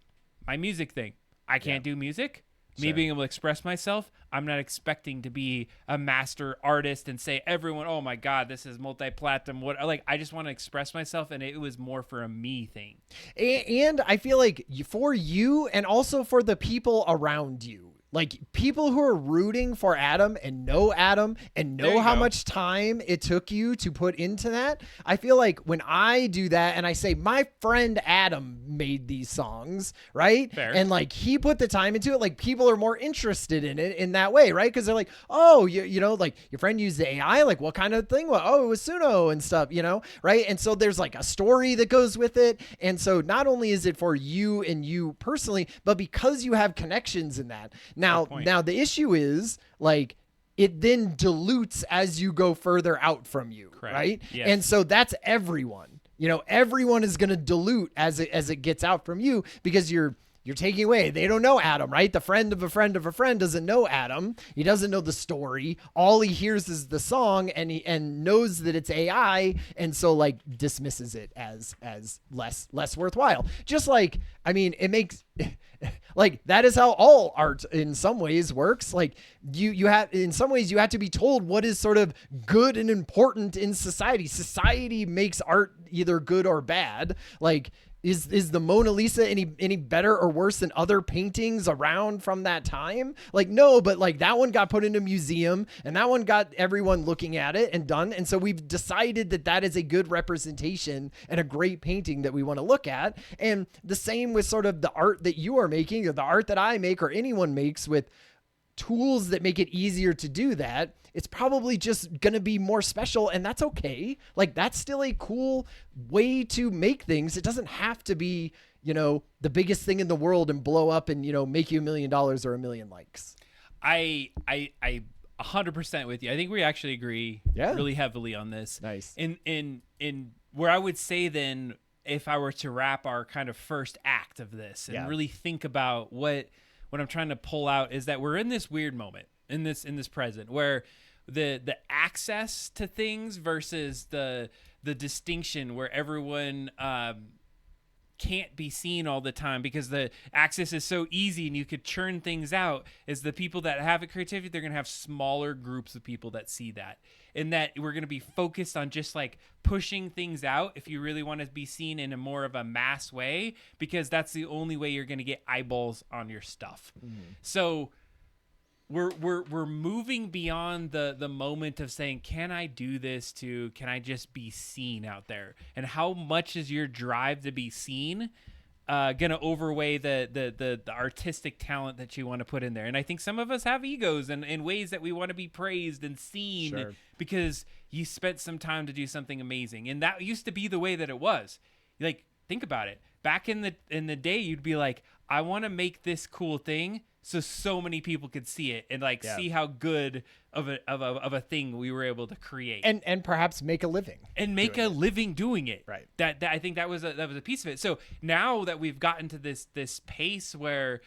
my music thing, I can't do music. Me being able to express myself, I'm not expecting to be a master artist and say everyone, oh my God, this is multi-platinum. What, like, I just want to express myself, and it was more for a me thing. And I feel like for you and also for the people around you, like people who are rooting for Adam and know how much time it took you to put into that. I feel like when I do that and I say, my friend Adam made these songs, right? Fair. And like he put the time into it, like people are more interested in it in that way, right? Because they're like, oh, you know, like your friend used the AI, like what kind of thing? Well, oh, it was Suno and stuff, you know, right? And so there's like a story that goes with it. And so not only is it for you and you personally, but because you have connections in that. Now the issue is like it then dilutes as you go further out from you, right? Yes. And so that's everyone. You know, everyone is going to dilute as it gets out from you because you're taking away. They don't know Adam, right? The friend of a friend of a friend doesn't know Adam. He doesn't know the story. All he hears is the song and knows that it's AI. And so like dismisses it as less worthwhile. Just like, I mean, it makes like that is how all art in some ways works. Like you have, in some ways you have to be told what is sort of good and important in society. Society makes art either good or bad. Like, is the Mona Lisa any better or worse than other paintings around from that time? Like, no, but like that one got put in a museum and that one got everyone looking at it and done. And so we've decided that that is a good representation and a great painting that we want to look at. And the same with sort of the art that you are making or the art that I make or anyone makes with tools that make it easier to do that. It's probably just going to be more special, and that's okay. Like, that's still a cool way to make things. It doesn't have to be, you know, the biggest thing in the world and blow up and, you know, make you $1 million or 1 million likes. I 100% with you. I think we actually agree really heavily on this. Nice. In where I would say then, if I were to wrap our kind of first act of this and really think about what I'm trying to pull out is that we're in this weird moment in this present where the access to things versus the distinction where everyone can't be seen all the time because the access is so easy and you could churn things out, is the people that have a creativity, they're going to have smaller groups of people that see that, and that we're going to be focused on just like pushing things out if you really want to be seen in a more of a mass way, because that's the only way you're going to get eyeballs on your stuff. So we're moving beyond the moment of saying, can I do this, to can I just be seen out there? And how much is your drive to be seen gonna overweigh the artistic talent that you want to put in there? And I think some of us have egos and ways that we want to be praised and seen because you spent some time to do something amazing. And that used to be the way that it was. Like, think about it. Back in the day, you'd be like, I want to make this cool thing so many people could see it and like see how good of a thing we were able to create and perhaps make a living and make a living doing it. Right. That I think that was a piece of it. So now that we've gotten to this pace where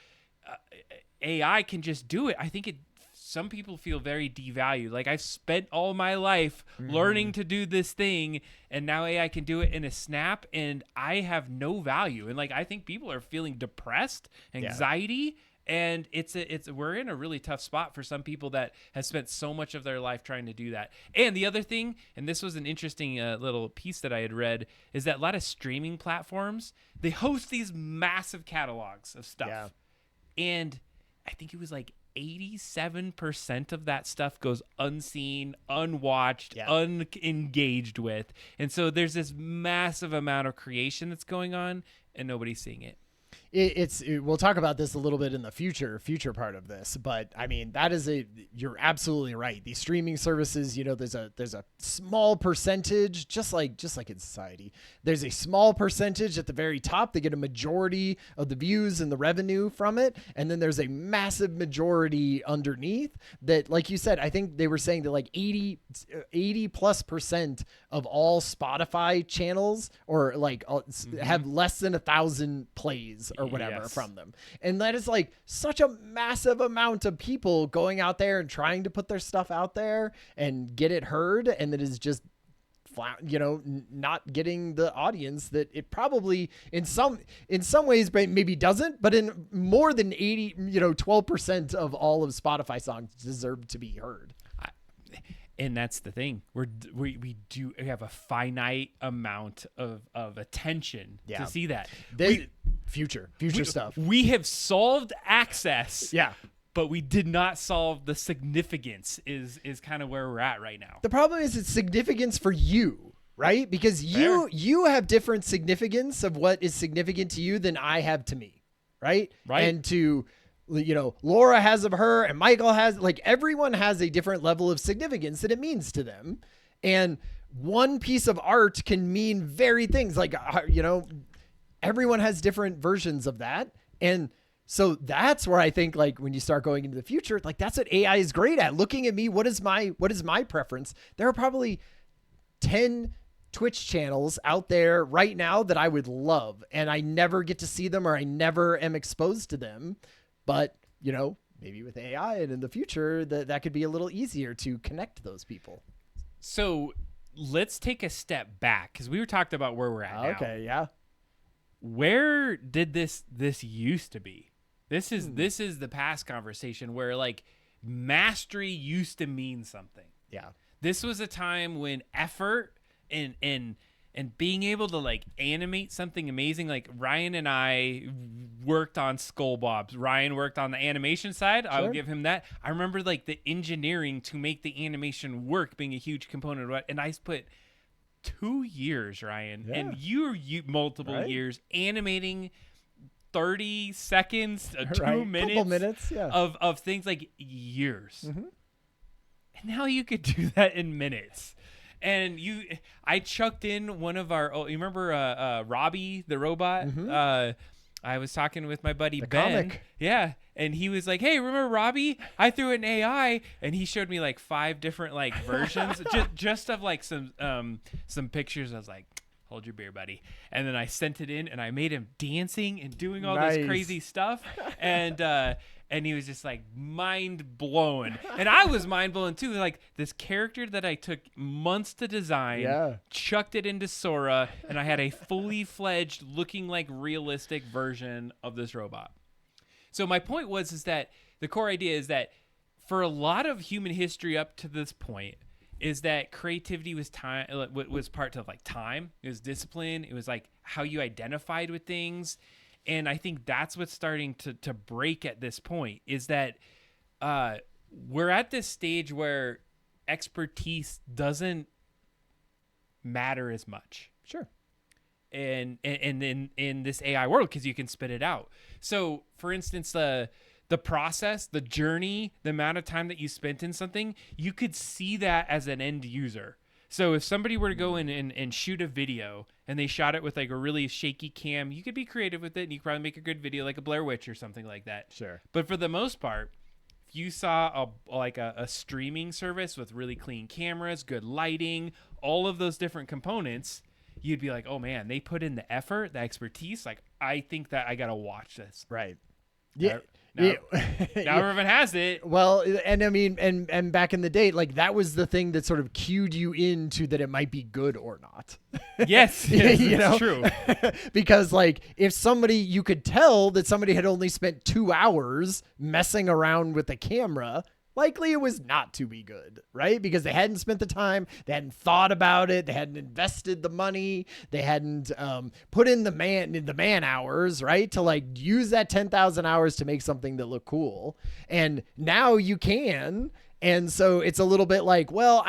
AI can just do it, I think some people feel very devalued. Like, I've spent all my life learning to do this thing, and now AI can do it in a snap, and I have no value. And like, I think people are feeling depressed, anxiety, and we're in a really tough spot for some people that have spent so much of their life trying to do that. And the other thing, and this was an interesting little piece that I had read, is that a lot of streaming platforms, they host these massive catalogs of stuff. Yeah. And I think it was like 87% of that stuff goes unseen, unwatched, unengaged with. And so there's this massive amount of creation that's going on and nobody's seeing it. We'll talk about this a little bit in the future part of this, but I mean, you're absolutely right. These streaming services, there's a small percentage, just like in society, there's a small percentage at the very top. They get a majority of the views and the revenue from it. And then there's a massive majority underneath that, like you said, I think they were saying that like 80+% of all Spotify channels or like have less than 1,000 plays or whatever from them. And that is like such a massive amount of people going out there and trying to put their stuff out there and get it heard. And that is just not getting the audience that it probably in some ways maybe doesn't, but in more than 12% of all of Spotify songs deserve to be heard. And that's the thing. We have a finite amount of attention to see that. Future stuff. We have solved access. Yeah. But we did not solve the significance is kind of where we're at right now. The problem is it's significance for you, right? Because you have different significance of what is significant to you than I have to me, right? Right. And to Laura has of her and Michael has, like, everyone has a different level of significance that it means to them. And one piece of art can mean very things like, everyone has different versions of that. And so that's where I think, like, when you start going into the future, like, that's what AI is great at. Looking at me, what is my preference? There are probably 10 Twitch channels out there right now that I would love, and I never get to see them or I never am exposed to them. But, maybe with AI and in the future that could be a little easier to connect those people. So let's take a step back, because we were talking about where we're at now. Okay, yeah. Where did this used to be? This is the past conversation where, like, mastery used to mean something. Yeah. This was a time when effort and being able to, like, animate something amazing. Like, Ryan and I worked on Skull Bobs. Ryan worked on the animation side. Sure. I'll give him that. I remember, like, the engineering to make the animation work being a huge component of it. And I put 2 years, Ryan, and you multiple years animating 30 seconds, 2 minutes, couple minutes, of things, like, years. And now you could do that in minutes. And I chucked in one of our, you remember Robbie the robot? I was talking with my buddy Ben. Comic. Yeah. And he was like, hey, remember Robbie? I threw it in AI. And he showed me like 5 different like versions just of like some pictures. I was like, hold your beer, buddy. And then I sent it in and I made him dancing and doing all this crazy stuff. And he was just like mind blown. And I was mind blown too. Like, this character that I took months to design, chucked it into Sora, and I had a fully fledged, looking like realistic version of this robot. So my point is that the core idea is that for a lot of human history up to this point, is that creativity was part of like time. It was discipline. It was like how you identified with things. And I think that's what's starting to break at this point, is that we're at this stage where expertise doesn't matter as much. Sure. And in this AI world, because you can spit it out. So, for instance, the process, the journey, the amount of time that you spent in something, you could see that as an end user. So if somebody were to go in and shoot a video and they shot it with like a really shaky cam, you could be creative with it and you could probably make a good video like a Blair Witch or something like that. Sure. But for the most part, if you saw a streaming service with really clean cameras, good lighting, all of those different components, you'd be like, oh man, they put in the effort, the expertise. Like, I think that I got to watch this. Right. Yeah. Now everyone has it. Well, and I mean, and back in the day, like that was the thing that sort of cued you into that it might be good or not. Yes, you know, true. Because like if somebody, you could tell that somebody had only spent 2 hours messing around with the camera, likely it was not to be good, right? Because they hadn't spent the time, they hadn't thought about it, they hadn't invested the money, they hadn't put in the man hours, right? To like use that 10,000 hours to make something that looked cool. And now you can. And so it's a little bit like, well,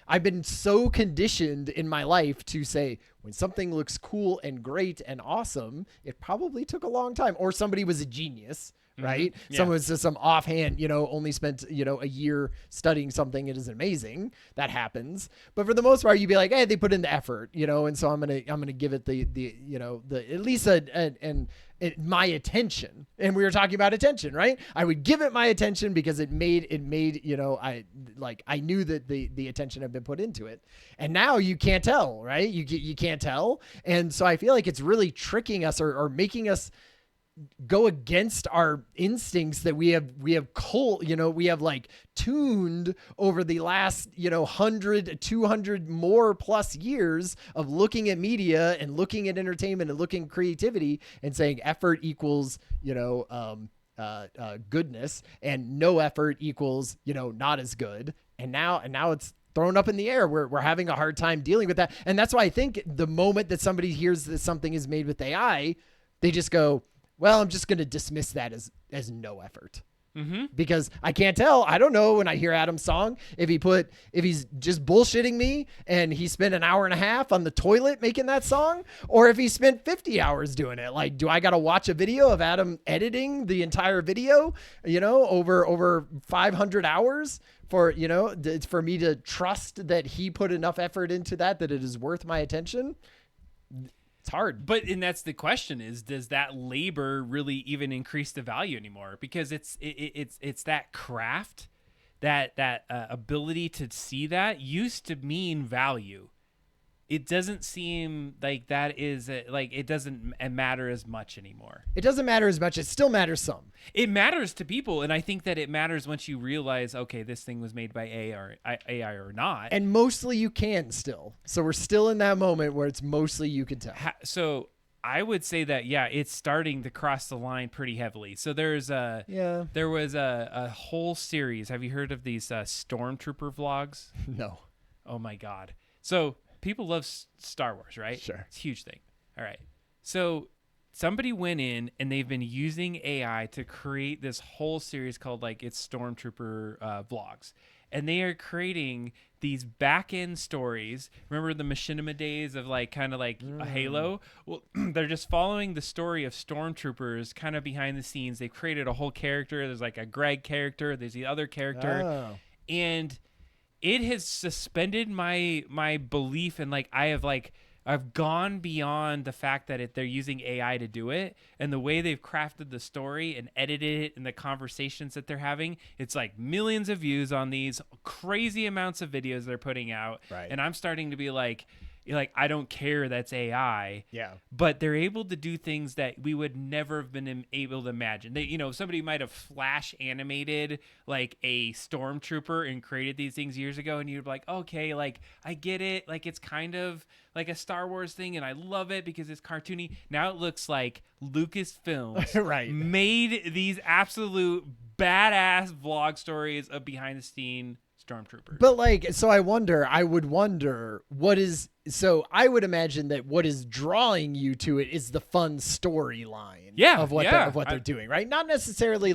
I've been so conditioned in my life to say when something looks cool and great and awesome, it probably took a long time, or somebody was a genius. Right. Yeah. Someone was just some offhand, only spent, a year studying something. It is amazing. That happens. But for the most part, you'd be like, hey, they put in the effort, and so I'm going to give it the at least my attention. And we were talking about attention, right? I would give it my attention because it made, I knew that the attention had been put into it. And now you can't tell, right? You can't tell. And so I feel like it's really tricking us or making us go against our instincts that we have like tuned over the last 100 200 more plus years of looking at media and looking at entertainment and looking at creativity and saying effort equals goodness, and no effort equals not as good. And now it's thrown up in the air. We're having a hard time dealing with that. And that's why I think the moment that somebody hears that something is made with AI, they just go, well, I'm just going to dismiss that as no effort. Mm-hmm. Because I can't tell. I don't know when I hear Adam's song if he's just bullshitting me and he spent an hour and a half on the toilet making that song, or if he spent 50 hours doing it. Like, do I got to watch a video of Adam editing the entire video, over 500 hours for me to trust that he put enough effort into that it is worth my attention? It's hard. And that's the question is, does that labor really even increase the value anymore? Because it's that craft, that ability to see that used to mean value. It doesn't seem like that is it doesn't matter as much anymore. It doesn't matter as much. It still matters some. It matters to people. And I think that it matters once you realize, okay, this thing was made by AI or not. And mostly you can still. So we're still in that moment where it's mostly you can tell. So I would say that, yeah, it's starting to cross the line pretty heavily. So there was a whole series. Have you heard of these Stormtrooper vlogs? No. Oh my God. So people love Star Wars, right? Sure. It's a huge thing. All right. So somebody went in and they've been using AI to create this whole series called it's Stormtrooper vlogs. And they are creating these back-end stories. Remember the machinima days of a Halo? Well, they're just following the story of Stormtroopers kind of behind the scenes. They've created a whole character. There's a Greg character. There's the other character. Oh. And it has suspended my belief, and I've gone beyond the fact that they're using AI to do it, and the way they've crafted the story and edited it and the conversations that they're having. It's millions of views on these crazy amounts of videos they're putting out. Right. And I'm starting to be like, I don't care, that's AI. Yeah. But they're able to do things that we would never have been able to imagine. They, somebody might have flash animated a stormtrooper and created these things years ago, and you'd be like, okay, I get it. It's kind of like a Star Wars thing, and I love it because it's cartoony. Now it looks like Lucasfilms right. made these absolute badass vlog stories of behind the scene stormtroopers. But so I would wonder I would imagine that what is drawing you to it is the fun storyline of what they're doing, right? Not necessarily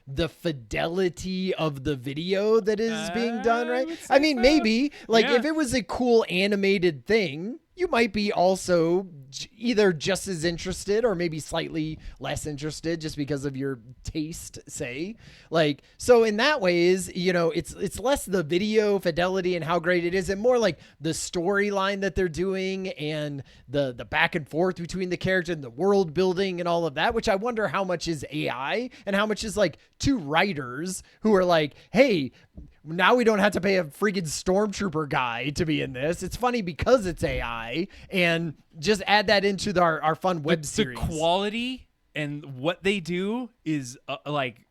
the fidelity of the video that is being done, right? I mean, maybe if it was a cool animated thing, you might be also either just as interested or maybe slightly less interested just because of your taste, say. Like, so in that way is, it's less the video fidelity and how great it is, and more like the storyline that they're doing and the back and forth between the character and the world building and all of that, which I wonder how much is AI and how much is like two writers who are like, hey, now we don't have to pay a freaking stormtrooper guy to be in this. It's funny because it's AI, and just add that into our fun web series. The quality and what they do is like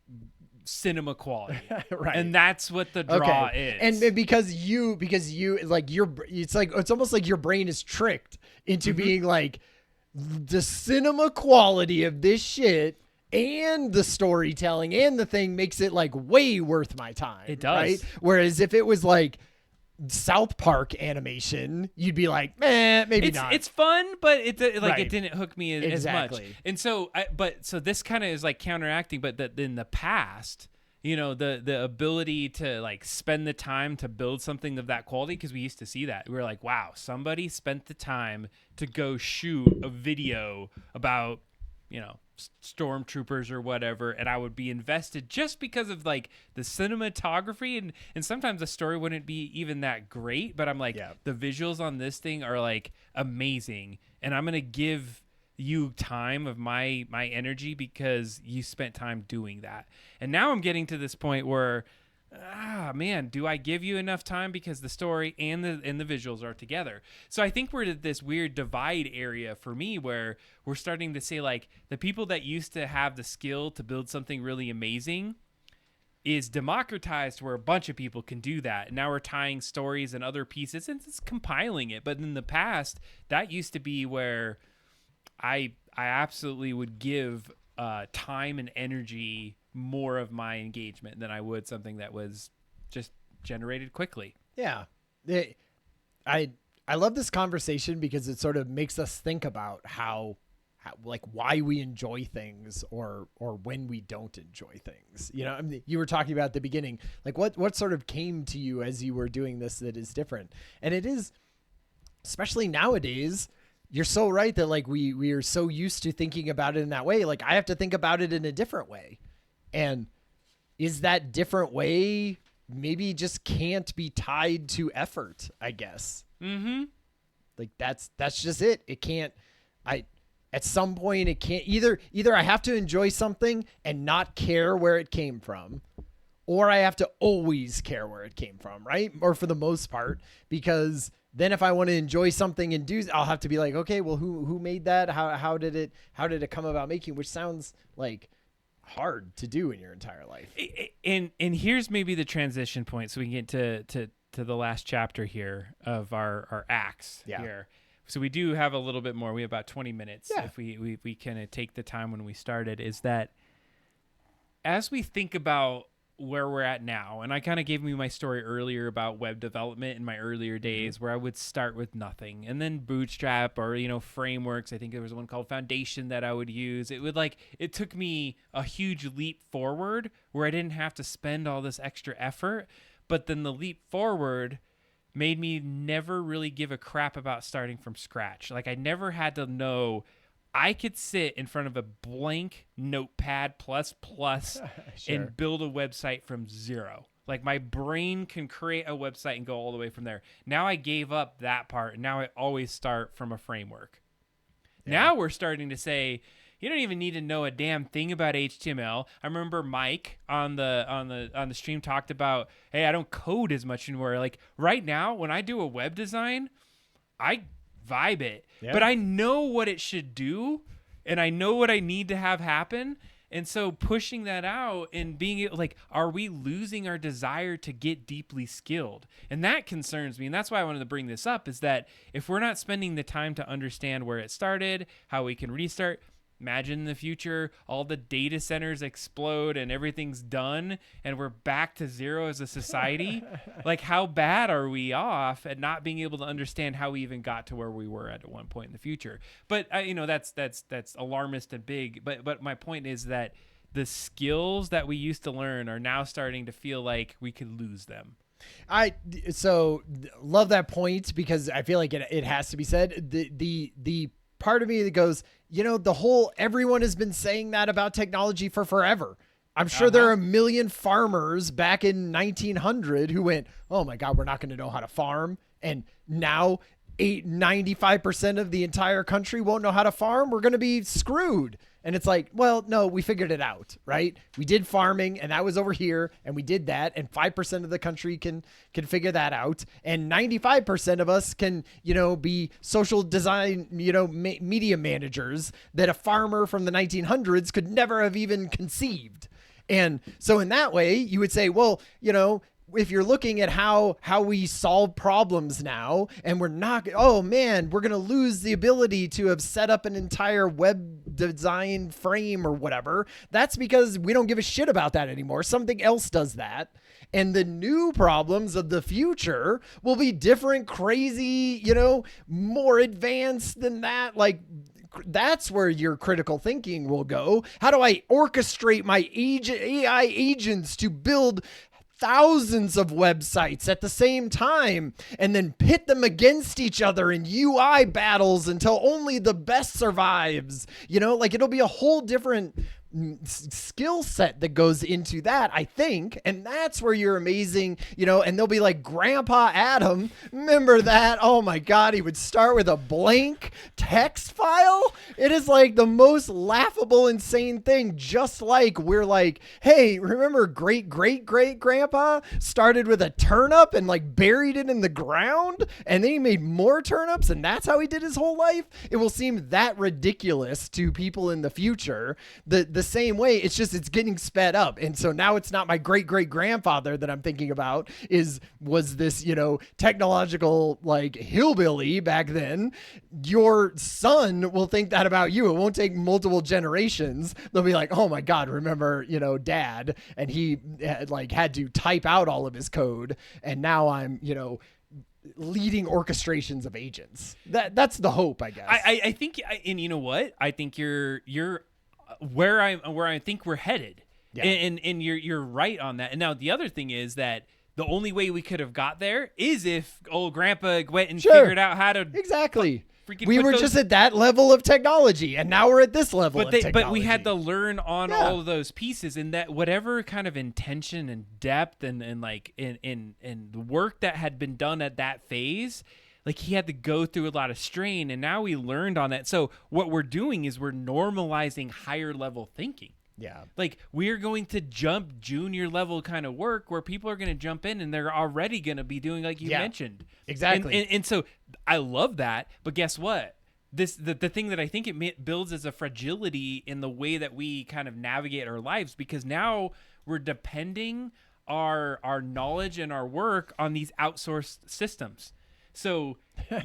cinema quality, right? And that's what the draw is. And because you like it's almost like your brain is tricked into being like, the cinema quality of this shit and the storytelling and the thing makes it like way worth my time. It does. Right? Whereas if it was like South Park animation, you'd be like, maybe not. It's fun, but it Right. didn't hook me as much. And so, so this kind of is like counteracting, but in the past, the ability to like spend the time to build something of that quality, because we used to see that. We were like, wow, somebody spent the time to go shoot a video about, stormtroopers or whatever, and I would be invested just because of like the cinematography, and sometimes the story wouldn't be even that great, but I'm like, the visuals on this thing are like amazing, and I'm gonna give you time of my energy because you spent time doing that. And now I'm getting to this point where, man, do I give you enough time because the story and the visuals are together? So I think we're at this weird divide area for me where we're starting to say like the people that used to have the skill to build something really amazing is democratized where a bunch of people can do that. And now we're tying stories and other pieces and it's compiling it. But in the past, that used to be where I absolutely would give time and energy more of my engagement than I would something that was just generated quickly. Yeah. I love this conversation because it sort of makes us think about how like why we enjoy things or when we don't enjoy things. I mean, you were talking about at the beginning, like what sort of came to you as you were doing this that is different. And it is, especially nowadays, you're so right that like we are so used to thinking about it in that way. Like I have to think about it in a different way. And is that different way maybe just can't be tied to effort, I guess. Mm-hmm. Like that's just it. It can't, at some point it can't either I have to enjoy something and not care where it came from, or I have to always care where it came from, right? Or for the most part, because then if I want to enjoy something and do, I'll have to be like, okay, well, who made that? How did it come about making? Which sounds like hard to do in your entire life. And here's maybe the transition point, so we can get to the last chapter here of our acts here. So we do have a little bit more. We have about 20 minutes if we kind of take the time when we started. Is that as we think about where we're at now, and I kind of gave me my story earlier about web development in my earlier days where I would start with nothing and then bootstrap or frameworks. I think there was one called Foundation that I would use. It took me a huge leap forward where I didn't have to spend all this extra effort, but then the leap forward made me never really give a crap about starting from scratch. Like I never had to know. I could sit in front of a blank Notepad++ and build a website from zero. Like my brain can create a website and go all the way from there. Now I gave up that part. And now I always start from a framework. Yeah. Now we're starting to say, you don't even need to know a damn thing about HTML. I remember Mike on the stream talked about, hey, I don't code as much anymore. Like right now, when I do a web design, I vibe it, but I know what it should do and I know what I need to have happen. And so pushing that out and being like, are we losing our desire to get deeply skilled? And that concerns me. And that's why I wanted to bring this up, is that if we're not spending the time to understand where it started, how we can restart, imagine in the future, all the data centers explode and everything's done and we're back to zero as a society. Like how bad are we off at not being able to understand how we even got to where we were at one point in the future? But that's alarmist and big. But my point is that the skills that we used to learn are now starting to feel like we could lose them. Love that point, because I feel like it has to be said. The part of me that goes, everyone has been saying that about technology for forever. I'm sure there are a million farmers back in 1900 who went, oh my God, we're not going to know how to farm. And now 95% of the entire country won't know how to farm. We're going to be screwed. And it's like, well, no, we figured it out, right? We did farming, and that was over here, and we did that, and 5% of the country can figure that out, and 95% of us can, be social design, media managers that a farmer from the 1900s could never have even conceived. And so in that way, you would say, well, if you're looking at how we solve problems now, and we're not, oh man, we're going to lose the ability to have set up an entire web design frame or whatever. That's because we don't give a shit about that anymore. Something else does that. And the new problems of the future will be different, crazy, more advanced than that. Like, that's where your critical thinking will go. How do I orchestrate my AI agents to build thousands of websites at the same time and then pit them against each other in UI battles until only the best survives? It'll be a whole different skill set that goes into that, I think. And that's where you're amazing, and they'll be like, Grandpa Adam, remember that? Oh my God, he would start with a blank text file. It is like the most laughable, insane thing. Just like we're like, hey, remember great grandpa started with a turnip and like buried it in the ground, and then he made more turnips, and that's how he did his whole life. It will seem that ridiculous to people in the future. The same way, it's getting sped up. And so now it's not my great grandfather that I'm thinking about was this, technological like hillbilly back then. Your son will think that about you. It won't take multiple generations. They'll be like, oh my God, remember, Dad, and he had to type out all of his code, and now I'm, leading orchestrations of agents. That's the hope, I guess. I think, and you know what? I think you're where I think we're headed. Yeah. And you're right on that. And now the other thing is that the only way we could have got there is if old Grandpa went and figured out how to exactly. We were just at that level of technology, and now we're at this level of technology. But we had to learn on all of those pieces, and that whatever kind of intention and depth and the work that had been done at that phase, like he had to go through a lot of strain, and now we learned on that. So what we're doing is we're normalizing higher level thinking. Yeah. Like we're going to jump junior level kind of work where people are going to jump in and they're already going to be doing like you mentioned. Exactly. And so I love that. But guess what? The thing that I think it builds is a fragility in the way that we kind of navigate our lives, because now we're depending our knowledge and our work on these outsourced systems. So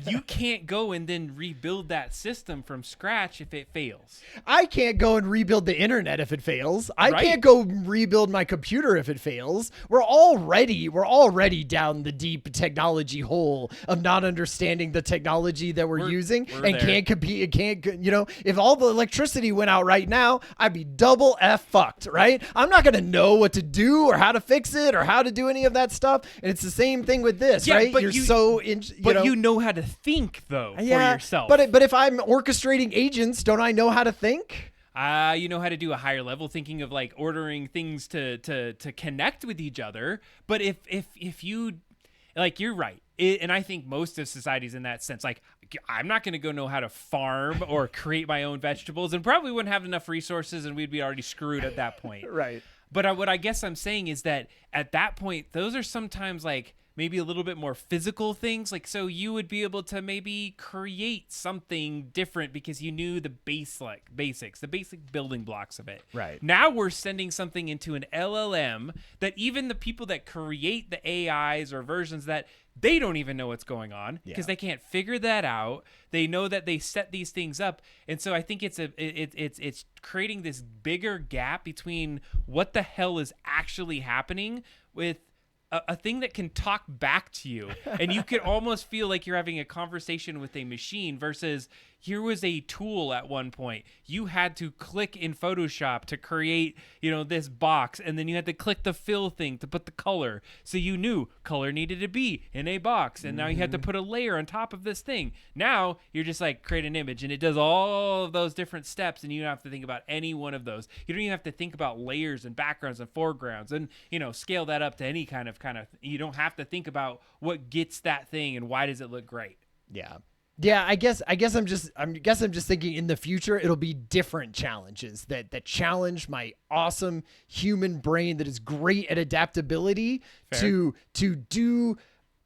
you can't go and then rebuild that system from scratch if it fails. I can't go and rebuild the internet if it fails. I Right. can't go rebuild my computer if it fails. We're already down the deep technology hole of not understanding the technology that we're using and there. can't compete. If all the electricity went out right now, I'd be double F fucked, right? I'm not going to know what to do or how to fix it or how to do any of that stuff. And it's the same thing with this, right? But you know how to think though for yourself. But if I'm orchestrating agents, don't I know how to think? You know how to do a higher level thinking of like ordering things to connect with each other. But if you, like, you're right. And I think most of society's in that sense. Like, I'm not going to go know how to farm or create my own vegetables, and probably wouldn't have enough resources, and we'd be already screwed at that point. Right. But what I guess I'm saying is that at that point, those are sometimes like maybe a little bit more physical things. Like, so you would be able to maybe create something different because you knew the basics, the basic building blocks of it. Right. Now we're sending something into an LLM that even the people that create the AIs or versions that they don't even know what's going on because they can't figure that out. They know that they set these things up. And so I think it's creating this bigger gap between what the hell is actually happening with a thing that can talk back to you, and you could almost feel like you're having a conversation with a machine versus here was a tool at one point. You had to click in Photoshop to create, this box, and then you had to click the fill thing to put the color. So you knew color needed to be in a box, and now you had to put a layer on top of this thing. Now you're just like create an image, and it does all of those different steps, and you don't have to think about any one of those. You don't even have to think about layers and backgrounds and foregrounds, and scale that up to any kind of. You don't have to think about what gets that thing and why does it look great. Yeah, I guess I'm just thinking in the future it'll be different challenges that challenge my awesome human brain that is great at adaptability to do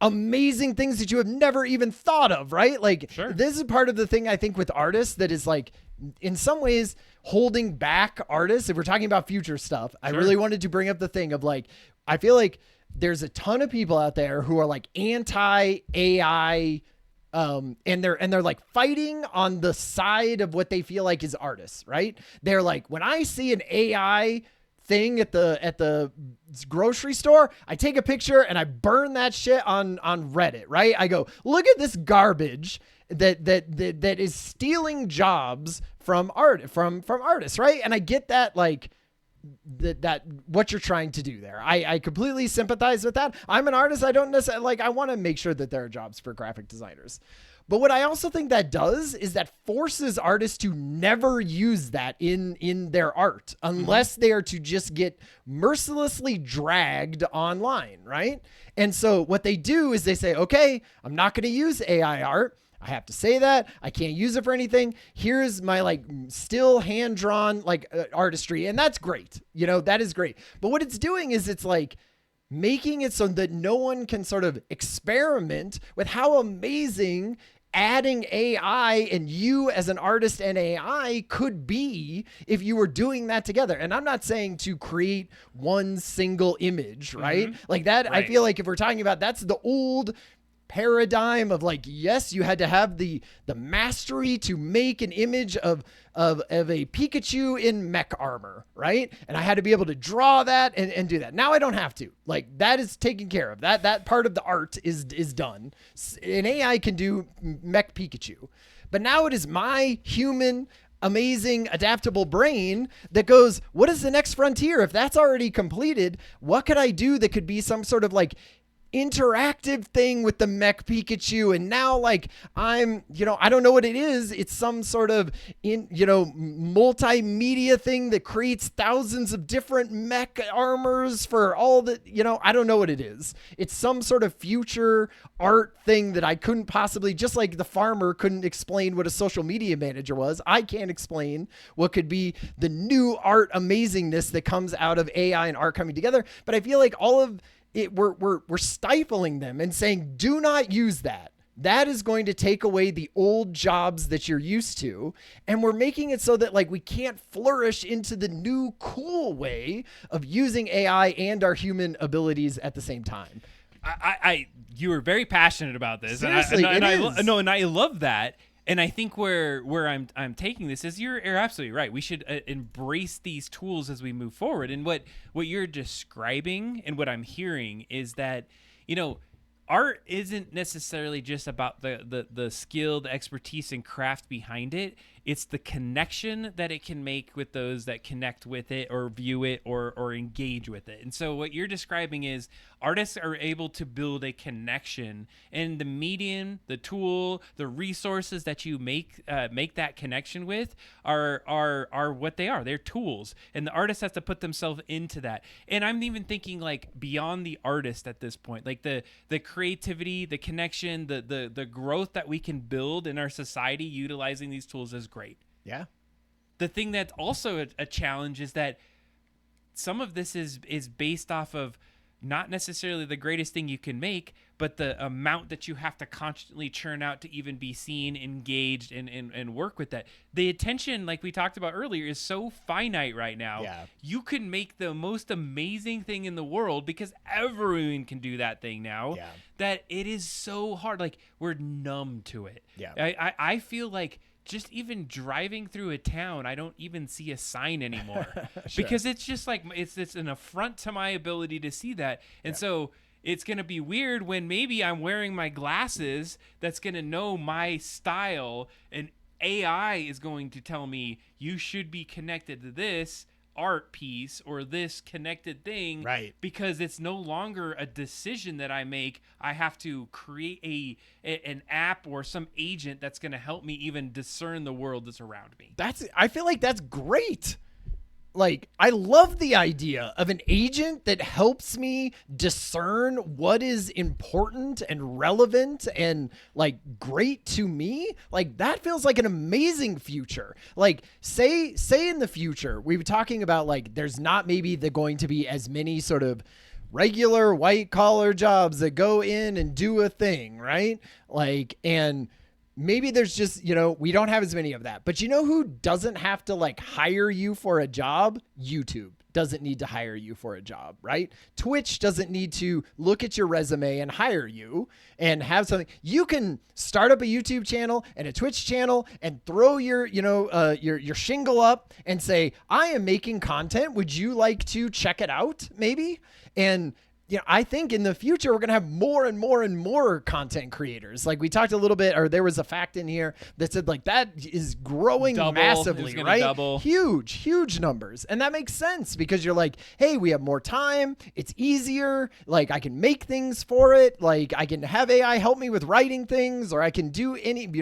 amazing things that you have never even thought of, right? Like This is part of the thing I think with artists that is like in some ways holding back artists. If we're talking about future stuff, I really wanted to bring up the thing of like, I feel like there's a ton of people out there who are like anti-AI, and they're like fighting on the side of what they feel like is artists, right? They're like, when I see an AI thing at the grocery store, I take a picture and I burn that shit on Reddit, right? I go, look at this garbage that is stealing jobs from artists, right? And I get that, like, that what you're trying to do there. I completely sympathize with that. I'm an artist. I don't necessarily I want to make sure that there are jobs for graphic designers. But what I also think that does is that forces artists to never use that in their art unless they are to just get mercilessly dragged online, right? And so what they do is they say, okay, I'm not going to use AI art. I have to say that. I can't use it for anything. Here's my like still hand-drawn artistry. And that's great. That is great. But what it's doing is it's like making it so that no one can sort of experiment with how amazing adding AI and you as an artist and AI could be if you were doing that together. And I'm not saying to create one single image, right? Like that. Right. I feel like if we're talking about, that's the old paradigm of like, yes, you had to have the mastery to make an image of a Pikachu in mech armor, right? And I had to be able to draw that and do that. Now I don't have to. Like, that is taken care of. That part of the art is done. An AI can do mech Pikachu. But now it is my human amazing adaptable brain that goes, what is the next frontier? If that's already completed, what could I do that could be some sort of like interactive thing with the mech Pikachu? And now like I'm, I don't know what it is. It's some sort of multimedia thing that creates thousands of different mech armors for all the, I don't know what it is. It's some sort of future art thing that I couldn't possibly, just like the farmer couldn't explain what a social media manager was. I can't explain what could be the new art amazingness that comes out of AI and art coming together. But I feel like all of we're stifling them and saying, do not use that. That is going to take away the old jobs that you're used to. And we're making it so that like we can't flourish into the new cool way of using AI and our human abilities at the same time. You were very passionate about this. Seriously, and I love that. And I think where I'm taking this is you're absolutely right. We should embrace these tools as we move forward. And what you're describing and what I'm hearing is that, art isn't necessarily just about the skill, the expertise and craft behind it. It's the connection that it can make with those that connect with it or view it or engage with it. And so what you're describing is artists are able to build a connection, and the medium, the tool, the resources that you make that connection with are what they are. They're tools, and the artist has to put themselves into that. And I'm even thinking like beyond the artist at this point, like the creativity, the connection, the growth that we can build in our society utilizing these tools is great. Yeah. The thing that's also a challenge is that some of this is based off of not necessarily the greatest thing you can make, but the amount that you have to constantly churn out to even be seen, engaged, and work with that. The attention, like we talked about earlier, is so finite right now. Yeah. You can make the most amazing thing in the world because everyone can do that thing now. Yeah. That it is so hard. Like, we're numb to it. Yeah. I feel like just even driving through a town, I don't even see a sign anymore. Sure. Because it's just like it's an affront to my ability to see that. And so it's going to be weird when maybe I'm wearing my glasses that's going to know my style and AI is going to tell me you should be connected to this art piece or this connected thing, Right? Because it's no longer a decision that I make. I have to create an app or some agent that's going to help me even discern the world that's around me. I feel like that's great. Like, I love the idea of an agent that helps me discern what is important and relevant and like great to me. Like, that feels like an amazing future. Like, say in the future, we were talking about like, there's not maybe going to be as many sort of regular white collar jobs that go in and do a thing, right? Like, and maybe there's just, we don't have as many of that. But you know who doesn't have to like hire you for a job? YouTube doesn't need to hire you for a job, right? Twitch doesn't need to look at your resume and hire you and have something. You can start up a YouTube channel and a Twitch channel and throw your shingle up and say, I am making content. Would you like to check it out? Maybe. And I think in the future, we're going to have more and more and more content creators. Like we talked a little bit, or there was a fact in here that said like that is growing massively, right? Double. Huge numbers. And that makes sense because you're like, hey, we have more time. It's easier. Like I can make things for it. Like I can have AI help me with writing things, or I can do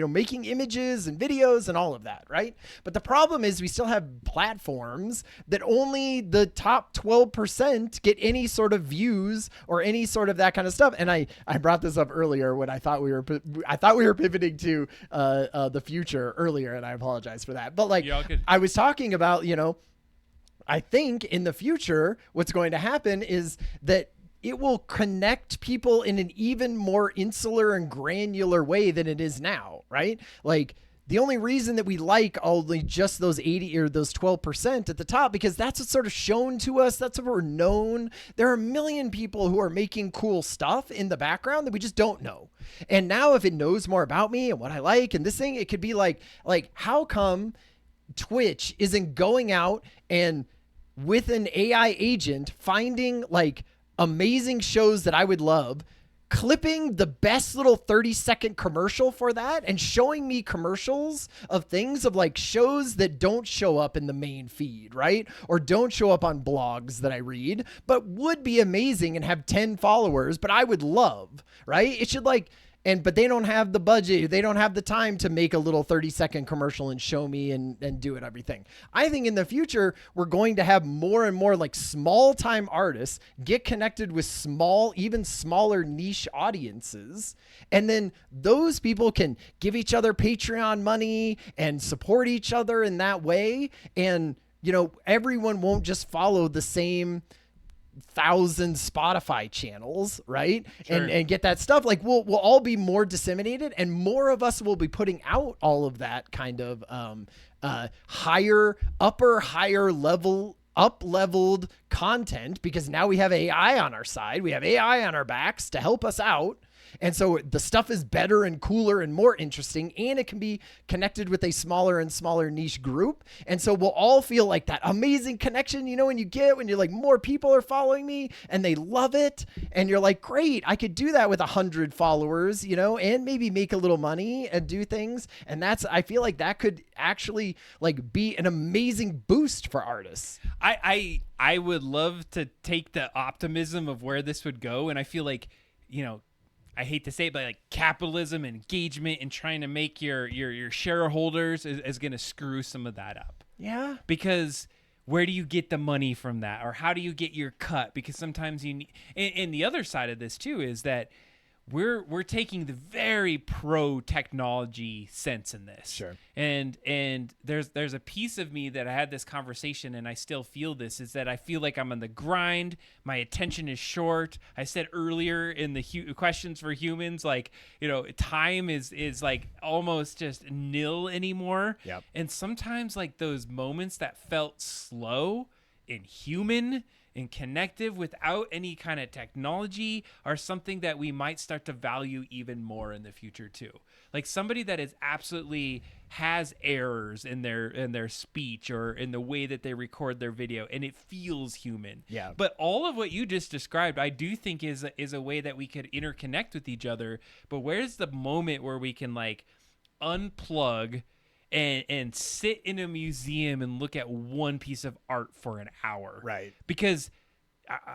making images and videos and all of that, right? But the problem is we still have platforms that only the top 12% get any sort of views or any sort of that kind of stuff. And I brought this up earlier when I thought we were pivoting to the future earlier, and I apologize for that. But like I was talking about, I think in the future what's going to happen is that it will connect people in an even more insular and granular way than it is now, right? Like the only reason that we like only just those 80 or those 12% at the top, because that's what's sort of shown to us. That's what we're known. There are a million people who are making cool stuff in the background that we just don't know. And now if it knows more about me and what I like and this thing, it could be like how come Twitch isn't going out and with an AI agent finding like amazing shows that I would love, clipping the best little 30-second commercial for that and showing me commercials of things of like shows that don't show up in the main feed, right? Or don't show up on blogs that I read, but would be amazing and have 10 followers, but I would love, right? It should like, but they don't have the budget. They don't have the time to make a little 30-second commercial and show me and do it everything. I think in the future, we're going to have more and more like small time artists get connected with even smaller niche audiences. And then those people can give each other Patreon money and support each other in that way. And, everyone won't just follow the same 1,000 Spotify channels, right? Sure. And get that stuff. Like we'll all be more disseminated, and more of us will be putting out all of that kind of higher level, up-leveled content, because now we have AI on our side. We have AI on our backs to help us out. And so the stuff is better and cooler and more interesting, and it can be connected with a smaller and smaller niche group. And so we'll all feel like that amazing connection, when you're like, more people are following me and they love it. And you're like, great, I could do that with 100 followers, and maybe make a little money and do things. And I feel like that could actually like be an amazing boost for artists. I would love to take the optimism of where this would go. And I feel like, I hate to say it, but like capitalism and engagement and trying to make your shareholders is going to screw some of that up. Yeah. Because where do you get the money from that? Or how do you get your cut? Because sometimes you need, and the other side of this too is that we're taking the very pro technology sense in this. Sure. And there's a piece of me that I had this conversation, and I still feel this, is that I feel like I'm on the grind. My attention is short. I said earlier in the questions for humans, like, time is like almost just nil anymore. Yep. And sometimes like those moments that felt slow and human and connective without any kind of technology are something that we might start to value even more in the future too. Like somebody that is absolutely has errors in their speech or in the way that they record their video, and it feels human. Yeah. But all of what you just described, I do think is a way that we could interconnect with each other. But where's the moment where we can like unplug and sit in a museum and look at one piece of art for an hour. Right. Because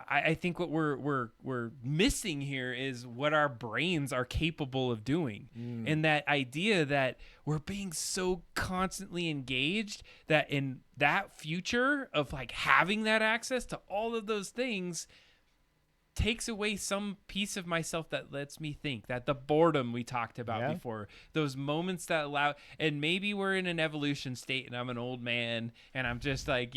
I think what we're missing here is what our brains are capable of doing. And that idea that we're being so constantly engaged that in that future of like having that access to all of those things takes away some piece of myself that lets me think, that the boredom we talked about before, those moments that allow, and maybe we're in an evolution state and I'm an old man and I'm just like,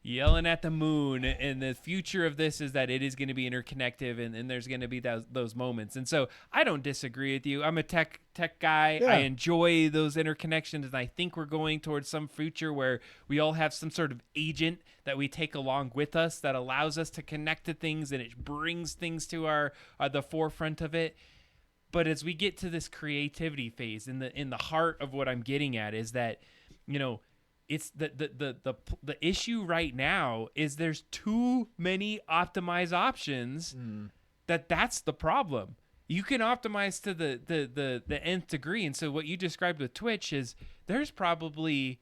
yelling at the moon, and the future of this is that it is going to be interconnected, and there's going to be those moments. And so I don't disagree with you. I'm a tech guy. I enjoy those interconnections, and I think we're going towards some future where we all have some sort of agent that we take along with us that allows us to connect to things, and it brings things to our the forefront of it. But as we get to this creativity phase, in the heart of what I'm getting at is that, it's the issue right now is there's too many optimized options. That's the problem. You can optimize to the nth degree. And so what you described with Twitch is there's probably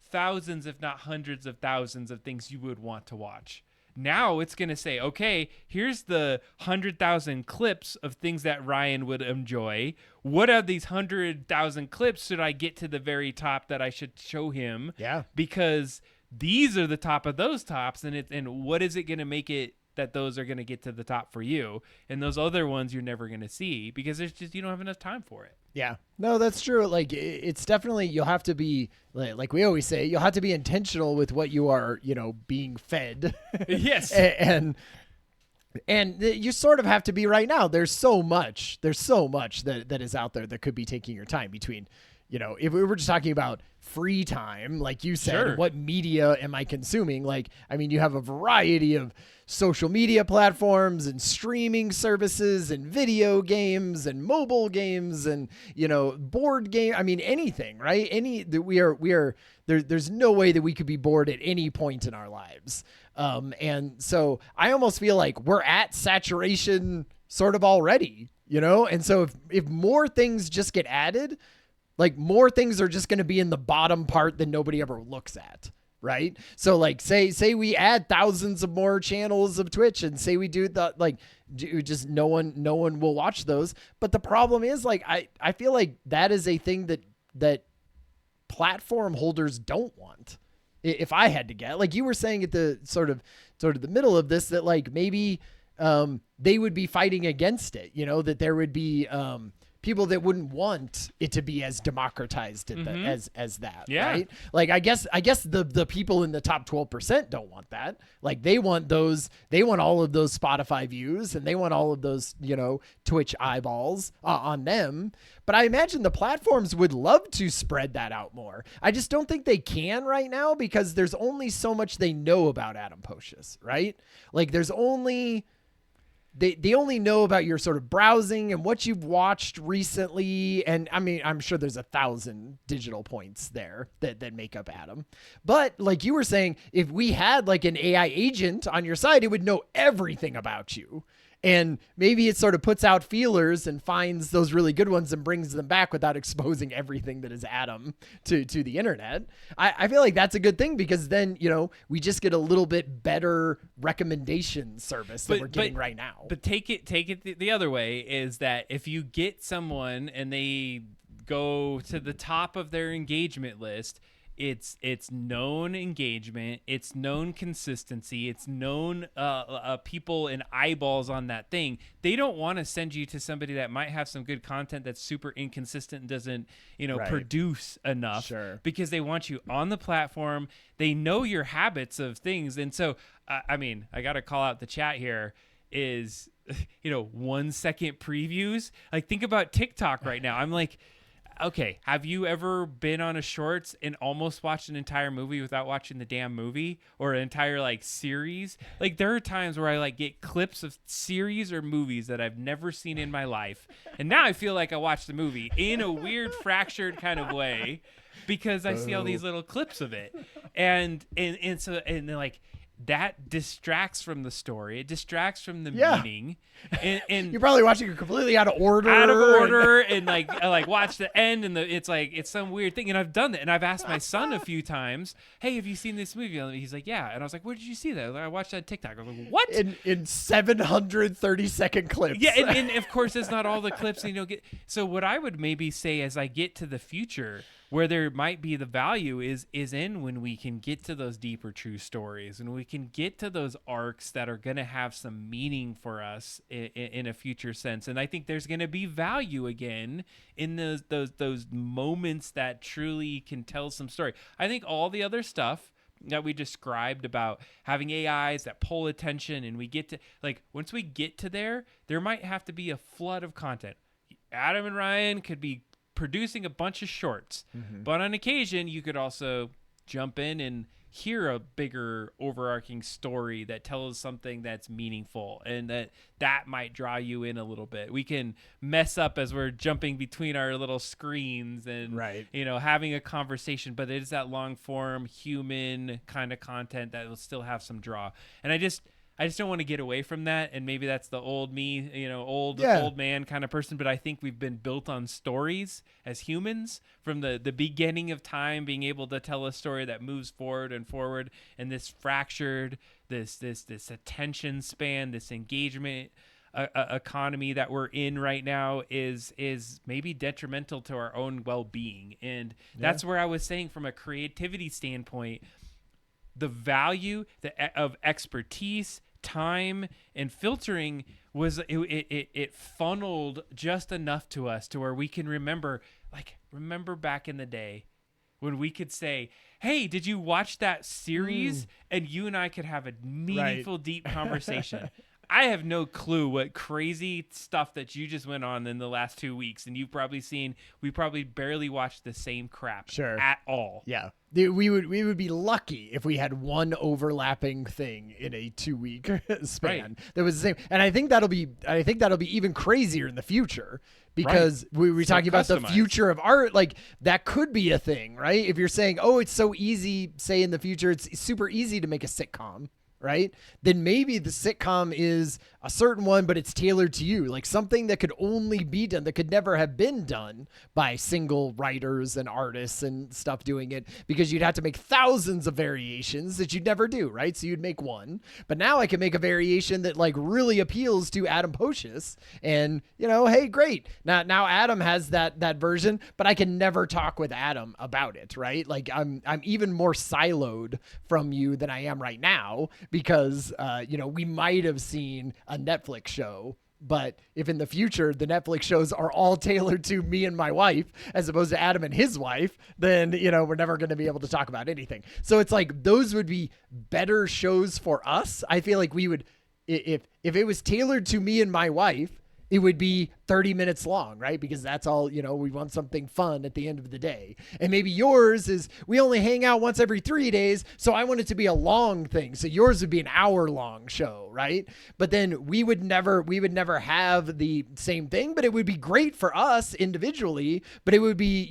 thousands, if not hundreds of thousands of things you would want to watch. Now it's going to say, okay, here's the 100,000 clips of things that Ryan would enjoy. What are these 100,000 clips should I get to the very top that I should show him? Yeah. Because these are the top of those tops, and what is it going to make it that those are going to get to the top for you, and those other ones you're never going to see because there's just, you don't have enough time for it. Yeah, no, that's true. Like, it's definitely, you'll have to be, like we always say, you'll have to be intentional with what you are, being fed. Yes. and you sort of have to be right now. There's so much that is out there that could be taking your time between, if we were just talking about free time, like you said, Sure. What media am I consuming? Like, I mean, you have a variety of social media platforms and streaming services and video games and mobile games and, board game. I mean, anything, right? There's no way that we could be bored at any point in our lives. And so I almost feel like we're at saturation sort of already, and so if more things just get added, like more things are just going to be in the bottom part that nobody ever looks at. Right. So like say we add thousands of more channels of Twitch and say we do just no one will watch those. But the problem is like, I feel like that is a thing that platform holders don't want. If I had to get, like you were saying at the sort of the middle of this, that like maybe they would be fighting against it, that there would be people that wouldn't want it to be as democratized as that. Yeah. Right. Like, I guess the people in the top 12% don't want that. Like they want all of those Spotify views and they want all of those, Twitch eyeballs on them. But I imagine the platforms would love to spread that out more. I just don't think they can right now because there's only so much they know about Adam Pocious, right? Like there's only... They only know about your sort of browsing and what you've watched recently. And I mean, I'm sure there's 1,000 digital points there that make up Adam. But like you were saying, if we had like an AI agent on your side, it would know everything about you. And maybe it sort of puts out feelers and finds those really good ones and brings them back without exposing everything that is Adam to the internet. I feel like that's a good thing because then, we just get a little bit better recommendation service than we're getting right now. But take it the other way is that if you get someone and they go to the top of their engagement list, it's known engagement, it's known consistency, it's known people and eyeballs on that thing. They don't want to send you to somebody that might have some good content that's super inconsistent and doesn't, Right. produce enough. Sure. Because they want you on the platform. They know your habits of things. And so, I mean, I got to call out the chat here is, 1 second previews. Like think about TikTok right now. I'm like, okay, have you ever been on a shorts and almost watched an entire movie without watching the damn movie or an entire series? Like there are times where I get clips of series or movies that I've never seen in my life. And now I feel like I watched the movie in a weird fractured kind of way because I see all these little clips of it. And so then that distracts from the story. It distracts from the Yeah. meaning. And You're probably watching it completely out of order. and like watch the end and it's like it's some weird thing. And I've done that, and I've asked my son a few times, "Hey, have you seen this movie?" And he's like, "Yeah." And I was like, "Where did you see that?" I watched that on TikTok. I was like, "What?" In 730-second clips. Yeah, and of course it's not all the clips. So what I would maybe say as I get to the future, where there might be the value is in when we can get to those deeper true stories, and we can get to those arcs that are going to have some meaning for us in a future sense. And I think there's going to be value again in those moments that truly can tell some story. I think all the other stuff that we described about having AIs that pull attention, and we get to once we get to there might have to be a flood of content. Adam and Ryan could be producing a bunch of shorts, but on occasion you could also jump in and hear a bigger overarching story that tells something that's meaningful, and that might draw you in a little bit. We can mess up as we're jumping between our little screens and having a conversation, but it is that long form human kind of content that will still have some draw. And I just don't want to get away from that, and maybe that's the old me, old man kind of person, but I think we've been built on stories as humans from the beginning of time, being able to tell a story that moves forward, and this fractured, this attention span, this engagement economy that we're in right now is maybe detrimental to our own well-being. And that's where I was saying, from a creativity standpoint, the value of expertise, time, and filtering was it funneled just enough to us to where we can remember back in the day when we could say, "Hey, did you watch that series?" And you and I could have a meaningful, deep conversation. I have no clue what crazy stuff that you just went on in the last 2 weeks, and you've probably seen. We probably barely watched the same crap at all. Yeah. We would be lucky if we had one overlapping thing in a 2-week span that was the same. And I think that'll be even crazier in the future, because we were talking about the future of art. Like, that could be a thing, right? If you're saying, "Oh, it's so easy," say in the future, it's super easy to make a sitcom, right? Then maybe the sitcom is a certain one, but it's tailored to you, like something that could only be done, that could never have been done by single writers and artists and stuff doing it, because you'd have to make thousands of variations that you'd never do, right? So you'd make one, but now I can make a variation that really appeals to Adam Pocious, and hey, great. Now Adam has that version, but I can never talk with Adam about it, right? Like, I'm even more siloed from you than I am right now, because we might have seen a Netflix show, but if in the future the Netflix shows are all tailored to me and my wife as opposed to Adam and his wife, then we're never going to be able to talk about anything. So it's like, those would be better shows for us. I feel like we would, if it was tailored to me and my wife, it would be 30 minutes long, right? Because that's all, we want something fun at the end of the day. And maybe yours is, we only hang out once every 3 days, so I want it to be a long thing. So yours would be an hour-long show, right? But then we would never have the same thing, but it would be great for us individually, but it would be,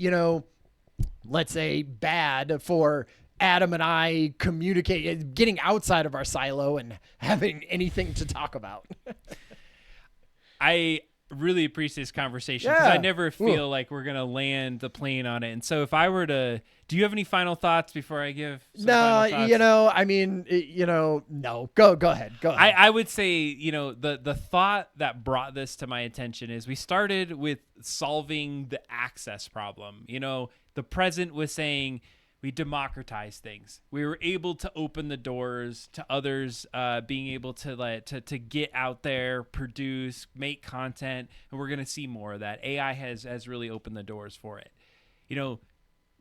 let's say, bad for Adam and I getting outside of our silo and having anything to talk about. I really appreciate this conversation, because I never feel like we're going to land the plane on it. And so if I were to, do you have any final thoughts before I give some final thoughts? No. Go ahead. I would say, the thought that brought this to my attention is we started with solving the access problem. The present was saying, we democratized things. We were able to open the doors to others being able to get out there, produce, make content, and we're going to see more of that. AI has really opened the doors for it.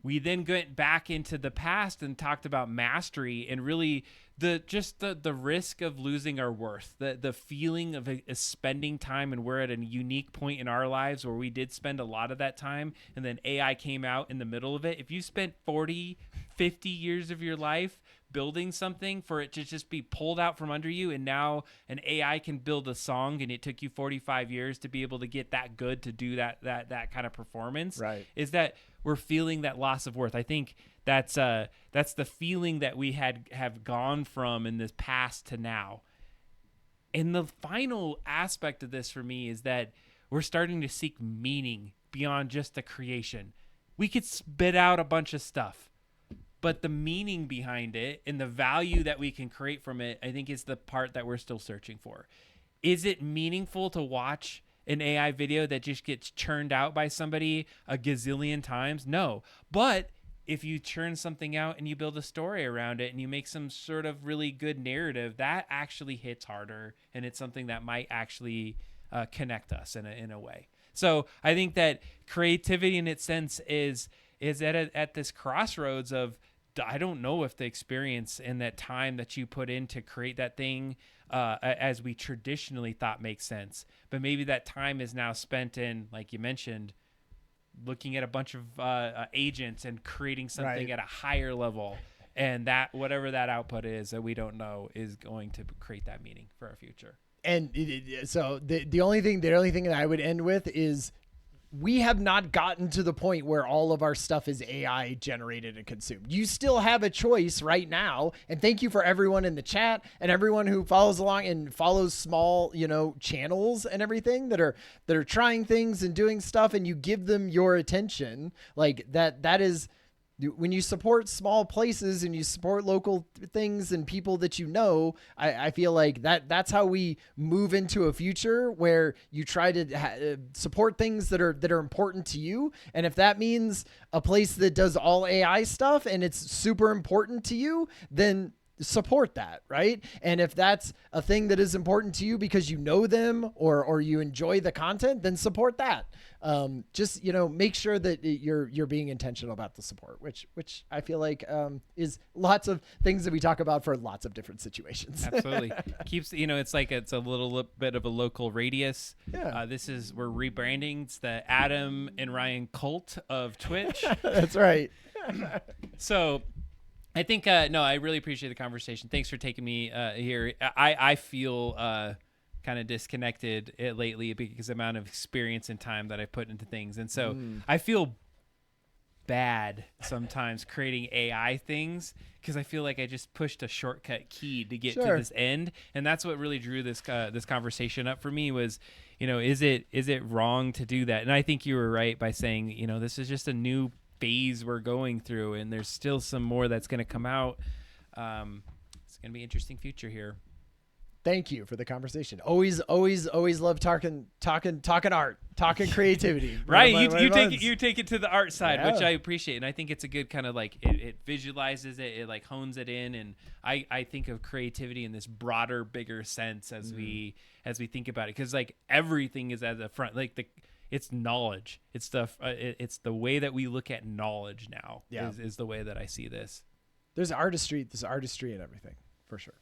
We then went back into the past and talked about mastery and really the risk of losing our worth, the feeling of spending time, and we're at a unique point in our lives where we did spend a lot of that time, and then AI came out in the middle of it. If you spent 40, 50 years of your life building something for it to just be pulled out from under you, and now an AI can build a song and it took you 45 years to be able to get that good to do that kind of performance, right? Is that we're feeling that loss of worth. I think that's the feeling that we have gone from in this past to now. And the final aspect of this for me is that we're starting to seek meaning beyond just the creation. We could spit out a bunch of stuff, but the meaning behind it and the value that we can create from it, I think, is the part that we're still searching for. Is it meaningful to watch an AI video that just gets churned out by somebody a gazillion times? No. But if you churn something out and you build a story around it and you make some sort of really good narrative, that actually hits harder, and it's something that might actually connect us in a way. So I think that creativity in its sense is at this crossroads of, I don't know if the experience and that time that you put in to create that thing as we traditionally thought makes sense. But maybe that time is now spent in, like you mentioned, looking at a bunch of agents and creating something at a higher level. And that whatever that output is that we don't know is going to create that meaning for our future. And so the only thing that I would end with is, we have not gotten to the point where all of our stuff is AI generated and consumed. You still have a choice right now. And thank you for everyone in the chat and everyone who follows along and follows small, channels and everything that are trying things and doing stuff, and you give them your attention. Like that is, when you support small places and you support local things and people that I feel like that's how we move into a future where you try to support things that are important to you. And if that means a place that does all AI stuff and it's super important to you, then support that, right? And if that's a thing that is important to you because you know them or you enjoy the content, then support that. Just make sure that you're being intentional about the support, which I feel like is lots of things that we talk about for lots of different situations. Absolutely. Keeps it's like it's a little bit of a local radius. Yeah. We're rebranding. It's the Adam and Ryan cult of Twitch. That's right. So I think no, I really appreciate the conversation. Thanks for taking me here. I feel kind of disconnected lately because of the amount of experience and time that I put into things, and so I feel bad sometimes creating AI things because I feel like I just pushed a shortcut key to get to this end, and that's what really drew this conversation up for me was, is it wrong to do that? And I think you were right by saying, this is just a new phase we're going through, and there's still some more that's going to come out. It's going to be an interesting future here. Thank you for the conversation. Always love talking art, talking creativity. Right. You take it to the art side, which I appreciate. And I think it's a good kind of like, it visualizes it like hones it in. And I think of creativity in this broader, bigger sense as we think about it. Cause like everything is at the front, like it's knowledge. It's the way that we look at knowledge now is the way that I see this. There's artistry in everything for sure.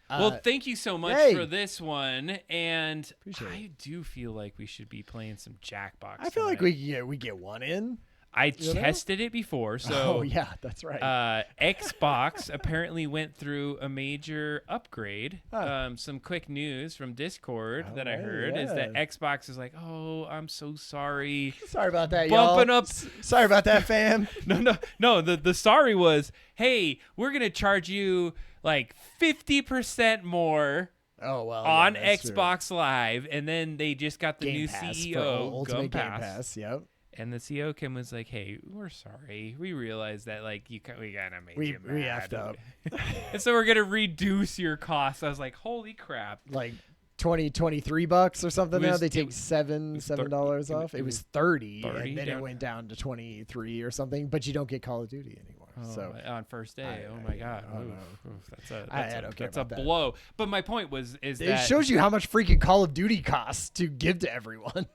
Well, thank you so much for this one, and Appreciate I do feel like we should be playing some Jackbox. I feel like we get one in. I tested it before, so yeah, that's right. Xbox apparently went through a major upgrade. Some quick news from Discord that I heard is that Xbox is like, "Oh, I'm so sorry. Sorry about that, bumping y'all. up. Sorry about that, fam." No. The sorry was, hey, we're gonna charge you like 50% more. Oh well, on Xbox Live, and then they just got the new CEO, Ultimate Game Pass. Yep. And the CEO Kim was like, "Hey, we're sorry. We realized that like we gotta make you mad. We effed up, and so we're gonna reduce your costs." I was like, "Holy crap!" Like $23 or something. Now they take $7 off. It was 30 and then it went down to 23 or something. But you don't get Call of Duty anymore. So on first day, my god, that's a that. blow. But my point is it that shows you how much freaking Call of Duty costs to give to everyone.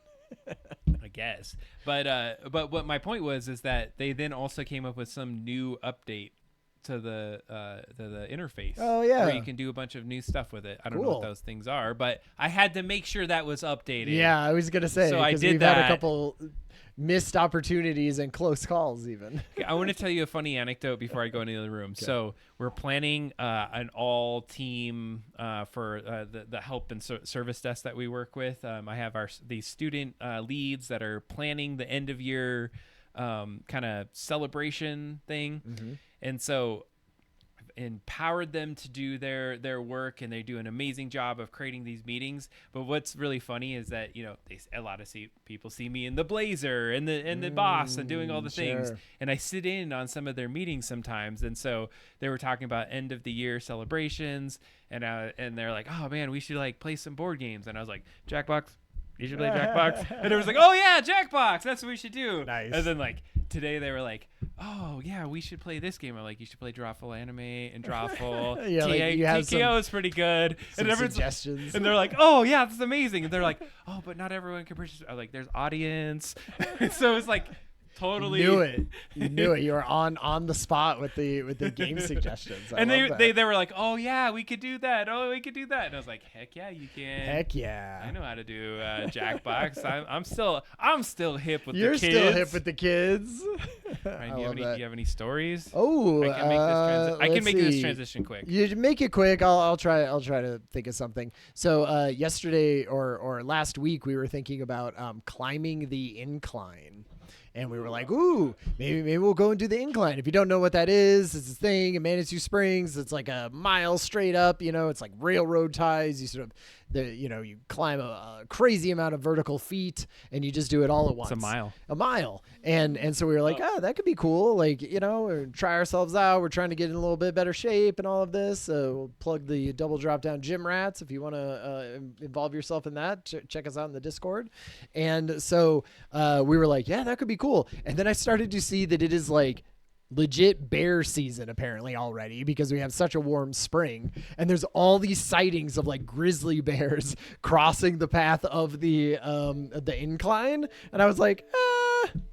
I guess. But what my point was is that they then also came up with some new update to the interface. Oh yeah, where you can do a bunch of new stuff with it. I don't know what those things are, but I had to make sure that was updated. Yeah, I was gonna say. So I did we've that. Had a couple missed opportunities and close calls even. I want to tell you a funny anecdote before I go into the other room. Okay. So we're planning an all team for the help and service desk that we work with. I have these student leads that are planning the end of year kind of celebration thing. And so empowered them to do their work, and they do an amazing job of creating these meetings. But what's really funny is that a lot of people see me in the blazer and the boss and doing all the things, and I sit in on some of their meetings sometimes. And so they were talking about end of the year celebrations, and they're like, oh man, we should like play some board games. And I was like, Jackbox, you should play Jackbox. And it was like, oh yeah, Jackbox, that's what we should do. Nice. And then like today they were like, oh yeah, we should play this game. I'm like, you should play Drawful Anime and Drawful. Yeah, like you have TKO is pretty good. Some And suggestions. and they're like, oh yeah, that's amazing. And they're like, oh, but not everyone can participate. I'm like, there's audience. So it's like totally You knew it. You were on the spot with the game suggestions. And they were like, oh yeah, we could do that. Oh, we could do that. And I was like, heck yeah, you can. Heck yeah. I know how to do Jackbox. I'm still hip with You're the kids. still hip with the kids. Ryan, do you have any stories? Oh, I can make let's this see. transition quick. You make it quick. I'll try to think of something. So yesterday or last week we were thinking about climbing the incline. And we were like, ooh, maybe we'll go and do the incline. If you don't know what that is, it's a thing in Manitou Springs. It's like a mile straight up, it's like railroad ties. You sort of, you climb a crazy amount of vertical feet and you just do it all at once. It's a mile. And so we were like, oh, that could be cool. Like, try ourselves out. We're trying to get in a little bit better shape and all of this. We'll plug the double drop down gym rats. If you want to involve yourself in that, check us out in the Discord. And so we were like, yeah, that could be cool. And then I started to see that it is like legit bear season apparently already because we have such a warm spring, and there's all these sightings of like grizzly bears crossing the path of the incline. And I was like,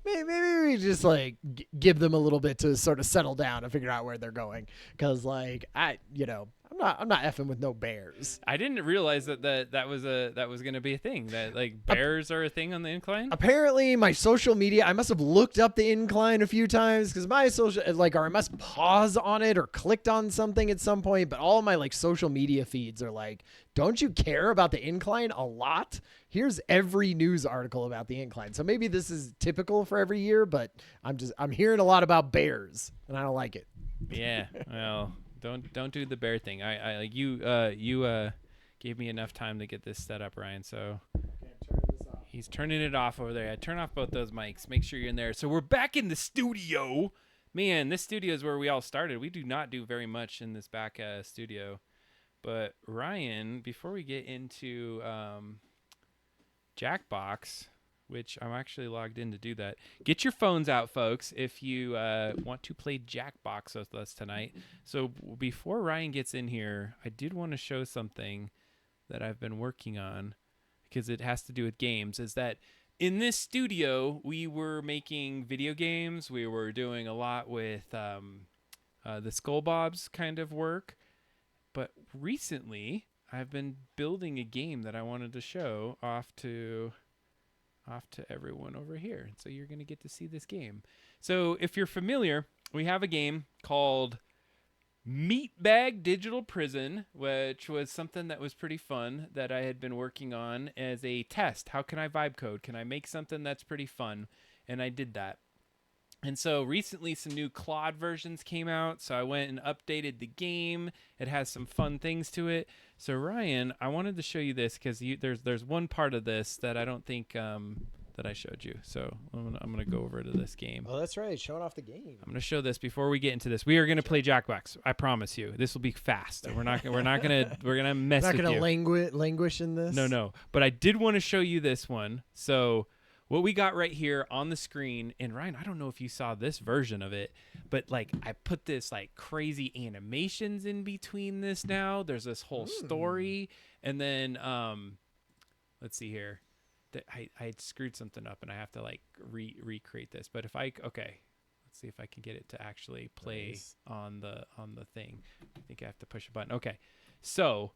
maybe we just like give them a little bit to sort of settle down and figure out where they're going, because like I'm not effing with no bears. I didn't realize that was going to be a thing, that like bears are a thing on the incline. Apparently my social media, I must have looked up the incline a few times because my social, or I must pause on it or clicked on something at some point, but all my like social media feeds are like, don't you care about the incline a lot? Here's every news article about the incline. So maybe this is typical for every year, but I'm hearing a lot about bears and I don't like it. Yeah. Well, don't do the bear thing. I like you gave me enough time to get this set up, Ryan. So he's turning it off over there. I turn off both those mics. Make sure you're in there. So we're back in the studio. Man, this studio is where we all started. We do not do very much in this back studio. But Ryan, before we get into Jackbox, which I'm actually logged in to do that. Get your phones out, folks, if you want to play Jackbox with us tonight. So before Ryan gets in here, I did want to show something that I've been working on because it has to do with games. Is that in this studio, we were making video games. We were doing a lot with the Skull Bobs kind of work. But recently, I've been building a game that I wanted to show off to everyone over here. And so you're going to get to see this game. So if you're familiar, we have a game called Meatbag Digital Prison, which was something that was pretty fun that I had been working on as a test. How can I vibe code? Can I make something that's pretty fun? And I did that. And so recently some new Claude versions came out, so I went and updated the game. It has some fun things to it. So Ryan, I wanted to show you this because there's one part of this that I don't think that I showed you. So I'm gonna go over to this game. Oh, that's right, showing off the game. I'm gonna show this before we get into this. We are gonna play Jackbox. I promise you. This will be fast. We're not gonna mess with you. Not gonna languish in this. No. But I did want to show you this one. So what we got right here on the screen, and Ryan, I don't know if you saw this version of it, but like I put this like crazy animations in between this now. There's this whole story, and then let's see here. I had screwed something up, and I have to like recreate this. But let's see if I can get it to actually play on the thing. I think I have to push a button. Okay, so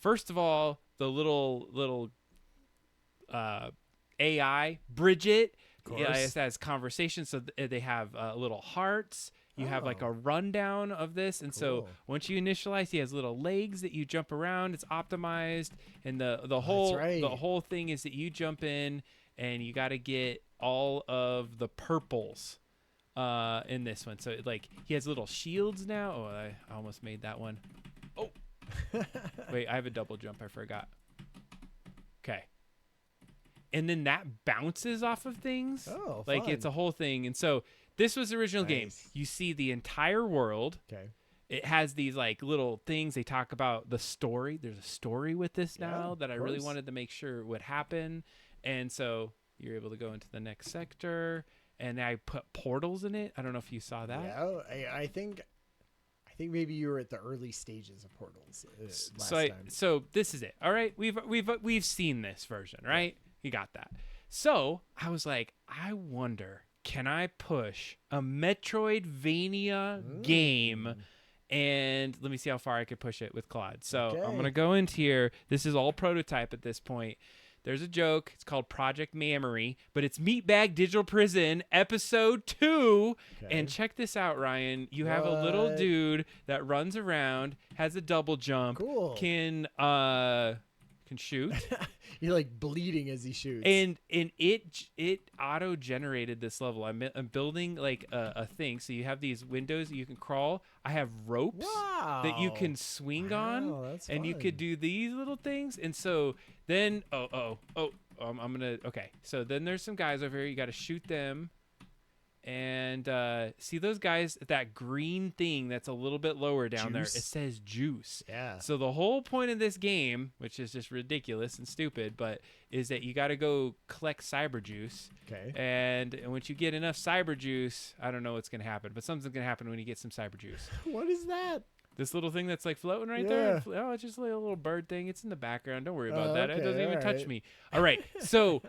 first of all, the little AI Bridget has conversations, so they have little hearts. You have like a rundown of this, and so once you initialize, he has little legs that you jump around. It's optimized, and the whole thing is that you jump in and you got to get all of the purples in this one. So like he has little shields now. Oh, I almost made that one. Oh, wait, I have a double jump. I forgot. Okay. And then that bounces off of things. Oh, like fun. it's a whole thing. And so this was the original game. Nice. You see the entire world. Okay. It has these like little things. They talk about the story. There's a story with this now that I really course. wanted to make sure would happen. And so you're able to go into the next sector. And I put portals in it. I don't know if you saw that. Yeah, I think maybe you were at the early stages of Portals last So time. so this is it. All right, we've seen this version, right? You got that. So I was like, I wonder, can I push a Metroidvania game? And let me see how far I could push it with Claude. So I'm Okay. gonna go into here. This is all prototype at this point. There's a joke. It's called Project Mammary, but it's Meatbag Digital Prison Episode 2. Okay. And check this out, Ryan. You have a little What? dude that runs around, has a double jump, Cool. can shoot. You're like bleeding as he shoots. And it auto generated this level. I'm building like a thing. So you have these windows that you can crawl. I have ropes that you can swing on, that's and you fun. could do these little things. And so then I'm gonna So then there's some guys over here. You got to shoot them. And see those guys, that green thing that's a little bit lower down there, it Juice? says juice. Yeah. So the whole point of this game, which is just ridiculous and stupid, but is that you got to go collect cyber juice. Okay. And once you get enough cyber juice, I don't know what's going to happen, but something's going to happen when you get some cyber juice. What is that? This little thing that's like floating right Yeah. there. Oh, it's just like a little bird thing. It's in the background. Don't worry about that. It okay, doesn't even touch alright. me. All right. So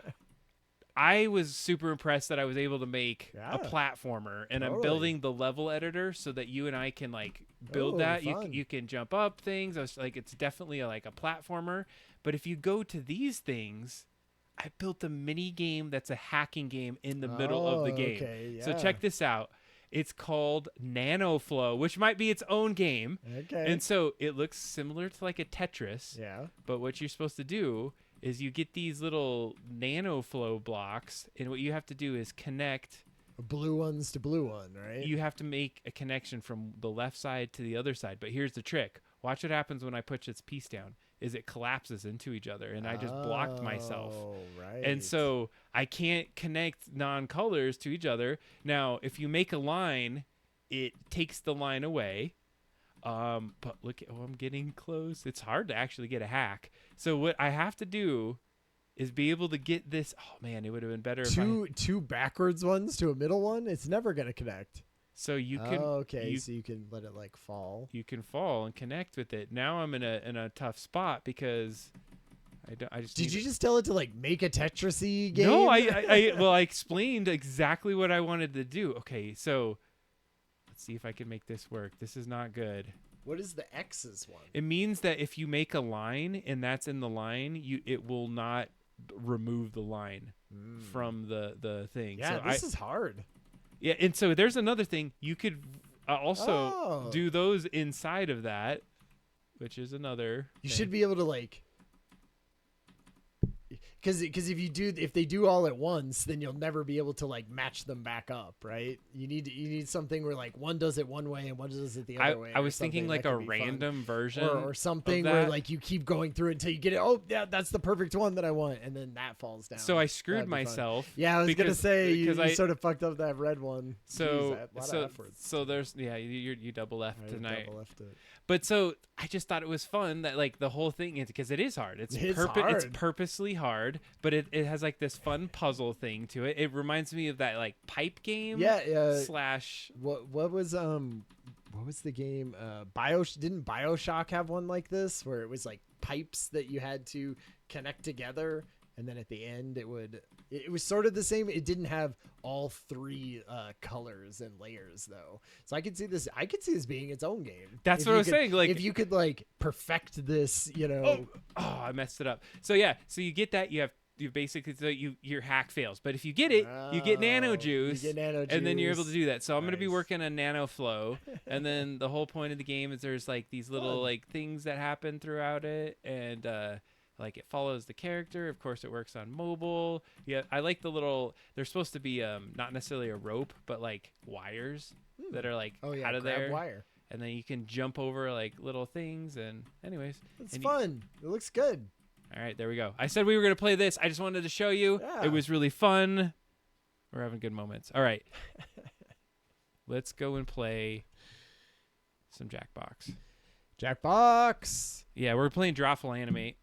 I was super impressed that I was able to make a Yeah. platformer, and I'm Totally. building the level editor so that you and I can like build Oh, that. fun. You can jump up things. I was like, it's definitely like a platformer. But if you go to these things, I built a mini game that's a hacking game in the middle of the Oh, game. okay, So yeah. check this out. It's called NanoFlow, which might be its own game. Okay. And so it looks similar to like a Tetris. yeah. But what you're supposed to do is you get these little NanoFlow blocks, and what you have to do is connect. Blue ones to blue one, right? You have to make a connection from the left side to the other side. But here's the trick. Watch what happens when I put its piece down. Is it collapses into each other, and I just blocked myself. Oh, right. And so I can't connect non-colors to each other. Now, if you make a line, it takes the line away. But look, I'm getting close. It's hard to actually get a hack. So what I have to do is be able to get this. Oh man, it would have been better if two backwards ones to a middle one. It's never gonna connect. So you can. okay, so you can let it like fall. You can fall and connect with it. Now I'm in a tough spot because I just. Did need you it. just tell it to like make a Tetris-y game? No, I explained exactly what I wanted to do. Okay, so let's see if I can make this work. This is not good. What is the X's one? It means that if you make a line and that's in the line, it will not remove the line from the thing. Yeah, so this is hard. Yeah, and so there's another thing. You could also Oh. do those inside of that, which is another. You thing. should be able to like, because if they do all at once, then you'll never be able to like match them back up, right? You need something where like one does it one way and one does it the other way. I or was thinking something. like That a could be fun. random version or something of where that. like you keep going through until you get it. Oh, yeah, that's the perfect one that I want, and then that falls down. So I screwed That'd be fun. myself. Yeah, I was gonna because- say you, because you I- sort of fucked up that red one. So Jeez, a lot of effort. so there's you double left I tonight. double left it. But so I just thought it was fun that like the whole thing is because it is hard. It's It's it's hard. purposely hard, but it has like this fun puzzle thing to it. It reminds me of that like pipe game. Yeah, slash. what was the game? Didn't BioShock have one like this where it was like pipes that you had to connect together, and then at the end it was sort of the same. It didn't have all three colors and layers though, so I could see this being its own game. That's If what you I was could- saying, like- if you could like perfect this, Oh, I messed it up. So yeah, so you get that you basically your hack fails, but if you get it, you get nano Oh, juice, you get nano and then you're able to juice. do that. So I'm gonna be Nice. working on nano flow, and then the whole point of the game is there's like these little Fun. like things that happen throughout it, and like it follows the character. Of course, it works on mobile. Yeah, I like the little. They're supposed to be not necessarily a rope, but like wires that are like out of grab there. wire. And then you can jump over like little things. And anyways, It's and fun. It looks good. All right, there we go. I said we were gonna play this. I just wanted to show you. Yeah. It was really fun. We're having good moments. All right, let's go and play some Jackbox. Jackbox. Yeah, we're playing Drawful Animate.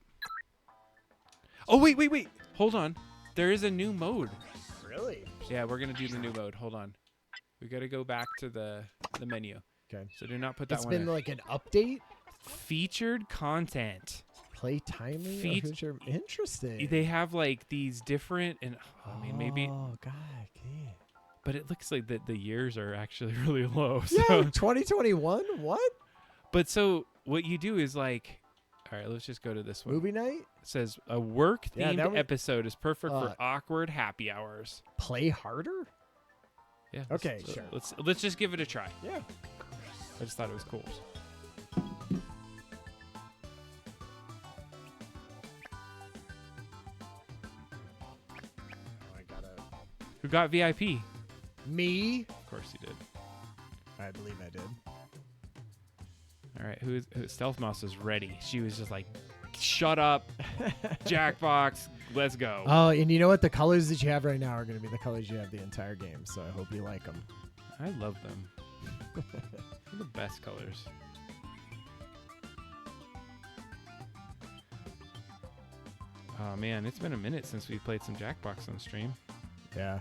Oh, wait. Hold on. There is a new mode. Really? Yeah, we're going to do the new mode. Hold on. We got to go back to the menu. Okay. So do not put that It's one been in. like an update. Featured content. Play timely. Feature- Interesting. They have like these different, and I mean, maybe, Oh God. Yeah. but it looks like the years are actually really low. Yeah. So, 2021. What? but so what you do is like, all right, let's just go to this one. Movie night. It says a work Yeah, themed that one- episode is perfect for awkward happy hours. Play harder. Yeah. Okay, sure. Let's just give it a try. Yeah. I just thought it was cool. I gotta. Who got VIP? Me. Of course you did. I believe I did. All right, who Stealth Mouse is ready. She was just like, "Shut up, Jackbox, let's go." Oh, and you know what? The colors that you have right now are going to be the colors you have the entire game. So I hope you like them. I love them. They're the best colors. Oh man, it's been a minute since we played some Jackbox on stream. Yeah.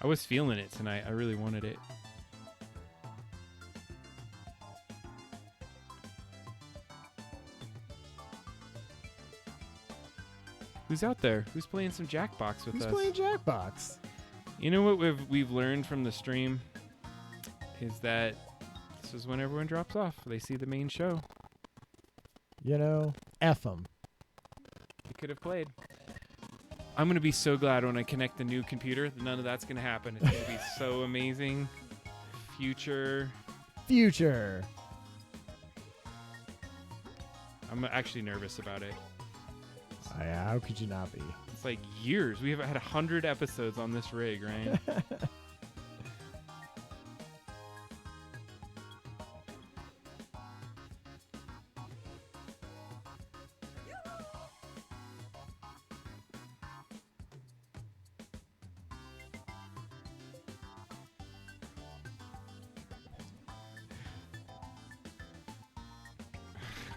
I was feeling it tonight. I really wanted it. Who's out there? Who's playing some Jackbox with Who's us? playing Jackbox? You know what we've learned from the stream is that this is when everyone drops off. They see the main show. You know, F them. We could have played. I'm gonna be so glad when I connect the new computer. None of that's gonna happen. It's gonna be so amazing. Future. I'm actually nervous about it. Yeah, how could you not be? It's like years. We have had 100 episodes on this rig, right?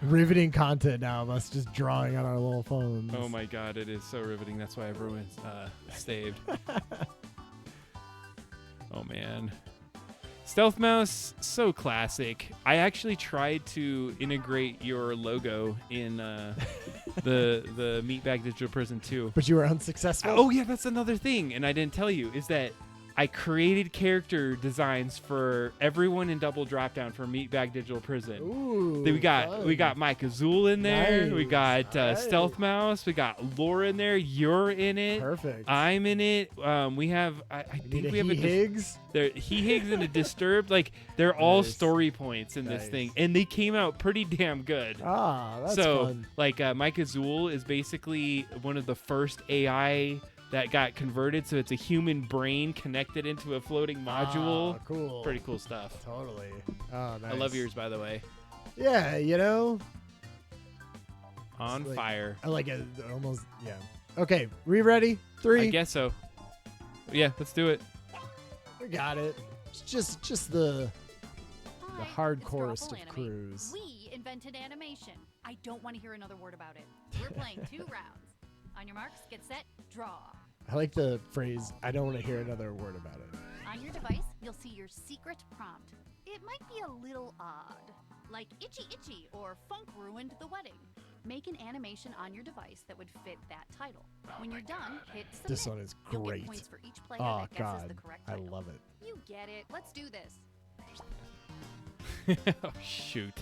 Riveting content now of us just drawing on our little phones. Oh my god, it is so riveting. That's why everyone's saved. Oh man. Stealth Mouse, so classic. I actually tried to integrate your logo in the Meatbag Digital Prison 2. But you were unsuccessful? Oh yeah, that's another thing, and I didn't tell you, is that I created character designs for everyone in Double Dropdown for Meatbag Digital Prison. Ooh, Then we got Mike Azul in there. Nice. We got Alright. Stealth Mouse. We got Laura in there. You're in it. Perfect. I'm in it. We have. I You think need we have a Higgs. He Higgs and a Disturbed. Like they're all Nice. story points in this Nice. thing, and they came out pretty damn good. Ah, that's so fun. like Mike Azul is basically one of the first AI that got converted, so it's a human brain connected into a floating module. Ah, cool. Pretty cool stuff. Totally. Oh, nice. I love yours, by the way. Yeah, you know, On like- fire. I like it almost. Yeah. Okay, we ready? 3. I guess so. Yeah, let's do it. We got it. It's just the Hi, it's hardcorest Drawful of Animate. crews. We invented animation. I don't want to hear another word about it. We're playing 2 rounds. On your marks, get set, draw. I like the phrase. I don't want to hear another word about it. On your device, you'll see your secret prompt. It might be a little odd, like itchy itchy or funk ruined the wedding. Make an animation on your device that would fit that title. When you're done, hit submit. This one is You'll get great. points for each player Oh that guesses God, the correct I title. love it. You get it. Let's do this. Oh, shoot.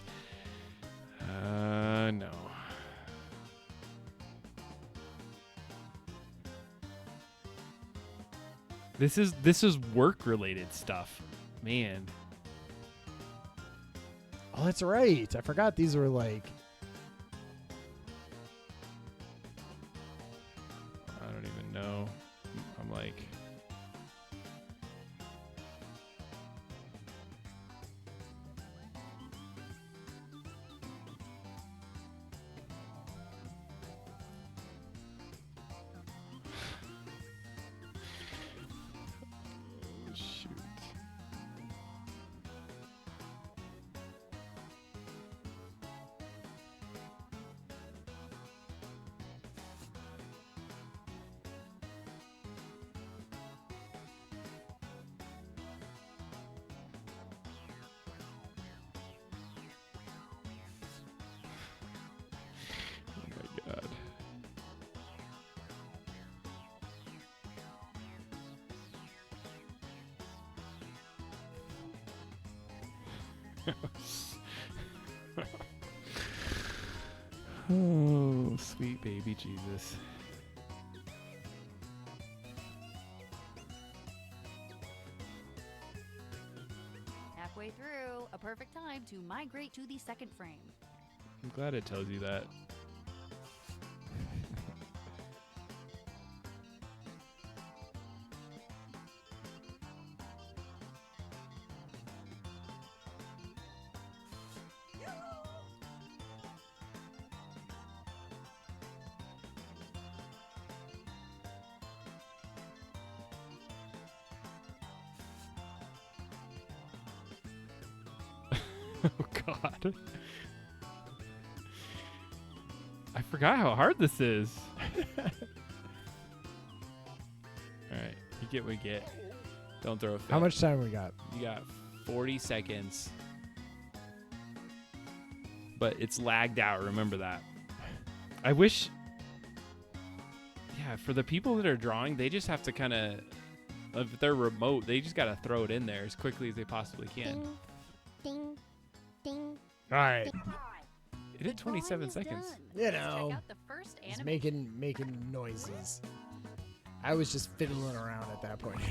No. This is work related stuff, man. Oh, that's right. I forgot these were like. don't even know. I'm like. Shoot. Oh my god. Oh, sweet baby Jesus. Halfway through, a perfect time to migrate to the second frame. I'm glad it tells you that. Oh god. I forgot how hard this is. Alright, you get what you get. Don't throw a fit. How much time we got? You got 40 seconds. But it's lagged out, remember that. I wish... Yeah, for the people that are drawing, they just have to kind of... If they're remote, they just got to throw it in there as quickly as they possibly can. Ding, ding, ding. All right. It did The 27 drawing is seconds. done. You Let's know, check out the first He's animation. making noises. I was just fiddling around at that point.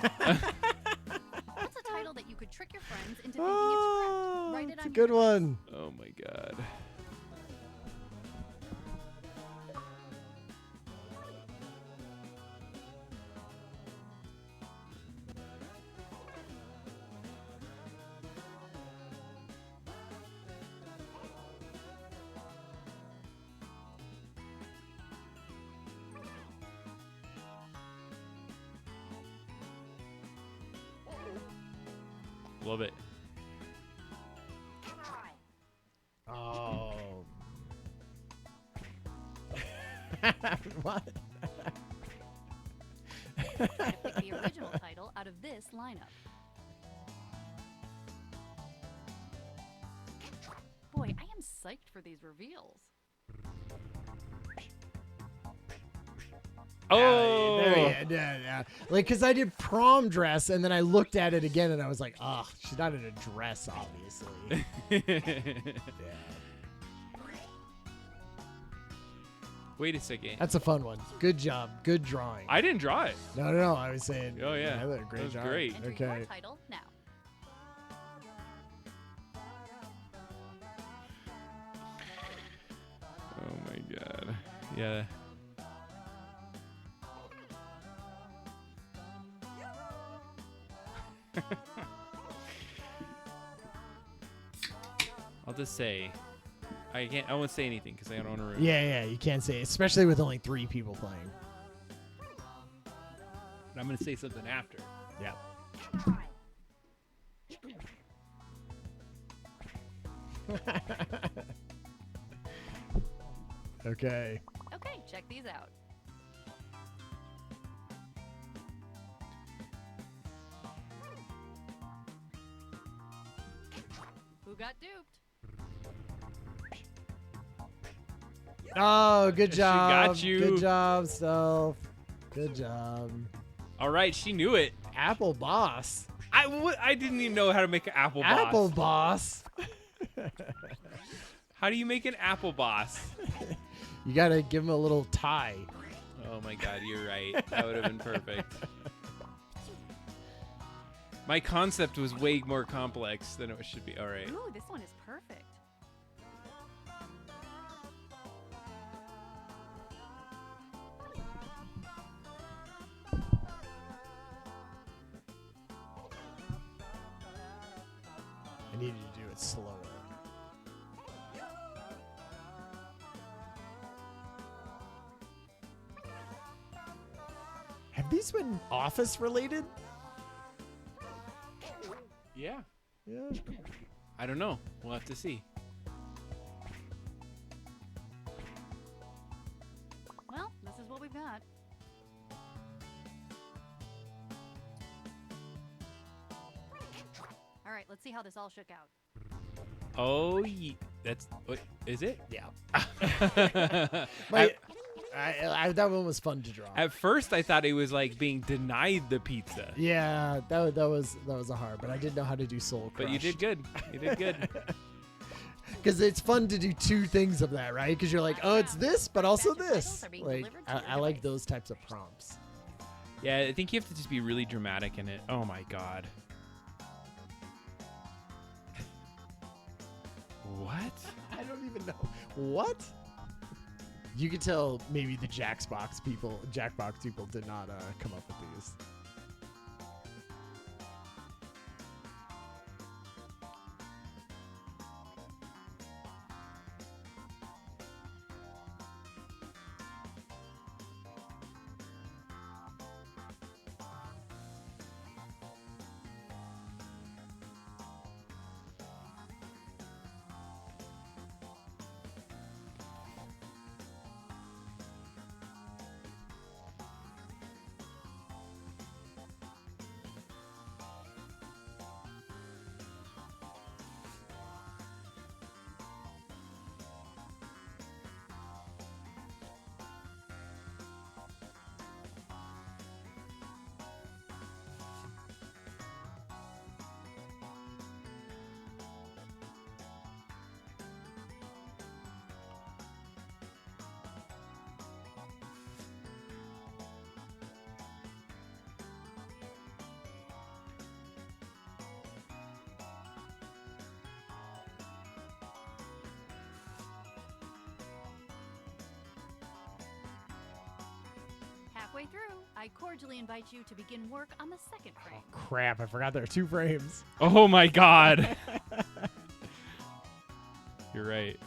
That's a title that you could trick your friends into thinking it's correct. Write it It's on a your good device. one. Oh my god. Love it. Oh. What? Try to pick the original title out of this lineup. Boy, I am psyched for these reveals. Oh! Yeah. Like, because I did prom dress, and then I looked at it again, and I was like, oh, she's not in a dress, obviously. Yeah. Wait a second. That's a fun one. Good job. Good drawing. I didn't draw it. No. I was saying. Oh, yeah. I did a great That was job. great. Enter Okay. your title now. Oh my god. Yeah. I'll just say, I won't say anything because I don't want to ruin. Yeah. You can't say, especially with only 3 people playing. But I'm gonna say something after. Yeah. Okay. Okay, check these out. Who got duped? Oh, good She job. got you. Good job, Stealth. Good job. All right, she knew it. Apple Boss. I didn't even know how to make an apple boss. Apple Boss. How do you make an apple boss? You got to give him a little tie. Oh my god, you're right. That would have been perfect. My concept was way more complex than it should be. All right. Ooh, this one is perfect. needed to do it slower. Have these been Office related? Yeah. Yeah. I don't know. We'll have to see. Well, this is what we've got. All right, let's see how this all shook out. Oh, that's what is it? Yeah. at, That one was fun to draw. at first, I thought it was like being denied the pizza, Yeah, that was a hard, but I didn't know how to do Soul Crush. but you did good. You did good. Because it's fun to do two things of that, right? Because you're like, oh, it's this, but also this. Like, I like those types of prompts. Yeah, I think you have to just be really dramatic in it. Oh my god. What? I don't even know what. You could tell maybe the Jackbox people did not come up with these. Halfway through, I cordially invite you to begin work on the second frame. Crap, I forgot there are 2 frames. Oh my god. You're right.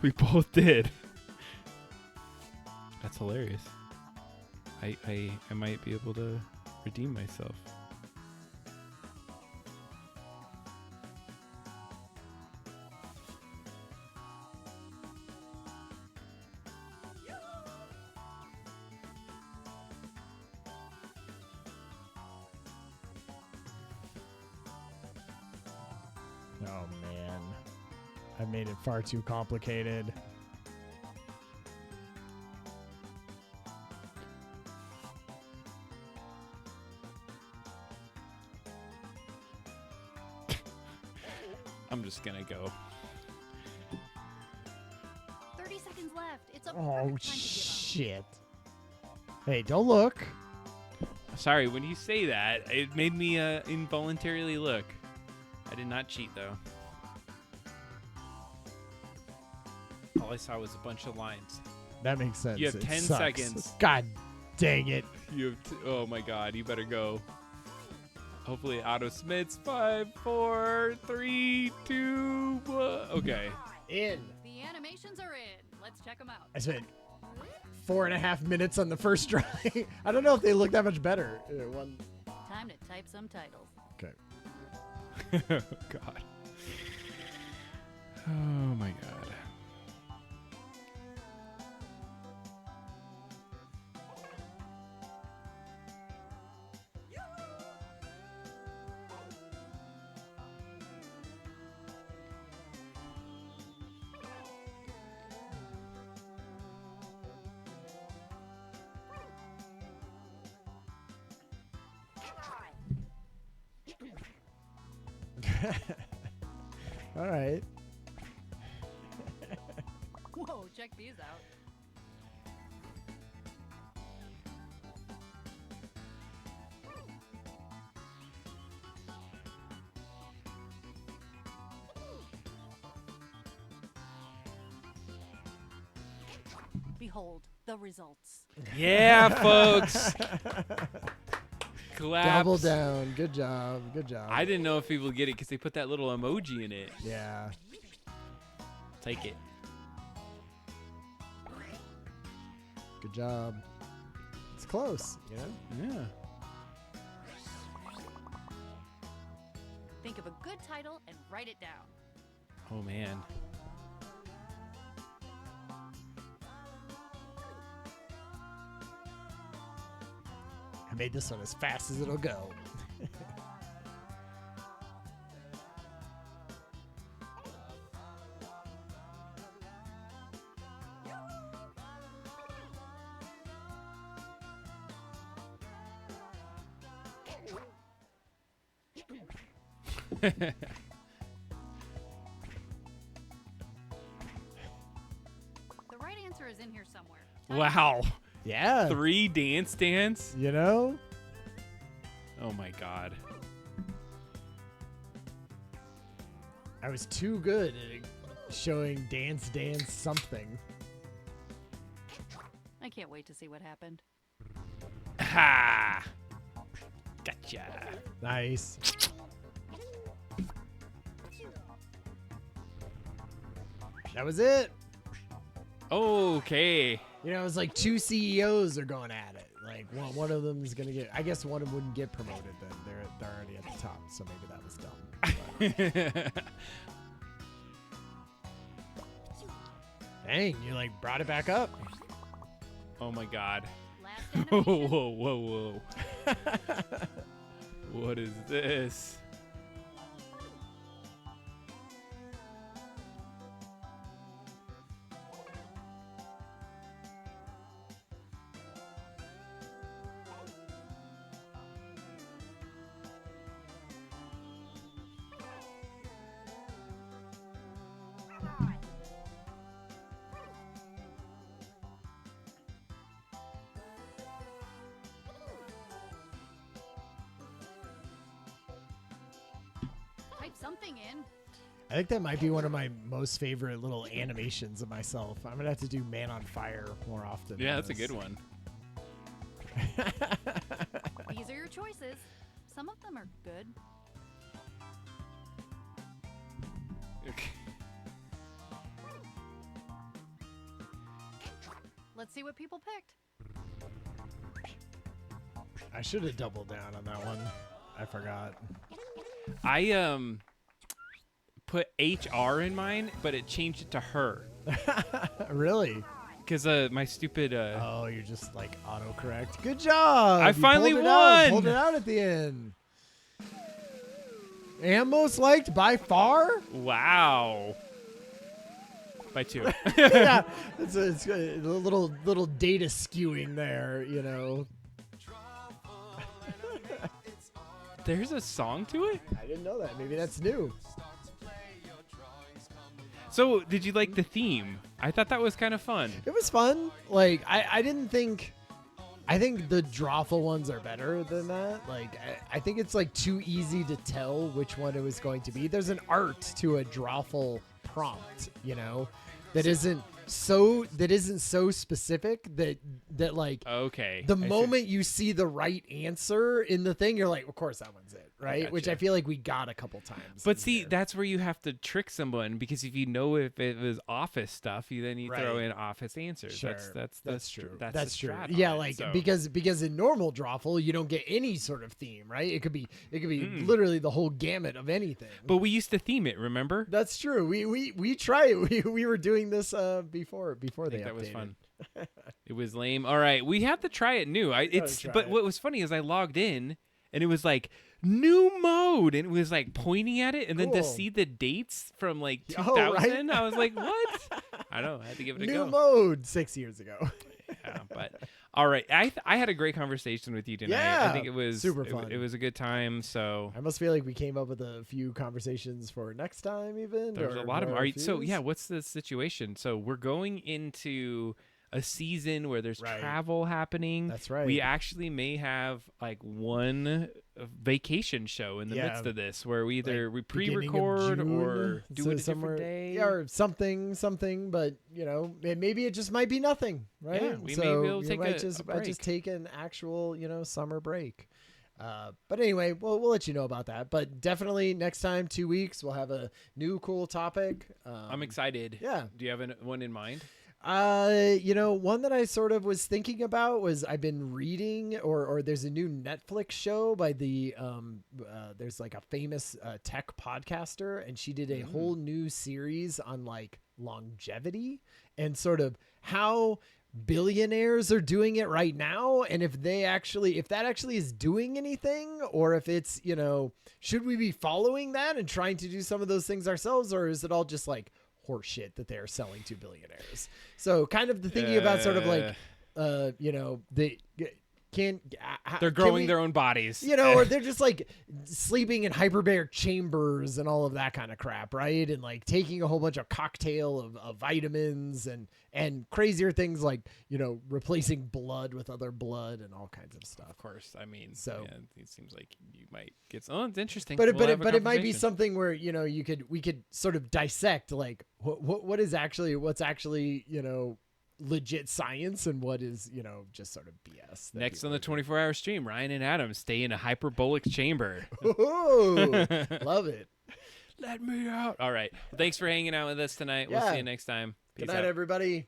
We both did. That's hilarious. I might be able to redeem myself. Oh man, I made it far too complicated. I'm just gonna go. 30 seconds left. It's a Oh perfect time to shit. Hey, don't look. Sorry, when you say that, it made me involuntarily look. I did not cheat though. All I saw was a bunch of lines. That makes sense. You have It 10 sucks. seconds. God dang it. You have oh my god, you better go. Hopefully it auto submits. 5, 4, 3, 2, 1. Okay. In. give up. The animations are in. Let's check them out. I spent 4.5 minutes on the first try. I don't know if they look that much better. One. Time to type some titles. Okay. Oh god. Oh my god. All right. Whoa, check these out. Behold the results. Yeah, folks. claps. Double down. Good job. Good job. I didn't know if people get it because they put that little emoji in it. Yeah. Take it. Good job. It's close, you know? Yeah. Think of a good title and write it down. Oh, man. I made this one as fast as it'll go. The right answer is in here somewhere. Wow. Yeah. 3 dance. You know? Oh, my God. I was too good at showing dance something. I can't wait to see what happened. Ha! Gotcha. Nice. That was it. Okay. You know, it's like 2 CEOs are going at it. Like one of them is gonna get. I guess one of them wouldn't get promoted. Then they're already at the top. So maybe that was dumb. But- Dang, you like brought it back up. Oh, my God. Last Whoa, animation. whoa. What is this? Type something in. I think that might be one of my most favorite little animations of myself. I'm gonna have to do Man on Fire more often. Yeah, than that's a this. good one. These are your choices. Some of them are good. Okay. Let's see what people picked. I should have doubled down on that one. I forgot. I put HR in mine, but it changed it to her Really? because my stupid Oh, you're just like autocorrect. Good job. I You finally pulled it out, won! pulled it out at the end. And most liked by far? wow. By 2. Yeah, it's a little data skewing there, you know. There's a song to it? I didn't know that. Maybe that's new. So, did you like the theme? I thought that was kind of fun. It was fun. Like I didn't think. I think the Drawful ones are better than that. Like I think it's like too easy to tell which one it was going to be. There's an art to a Drawful prompt, you know, that isn't so specific that like Okay. the I see. moment you see the right answer in the thing, you're like, of course that one's it, right? Which Gotcha. I feel like we got a couple times. But in see, here. that's where you have to trick someone because if you know if it was office stuff, you throw Right. in office answers. Sure, That's true. That's That's the true. strat Yeah, on it, like so. because in normal Drawful you don't get any sort of theme, right? It could be literally the whole gamut of anything. But we used to theme it, remember? That's true. We try it. We were doing this before I they think that was updated. fun. It was lame. All right, we have to try it new. try But it. what was funny is I logged in and it was like new mode and it was like pointing at it and then to Cool. see the dates from like Oh, 2000, right? I was like, what? I don't know. I had to give it a New go. mode 6 years ago. Yeah, but all right. I had a great conversation with you tonight. I Yeah, think it was super it- fun. It was a good time. So I must feel like we came up with a few conversations for next time, even. there's a or lot of more so views. yeah. What's the situation? So we're going into a season where there's Right. travel happening. That's right. We actually may have like one vacation show in the Yeah, midst of this where we either we beginning of pre-record June, or do so it a somewhere, different day. yeah, or something. But you know, maybe it just might be nothing, right? Yeah, we may so be able to you take might a just break. take an actual, summer break. But anyway, we'll let you know about that. But definitely next time, 2 weeks, we'll have a new cool topic. I'm excited. Yeah. Do you have one in mind? One that I sort of was thinking about was I've been reading, or there's a new Netflix show by there's like a famous tech podcaster, and she did a whole new series on like longevity and sort of how billionaires are doing it right now, and if that actually is doing anything, or if it's, should we be following that and trying to do some of those things ourselves, or is it all just like horse shit that they're selling to billionaires? So kind of the thinking about sort of like They're growing their own bodies, or they're just like sleeping in hyperbaric chambers and all of that kind of crap, right? And like taking a whole bunch of cocktail of vitamins and crazier things like, replacing blood with other blood and all kinds of stuff. Of course. I mean, so it seems like you might get it's interesting. But We'll have a it might be conversation. something where, we could sort of dissect like what's actually, legit science and what is, just sort of BS. Next on the 24-hour stream, Ryan and Adam stay in a hyperbolic chamber. Oh, love it. Let me out. All right. Thanks for hanging out with us tonight. We'll Yeah. see you next time. Peace Good night, out. everybody.